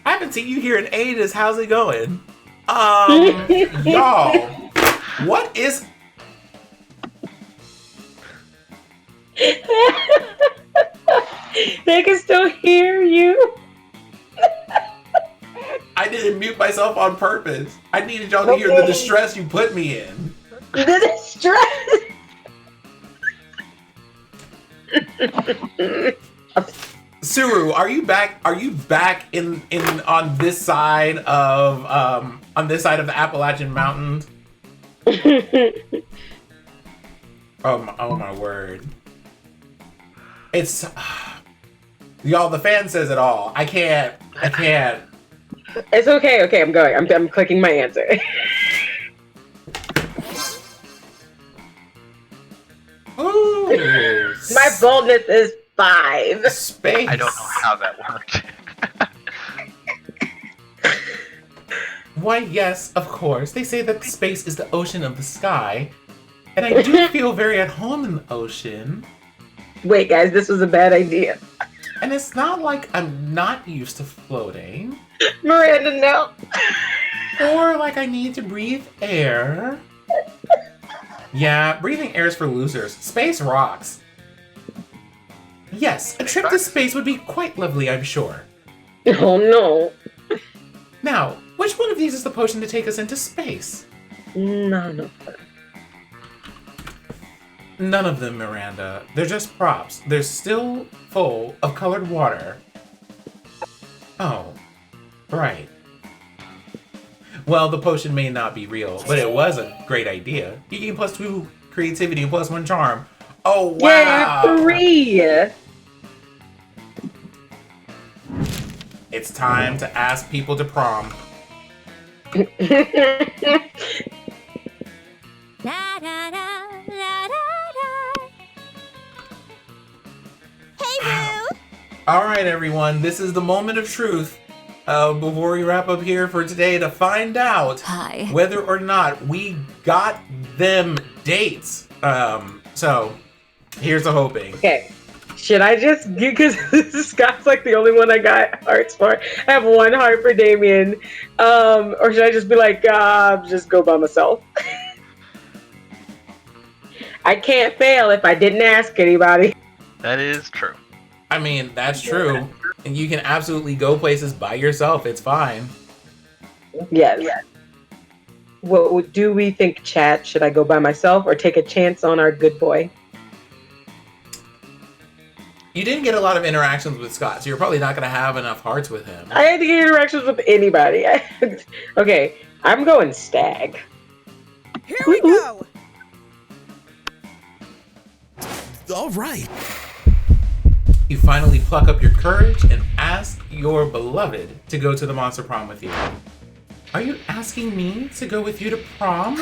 I haven't seen you here in ages. How's it going? Y'all, what is... They can still hear you. I didn't mute myself on purpose. I needed y'all to hear the distress you put me in. The distress. Suru, are you back? Are you back in on this side of the Appalachian Mountains? Oh my word! It's y'all. The fan says it all. I can't. It's okay. Okay, I'm going. I'm clicking my answer. Ooh, My boldness is 5. space. I don't know how that worked. Why, yes, of course. They say that space is the ocean of the sky, and I do feel very at home in the ocean. Wait, guys, this was a bad idea. And it's not like I'm not used to floating, Miranda, no. or like I need to breathe air. Yeah, breathing air is for losers. Space rocks. Yes, a trip to space would be quite lovely, I'm sure. Oh no. Now, which one of these is the potion to take us into space? None of them. None of them, Miranda. They're just props. They're still full of colored water. Oh, right. Well, the potion may not be real, but it was a great idea. You gain +2 creativity and +1 charm. Oh, wow! Yeah, 3. It's time to ask people to prom. Da, da, da, da, da, da. Hey, Boo! All right, everyone, this is the moment of truth. Before we wrap up here for today to find out Hi. whether or not we got them dates. So here's the hoping. Okay. Should I just because Scott's like the only one I got hearts for? I have one heart for Damien. Or should I just be like, just go by myself? I can't fail if I didn't ask anybody. That is true. I mean, that's true. And you can absolutely go places by yourself. It's fine. Yes. What do we think, chat? Should I go by myself or take a chance on our good boy? You didn't get a lot of interactions with Scott, so you're probably not going to have enough hearts with him. I had to get interactions with anybody. Okay, I'm going stag. Here we go. All right. You finally pluck up your courage and ask your beloved to go to the monster prom with you. Are you asking me to go with you to prom?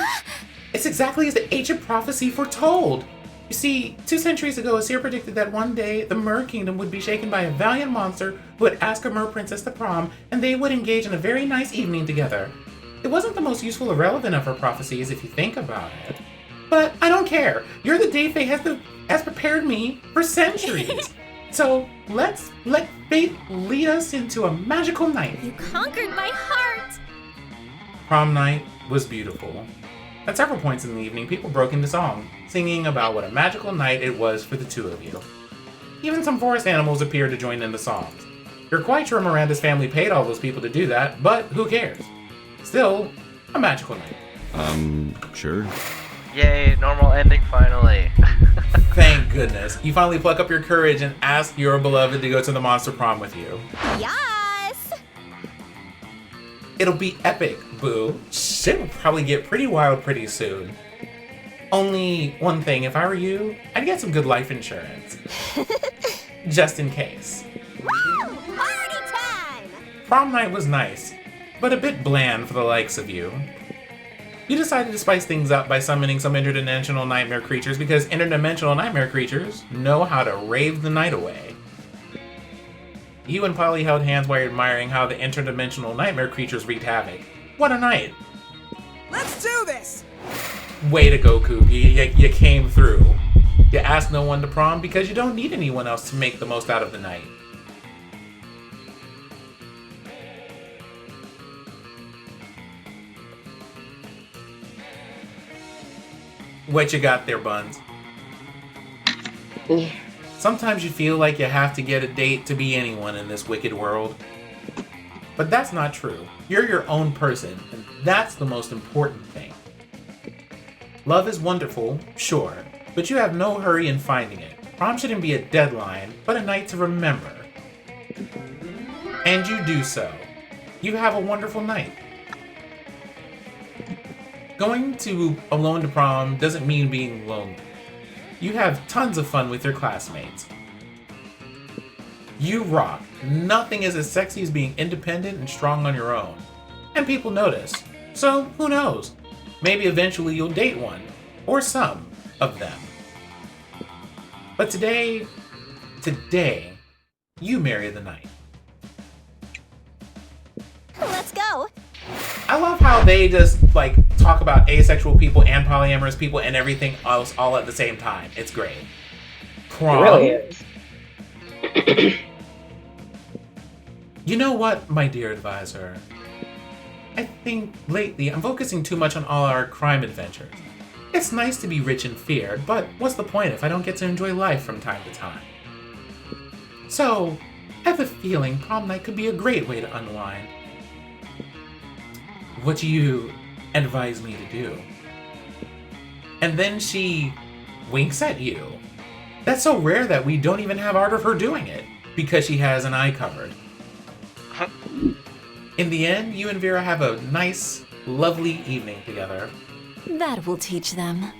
It's exactly as the ancient prophecy foretold. You see, 2 centuries ago, a seer predicted that one day the Mer Kingdom would be shaken by a valiant monster who would ask a Mer princess to prom, and they would engage in a very nice evening together. It wasn't the most useful or relevant of her prophecies if you think about it. But I don't care. You're the day Fae has prepared me for centuries. So let's let fate lead us into a magical night. You conquered my heart. Prom night was beautiful. At several points in the evening, people broke into song, singing about what a magical night it was for the two of you. Even some forest animals appeared to join in the songs. You're quite sure Miranda's family paid all those people to do that, but who cares? Still, a magical night. Sure. Yay, normal ending finally. Thank goodness. You finally pluck up your courage and ask your beloved to go to the monster prom with you. Yes. It'll be epic, boo. Shit will probably get pretty wild pretty soon. Only one thing, if I were you, I'd get some good life insurance. Just in case. Woo! Party time. Prom night was nice, but a bit bland for the likes of you. You decided to spice things up by summoning some interdimensional nightmare creatures because interdimensional nightmare creatures know how to rave the night away. You and Polly held hands while admiring how the interdimensional nightmare creatures wreaked havoc. What a night! Let's do this. Way to go, Coop. You came through. You asked no one to prom because you don't need anyone else to make the most out of the night. What you got there, Buns? Sometimes you feel like you have to get a date to be anyone in this wicked world. But that's not true. You're your own person, and that's the most important thing. Love is wonderful, sure, but you have no hurry in finding it. Prom shouldn't be a deadline, but a night to remember. And you do so. You have a wonderful night. Going alone to prom doesn't mean being lonely. You have tons of fun with your classmates. You rock. Nothing is as sexy as being independent and strong on your own. And people notice. So, who knows? Maybe eventually you'll date one. Or some of them. But today, you marry the night. Let's go. I love how they just, talk about asexual people and polyamorous people and everything else all at the same time. It's great. Prom. It really is. You know what, my dear advisor? I think lately I'm focusing too much on all our crime adventures. It's nice to be rich and feared, but what's the point if I don't get to enjoy life from time to time? So, I have a feeling prom night could be a great way to unwind. What do you advise me to do? And then she winks at you. That's so rare that we don't even have art of her doing it, because she has an eye covered. In the end, you and Vera have a nice, lovely evening together. That will teach them.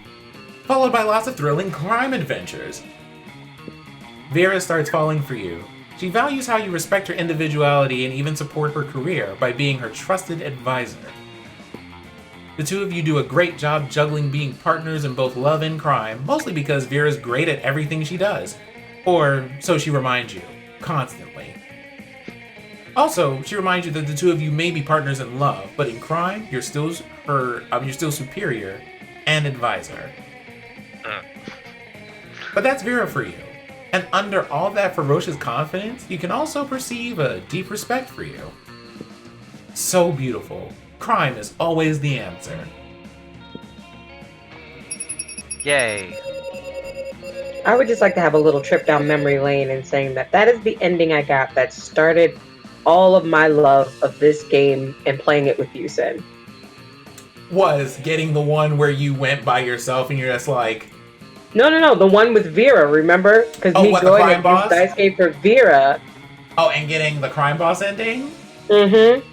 Followed by lots of thrilling crime adventures. Vera starts falling for you. She values how you respect her individuality and even support her career by being her trusted advisor. The two of you do a great job juggling being partners in both love and crime, mostly because Vera's great at everything she does. Or so she reminds you. constantly. Also, she reminds you that the two of you may be partners in love, but in crime, you're still you're still superior and advisor. But that's Vera for you. And under all that ferocious confidence, you can also perceive a deep respect for you. So beautiful. Crime is always the answer. Yay. I would just like to have a little trip down memory lane and saying that that is the ending I got that started all of my love of this game and playing it with you, Sin. Was getting the one where you went by yourself and you're just like... No, the one with Vera, remember? Because me going and use Dice Game for Vera. Oh, and getting the crime boss ending? Mm-hmm.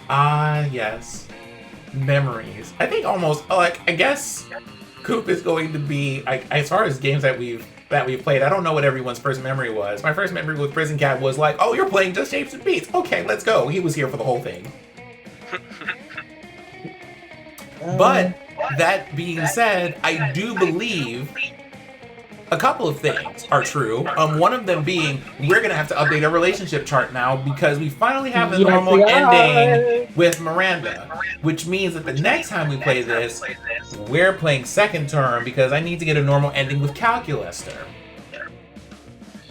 Ah, yes. Memories. I think almost, like, I guess Coop is going to be, as far as games that we've played, I don't know what everyone's first memory was. My first memory with Prison Cat was like, oh, you're playing Just Shapes and Beats. Okay, let's go. He was here for the whole thing. But that being said, I do believe a couple of things are true. One of them being, we're going to have to update our relationship chart now because we finally have a normal ending with Miranda. Which means that the next time we play this, we're playing second term because I need to get a normal ending with Calculaster.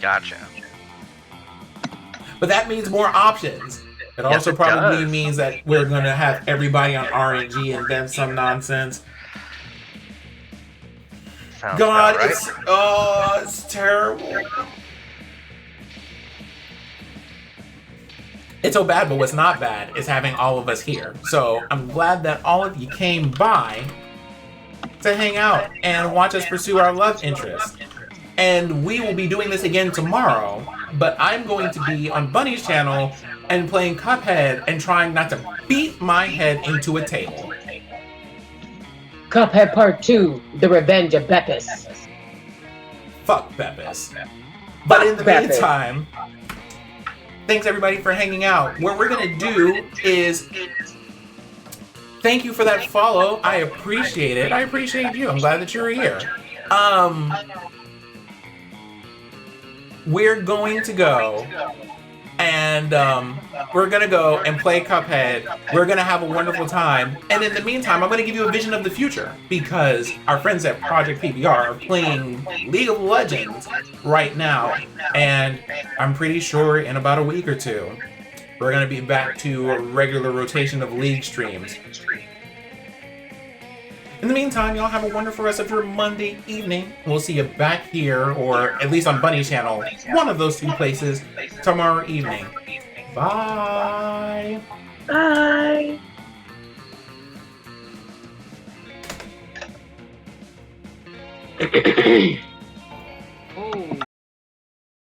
Gotcha. But that means more options. It also probably means that we're going to have everybody on RNG and then some nonsense. Sounds God, right. it's terrible. It's so bad, but what's not bad is having all of us here. So I'm glad that all of you came by to hang out and watch us pursue our love interest. And we will be doing this again tomorrow, but I'm going to be on Bunny's channel and playing Cuphead and trying not to beat my head into a table. Cuphead Part 2, The Revenge of Beppis. Fuck Beppis. But in the meantime, thanks everybody for hanging out. What we're gonna do is thank you for that follow. I appreciate it. I appreciate you. I'm glad that you're here. We're going to go and we're gonna go and play Cuphead. We're gonna have a wonderful time. And in the meantime, I'm gonna give you a vision of the future because our friends at Project PBR are playing League of Legends right now. And I'm pretty sure in about a week or two, we're gonna be back to a regular rotation of League streams. In the meantime, y'all have a wonderful rest of your Monday evening. We'll see you back here, or at least on Bunny's channel, one of those two places, tomorrow evening. Bye! Bye!